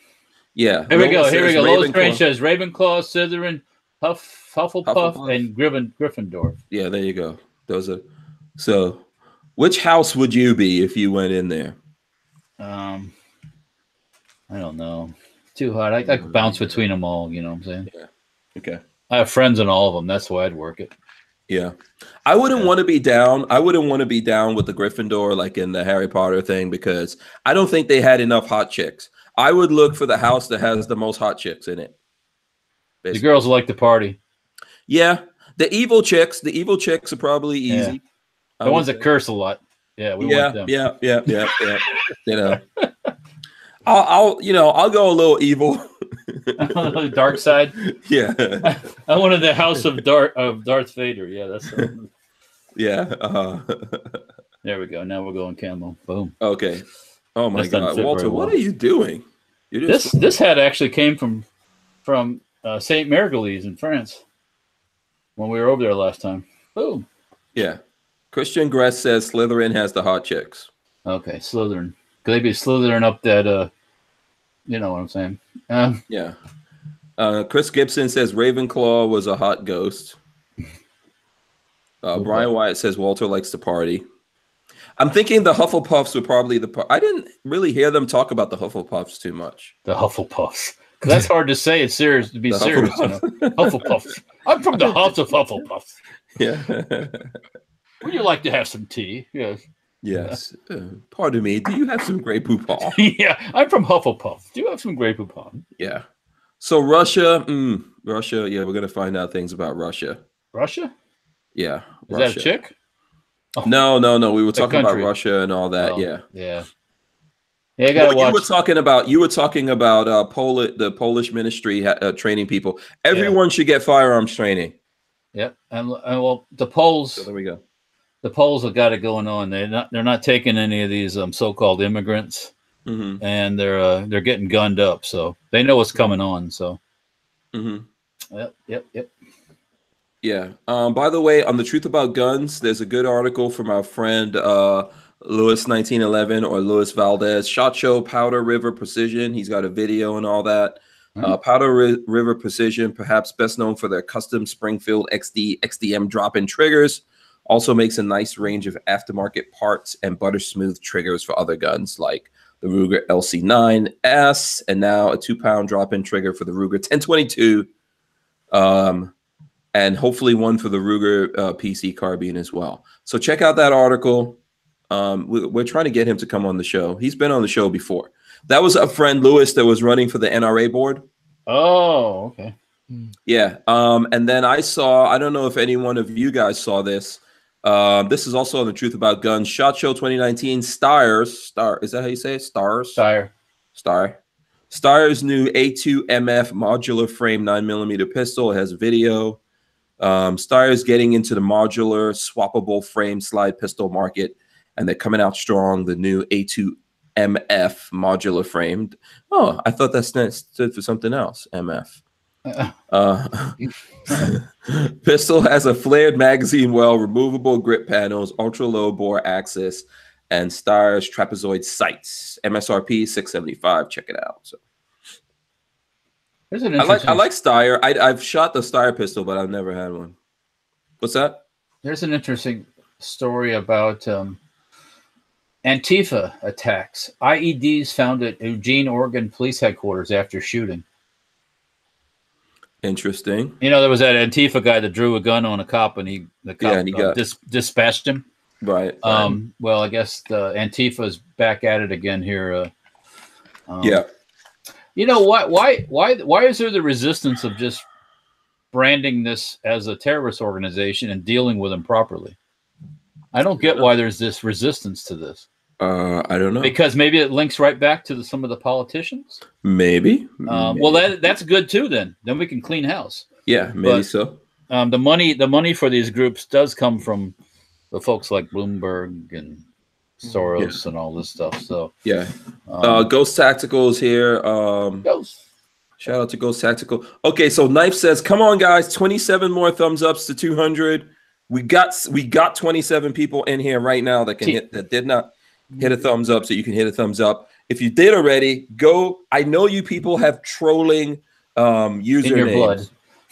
Yeah. Here we go. Lola Strange says Ravenclaw, Slytherin, Hufflepuff, and Gryffindor. Yeah, there you go. Those are. So, which house would you be if you went in there? I don't know. Too hard. I could bounce between them all. You know what I'm saying? Yeah. Okay. I have friends in all of them. That's why I'd work it. Yeah. I wouldn't want to be down. I wouldn't want to be down with the Gryffindor like in the Harry Potter thing because I don't think they had enough hot chicks. I would look for the house that has the most hot chicks in it. Basically. The girls like to party. Yeah. The evil chicks are probably easy. The ones that curse a lot. Yeah, we want them. Yeah. I'll go a little evil. Dark side. Yeah. I wanted the house of Darth Vader. Yeah, that's. Yeah. There we go. Now we're going camo. Boom. Okay. Oh my God, Walter, what are you doing? This hat actually came from Saint Marguerite in France when we were over there last time. Boom. Yeah. Christian Gress says Slytherin has the hot chicks. Okay, Slytherin. Could they be Slytherin up that? You know what I'm saying? Yeah. Chris Gibson says Ravenclaw was a hot ghost. Brian Wyatt says Walter likes to party. I'm thinking the Hufflepuffs were probably I didn't really hear them talk about the Hufflepuffs too much. The Hufflepuffs. Because that's hard to say. It's serious to be serious. Hufflepuffs. I'm from the house of Hufflepuffs. Yeah. Would you like to have some tea? Yes. Yes. Pardon me. Do you have some Grey Poupon? Yeah. I'm from Hufflepuff. Do you have some Grey Poupon? Yeah. So Russia. Russia. Yeah, we're going to find out things about Russia. Russia? Yeah. Is that a chick? No. We were The talking about country. Russia and all that. Oh, Yeah. Yeah. Yeah, I gotta watch. You were talking about the Polish ministry training people. Everyone should get firearms training. Yep. And well, the Poles. So there we go. The Poles have got it going on. They're not taking any of these so-called immigrants, and they're getting gunned up. So they know what's coming on. So. Yep. Yeah. By the way, on the Truth About Guns, there's a good article from our friend Louis 1911 or Louis Valdez. SHOT Show, Powder River Precision. He's got a video and all that. Powder River Precision, perhaps best known for their custom Springfield XDM drop-in triggers, also makes a nice range of aftermarket parts and butter smooth triggers for other guns like the Ruger LC9S, and now a 2-pound drop-in trigger for the Ruger 1022. And hopefully one for the Ruger PC carbine as well. So check out that article. We're trying to get him to come on the show. He's been on the show before. That was a friend, Lewis, that was running for the NRA board. Oh, okay. Yeah. And then I don't know if any one of you guys saw this. This is also on the Truth About Guns. SHOT Show 2019. Is that how you say it? Steyer's new A2MF modular frame 9mm pistol. It has video. Steyer's getting into the modular swappable frame slide pistol market, and they're coming out strong. The new A2MF modular frame. Oh, I thought that stood for something else. MF. Pistol has a flared magazine well, removable grip panels, ultra low bore axis, and Steyer's trapezoid sights. MSRP $675. Check it out. So. I like Steyr. I've shot the Steyr pistol, but I've never had one. What's that? There's an interesting story about Antifa attacks. IEDs found at Eugene, Oregon police headquarters after shooting. Interesting. You know, there was that Antifa guy that drew a gun on a cop, and the cop dispatched him. Right. Well, I guess the Antifa's back at it again here. Yeah. You know what? Why is there the resistance of just branding this as a terrorist organization and dealing with them properly? I don't get why there's this resistance to this. I don't know. Because maybe it links right back to some of the politicians. Maybe. Well, that's good too. Then we can clean house. Yeah, maybe so. The money for these groups does come from the folks like Bloomberg and Soros and all this stuff. So yeah. Ghost Tactical is here. Ghost. Shout out to Ghost Tactical. Okay, so Knife says, "Come on, guys! 27 more thumbs ups to 200. We got 27 people in here right now that did not hit a thumbs up, so you can hit a thumbs up. If you did already, go. I know you people have trolling usernames. In your blood.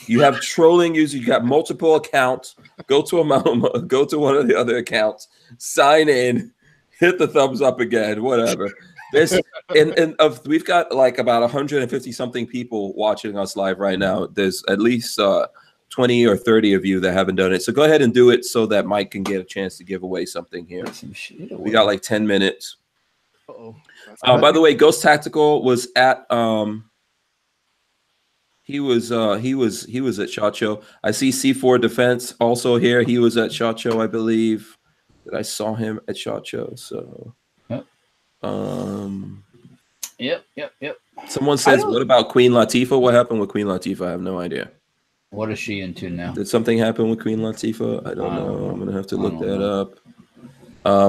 You have trolling users. You got multiple accounts. Go to one of the other accounts. Sign in. Hit the thumbs up again. Whatever. We've got like about 150 something people watching us live right now. There's at least 20 or 30 of you that haven't done it. So go ahead and do it so that Mike can get a chance to give away something here. We got like 10 minutes. By the way, Ghost Tactical was at he was at SHOT Show. I see C4 Defense also here. He was at SHOT Show, I believe. That I saw him at SHOT Show. So Yep. Someone says, what about Queen Latifah? What happened with Queen Latifah? I have no idea. What is she into now? Did something happen with Queen Latifah? I don't know. I'm gonna have to look that up.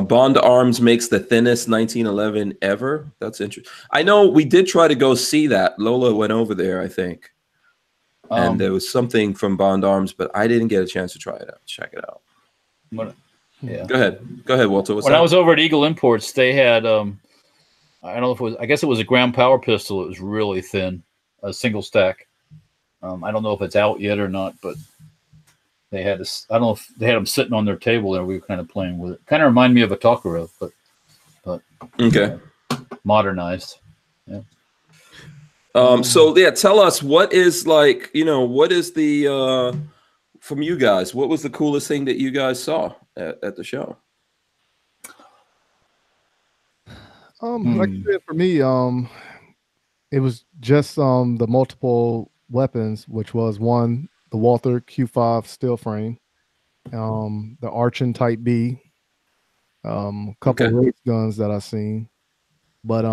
Bond Arms makes the thinnest 1911 ever. That's interesting. I know we did try to go see that. Lola went over there, I think. And there was something from Bond Arms, but I didn't get a chance to try it out. Check it out. Yeah. Go ahead, Walter. When I was over at Eagle Imports, they had I don't know if it was, I guess it was a ground power pistol. It was really thin, a single stack. I don't know if it's out yet or not, but they had this. I don't know if they had them sitting on their table there. We were kind of playing with it. Kind of remind me of a Tokarev, but okay, modernized. Yeah. So yeah, tell us what is what is the from you guys? What was the coolest thing that you guys saw at the show? Like I said, for me, it was just the multiple weapons, which was one, the Walther Q5 steel frame, the Archon Type B, Couple of race guns that I've seen, but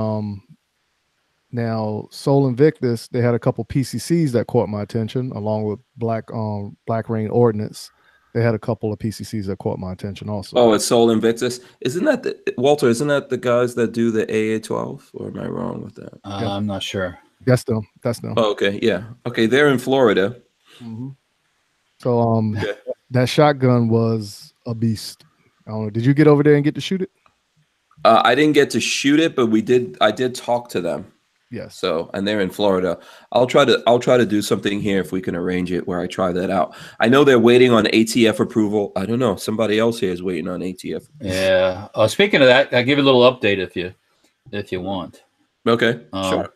now Sol Invictus, they had a couple PCCs that caught my attention, along with Black Rain Ordnance. They had a couple of PCCs that caught my attention also. Oh, it's Sol Invictus. Isn't that Walter? Isn't that the guys that do the AA-12? Or am I wrong with that? I'm not sure. That's them. That's them. Oh, okay. Yeah. Okay. They're in Florida. Mm-hmm. So that shotgun was a beast. I don't know. Did you get over there and get to shoot it? I didn't get to shoot it, but I did talk to them. Yes. So, and they're in Florida. I'll try to do something here if we can arrange it where I try that out. I know they're waiting on ATF approval. I don't know. Somebody else here is waiting on ATF. Yeah. Speaking of that, I'll give you a little update if you want. Okay. Sure.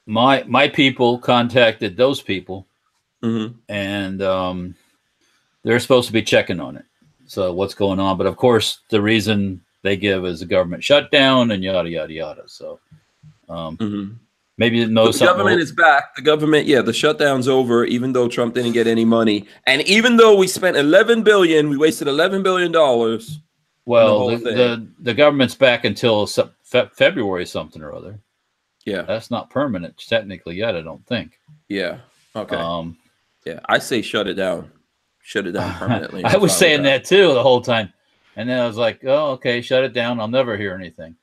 My people contacted those people, and they're supposed to be checking on it. So what's going on? But of course, the reason they give is the government shutdown and yada yada yada. So. Maybe you know the government is back. The government, the shutdown's over. Even though Trump didn't get any money, and even though we spent $11 billion, we wasted $11 billion. Well, the government's back until February something or other. Yeah, that's not permanent technically yet. I don't think. Yeah. Okay. I say shut it down. Shut it down permanently. I was saying that too the whole time, and then I was like, "Oh, okay, shut it down. I'll never hear anything."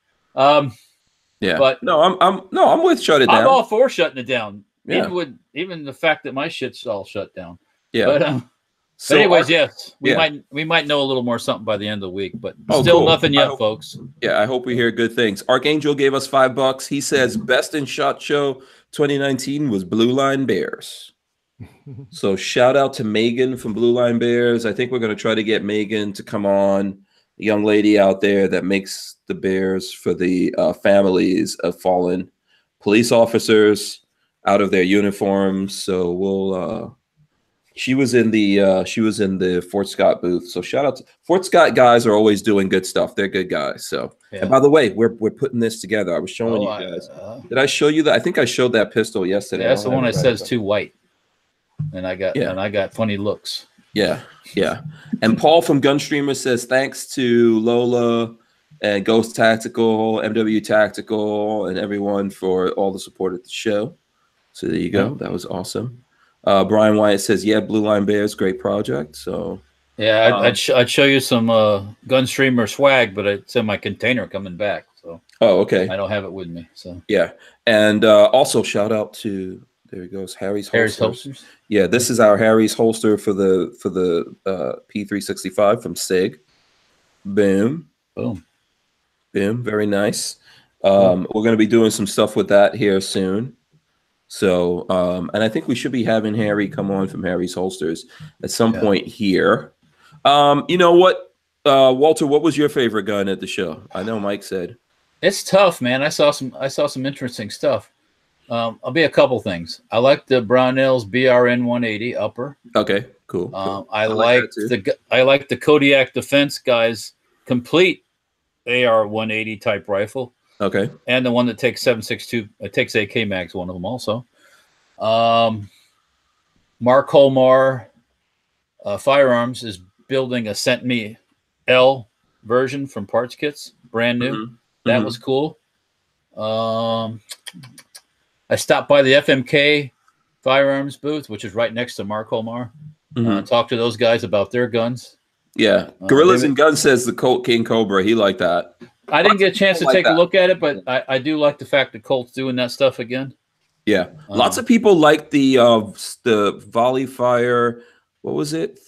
Yeah, but I'm with shut it down. I'm all for shutting it down. Yeah. Even the fact that my shit's all shut down. Yeah. But anyways, yes, we might know a little more something by the end of the week, but still nothing yet, folks. Yeah, I hope we hear good things. Archangel gave us $5. He says best in shot show 2019 was Blue Line Bears. So shout out to Megan from Blue Line Bears. I think we're going to try to get Megan to come on. A young lady out there that makes the bears for the families of fallen police officers out of their uniforms. So we'll she was in the Fort Scott booth. So shout out to Fort Scott guys are always doing good stuff. They're good guys. So and by the way, we're putting this together. I was showing you guys. Did I show you that? I think I showed that pistol yesterday. Yeah, that's the one that says too white. And I got funny looks. Yeah. Yeah. And Paul from Gunstreamer says, thanks to Lola and Ghost Tactical, MW Tactical, and everyone for all the support at the show. So there you go. That was awesome. Brian Wyatt says, Blue Line Bears, great project. So yeah, I'd show you some Gunstreamer swag, but it's in my container coming back. So okay. I don't have it with me. So yeah. And also shout out to there he goes, Harry's holsters. Yeah, this is our Harry's holster for the P365 from SIG. Boom. Boom. Very nice. We're going to be doing some stuff with that here soon. So, and I think we should be having Harry come on from Harry's holsters at some point here. You know what, Walter? What was your favorite gun at the show? I know Mike said it's tough, man. I saw some interesting stuff. I'll be a couple things. I like the Barnauls BRN 180 upper. Okay, cool. I like the Kodiak Defense guys complete AR 180 type rifle. Okay, and the one that takes 7.62. It takes AK mags. One of them also. Mark Holmar Firearms is building a Sent Me L version from Parts Kits, brand new. That was cool. I stopped by the FMK Firearms booth, which is right next to Mark Holmar. Talked to those guys about their guns. Yeah. Gorillas and Guns says the Colt King Cobra. He liked that. I didn't get a chance to take a look at it, but I do like the fact that Colt's doing that stuff again. Yeah. Lots of people like the volley fire. What was it?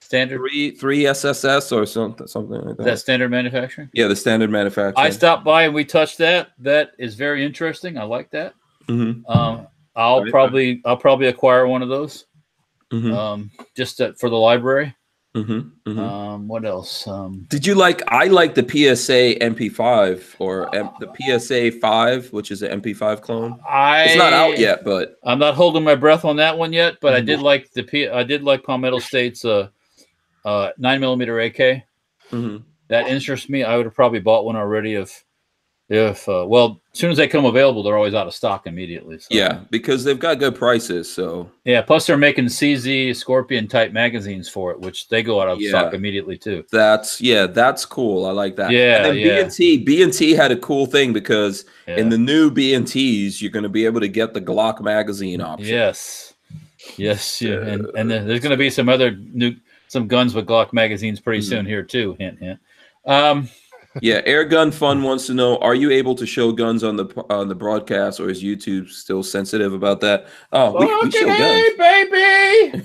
Standard 3 SSS or something like that. That standard manufacturing? Yeah, the standard manufacturing. I stopped by and we touched that. That is very interesting. I like that. I'll probably acquire one of those. Just for the library. What else? Did you like? I like the PSA MP5 or the PSA 5, which is an MP5 clone. It's not out yet, but I'm not holding my breath on that one yet. But I did like Palmetto State's 9mm AK. That interests me. I would have probably bought one already if If well, as soon as they come available, they're always out of stock immediately. So. Yeah, because they've got good prices. So yeah, plus they're making CZ Scorpion type magazines for it, which they go out of stock immediately too. That's cool. I like that. Yeah, and then B&T had a cool thing because in the new B&Ts, you're going to be able to get the Glock magazine option. Yes, yeah, and there's going to be some other some guns with Glock magazines pretty soon here too. Hint, hint. Yeah, Airgun Fun wants to know: are you able to show guns on the broadcast, or is YouTube still sensitive about that? Oh, we show guns, baby.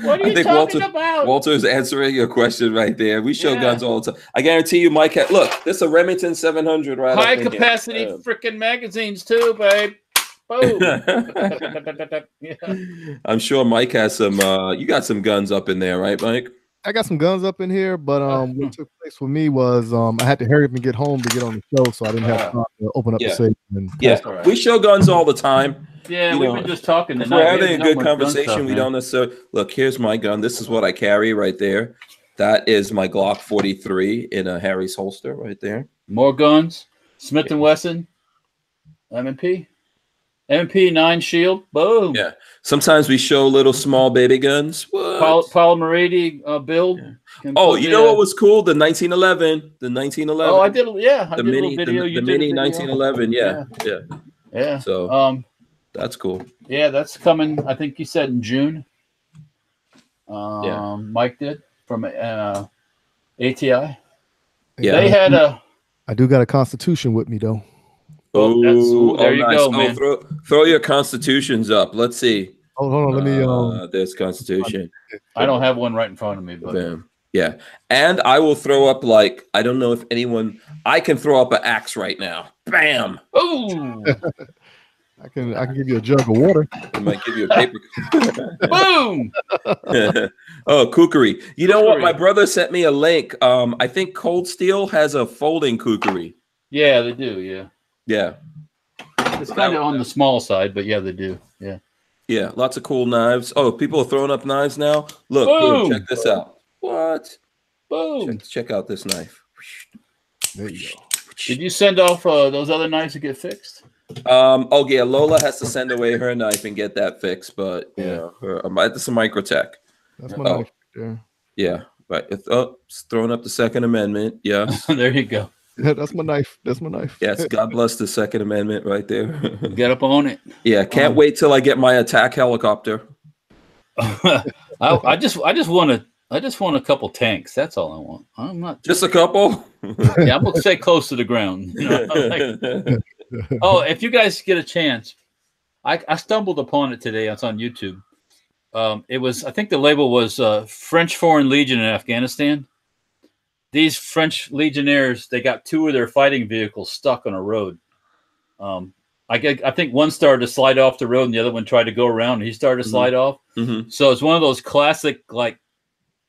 What are you talking about? Walter's answering your question right there. We show guns all the time. I guarantee you, Mike. Look, this is a Remington 700 right high capacity freaking magazines too, babe. Boom. I'm sure Mike has some. You got some guns up in there, right, Mike? I got some guns up in here, but what took place for me was I had to hurry up and get home to get on the show, so I didn't have time to open up the safe. And we show guns all the time. Yeah, we've been just talking tonight. We're having a good conversation. We don't necessarily look. Here's my gun. This is what I carry right there. That is my Glock 43 in a Harry's holster right there. More guns. Smith & Wesson. M&P 9 Shield. Boom. Yeah. Sometimes we show little small baby guns. Polymerity build. Yeah. Oh, you know what was cool? The 1911. The 1911. Oh, I did. Yeah, I did a little video. The mini 1911. Yeah. So that's cool. Yeah, that's coming. I think you said in June. Mike did from ATI. Yeah. They had I do got a Constitution with me though. Oh, there you go, man. Throw your constitutions up. Let's see. Hold on, let me. There's Constitution. I don't have one right in front of me, but yeah. And I will throw up I don't know if anyone. I can throw up an axe right now. Bam. Oh. I can give you a jug of water. I might give you a paper. Boom. Oh, kukri. You know what? My brother sent me a link. I think Cold Steel has a folding kukri. Yeah, they do. Yeah. Yeah. It's kind of on the small side, but yeah, they do. Yeah. Yeah, lots of cool knives. Oh, people are throwing up knives now. Look, boom, check this out. What? Boom. Check out this knife. There you go. Did you send off those other knives to get fixed? Oh yeah, Lola has to send away her knife and get that fixed, but this is a Microtech. That's my knife there. Yeah, right. It's throwing up the Second Amendment. Yes. There you go. Yeah, that's my knife. That's my knife. Yes, God bless the Second Amendment right there. Get up on it. Yeah, can't wait till I get my attack helicopter. I just want a couple tanks. That's all I want. I'm not just a couple. Yeah, I'm gonna stay close to the ground. You know? If you guys get a chance, I stumbled upon it today. It's on YouTube. It was, I think the label was French Foreign Legion in Afghanistan. These French legionnaires, they got 2 of their fighting vehicles stuck on a road. I think one started to slide off the road and the other one tried to go around and he started to slide off. Mm-hmm. So it's one of those classic,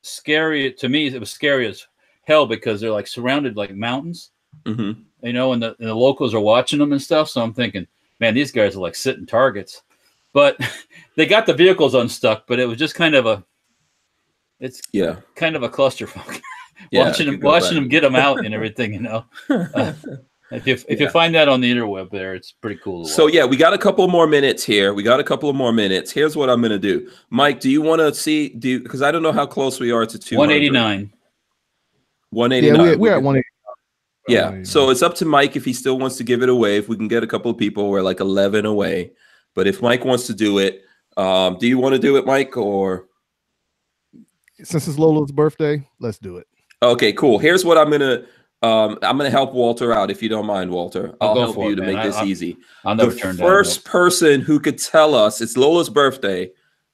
scary, to me, it was scary as hell because they're surrounded like mountains, you know, and the locals are watching them and stuff. So I'm thinking, man, these guys are sitting targets. But they got the vehicles unstuck, but it was just kind of a clusterfuck. watching them get them out and everything, you know. If you find that on the interweb there, it's pretty cool. So yeah, we got a couple more minutes here. Here's what I'm going to do. Mike, do you want to see, because I don't know how close we are to 200. 189. 189. Yeah, we're at 189. Yeah, so it's up to Mike if he still wants to give it away. If we can get a couple of people, we're 11 away. But if Mike wants to do it, do you want to do it, Mike, or? Since it's Lola's birthday, let's do it. Okay, cool. Here's what I'm gonna help Walter out, if you don't mind, Walter. I'll help you to make this easy. I'll never turn down. The first person who could tell us, it's Lola's birthday,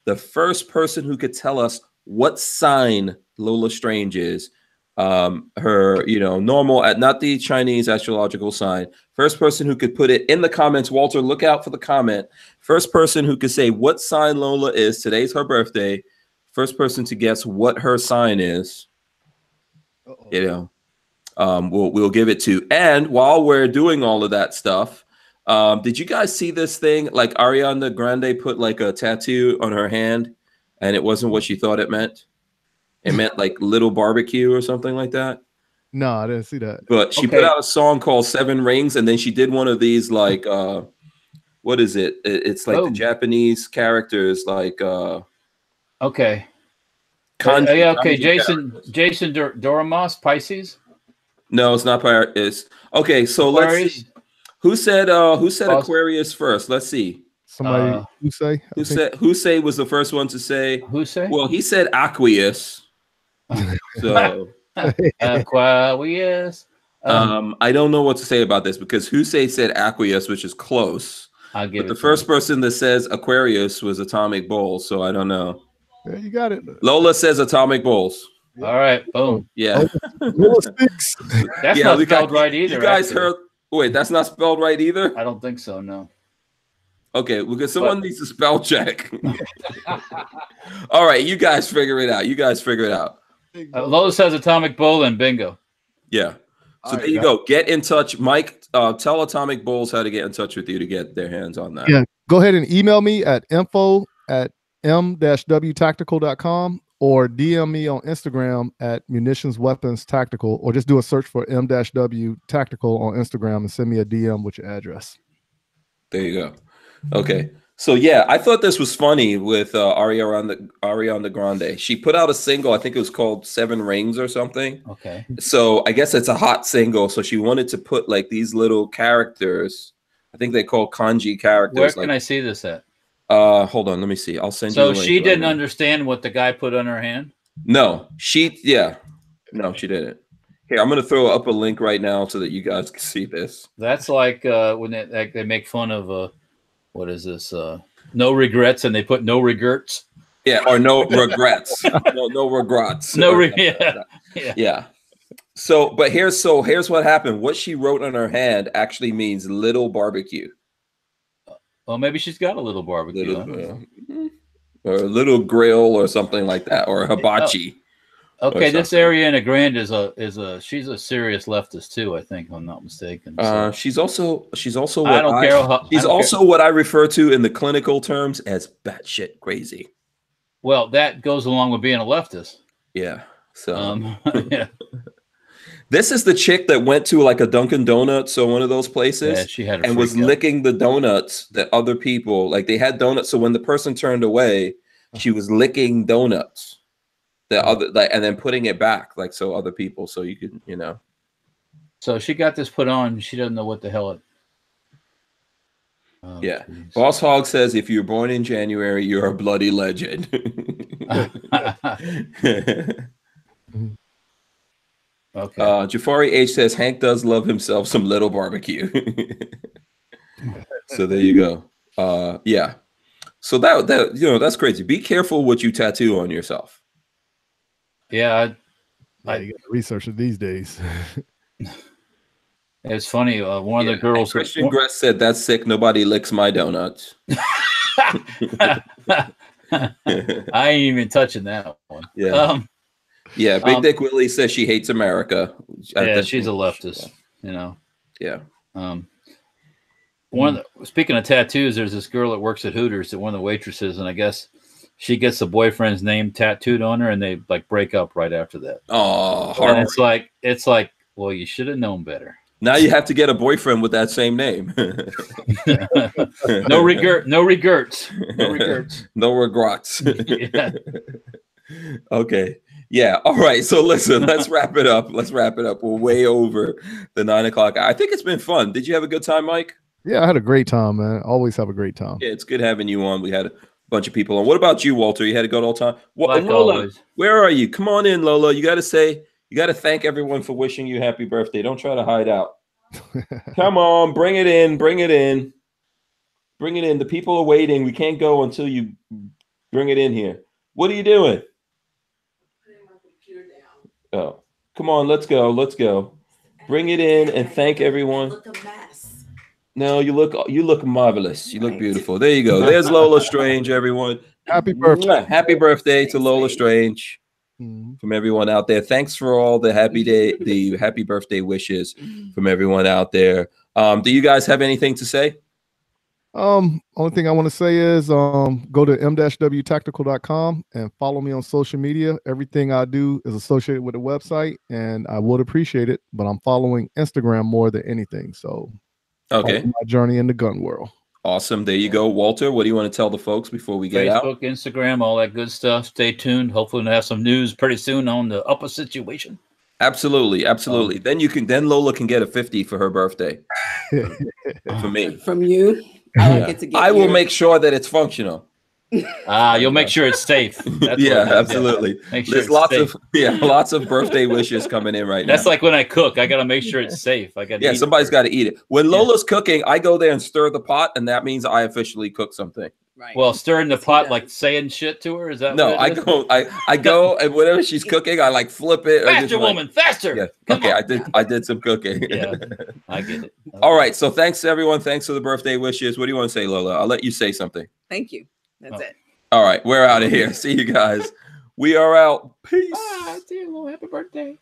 the first person who could tell us what sign Lola Strange is, her, normal, not the Chinese astrological sign. First person who could put it in the comments, Walter, look out for the comment. First person who could say what sign Lola is, today's her birthday. First person to guess what her sign is, we'll give it to. And while we're doing all of that stuff, did you guys see this thing? Ariana Grande put a tattoo on her hand, and it wasn't what she thought it meant. It meant little barbecue or something like that. No, I didn't see that. But she put out a song called Seven Rings, and then she did one of these like what is it? It's like the Japanese characters, like okay. Kanji, yeah, okay. Kanji Jason Doramos, Pisces. No, it's not Pisces. It's okay. So Aquarius? let's see. Who said Aquarius first? Let's see. Somebody who say was the first one to say. Who say? Well, he said Aquarius. So Aquarius. I don't know what to say about this because who said Aquarius, which is close. I'll give but the first person that says Aquarius was Atomic Bulls, so I don't know. Yeah, you got it. Lola says Atomic Bulls. All right, boom. Yeah. That's not spelled right either. You guys heard? Wait, that's not spelled right either? I don't think so, no. Okay, because someone needs to spell check. All right, you guys figure it out. Lola says Atomic Bull and bingo. Yeah. So there you go. Get in touch. Mike, tell Atomic Bulls how to get in touch with you to get their hands on that. Yeah, go ahead and email me at info@m-wtactical.com or DM me on Instagram at Munitions Weapons Tactical, or just do a search for M-W Tactical on Instagram and send me a DM with your address. There you go. Okay. So yeah, I thought this was funny with Ariana Grande. She put out a single, I think it was called Seven Rings or something. Okay. So I guess it's a hot single. So she wanted to put like these little characters. I think they call kanji characters. Where can I see this at? Hold on, let me see. I'll send you the link. So she didn't understand what the guy put on her hand? No, she didn't. Here, I'm gonna throw up a link right now so that you guys can see this. That's like when they make fun of what is this? No regrets, and they put no regrets. Yeah, or no regrets. no regrets. Yeah. So, but here's what happened. What she wrote on her hand actually means little barbecue. Well, maybe she's got a little barbecue. Or a little grill or something like that, or hibachi. Okay, this Ariana Grande she's a serious leftist too, I think, if I'm not mistaken. So. She's also she's also what I refer to in the clinical terms as batshit crazy. Well, that goes along with being a leftist. Yeah. So yeah. This is the chick that went to like a Dunkin' Donuts or one of those places. Yeah, she had and was licking the donuts that other people, like they had donuts. So when the person turned away, she was licking donuts. And then putting it back, like so other people, so you can, So she got this put on. She doesn't know what the hell it. Oh, yeah. geez. Boss Hog says, if you're born in January, you're a bloody legend. Okay. Jafari H says, Hank does love himself some little barbecue. So there you go. Yeah. So that that's crazy. Be careful what you tattoo on yourself. Yeah, you got to research it these days. It's funny. One of the girls. Christian Gress said, "That's sick. Nobody licks my donuts." I ain't even touching that one. Yeah. Big Dick Willie says she hates America. Yeah, she's a leftist. Yeah. Speaking of tattoos, there's this girl that works at Hooters, one of the waitresses, and I guess she gets the boyfriend's name tattooed on her, and they like break up right after that. Oh, and it's like, well, you should have known better. Now you have to get a boyfriend with that same name. No regrets. No regrets. Yeah. Okay. Yeah. All right. So listen, let's wrap it up. We're way over the 9 o'clock. I think it's been fun. Did you have a good time, Mike? Yeah, I had a great time, man. Always have a great time. Yeah, it's good having you on. We had a bunch of people on. What about you, Walter? You had a good old time? Like Lola, always. where are you? Come on in, Lola. You got to thank everyone for wishing you happy birthday. Don't try to hide out. Come on, bring it in. The people are waiting. We can't go until you bring it in here. What are you doing? Putting my computer down. Oh, come on. Let's go. Bring it in and thank everyone. Look a mess. No, you look marvelous. You look beautiful. There you go. There's Lola Strange, everyone. Happy birthday. Happy birthday to Lola Strange from everyone out there. Thanks for all the happy birthday wishes from everyone out there. Do you guys have anything to say? Only thing I want to say is go to m-wtactical.com and follow me on social media. Everything I do is associated with the website, and I would appreciate it, but I'm following Instagram more than anything. So Okay. my journey in the gun world. Awesome. There you go. Walter, what do you want to tell the folks before we get out? Facebook, Instagram, all that good stuff. Stay tuned. Hopefully we'll have some news pretty soon on the upper situation. Absolutely. Absolutely. Then Lola can get a 50 for her birthday. For me. From you. I like it to get I will yours. make sure that it's functional. You'll make sure it's safe. That's Yeah, what it is. absolutely. Make sure There's it's lots safe. of lots of birthday wishes coming in right now. That's like when I cook. I got to make sure it's safe. I got somebody's got to eat it. When Lola's cooking, I go there and stir the pot, and that means I officially cook something. Right. Well, stirring the pot, like saying shit to her. Is that No, what I it is? I go and whatever she's cooking, I like flip it. or just Faster, like- woman, faster. Yeah. Come Okay, on. I did some cooking. Yeah, I get it. All right. So thanks everyone. Thanks for the birthday wishes. What do you want to say, Lola? I'll let you say something. Thank you. That's it. All right, we're out of here. See you guys. We are out. Peace. Bye. See you. Happy birthday.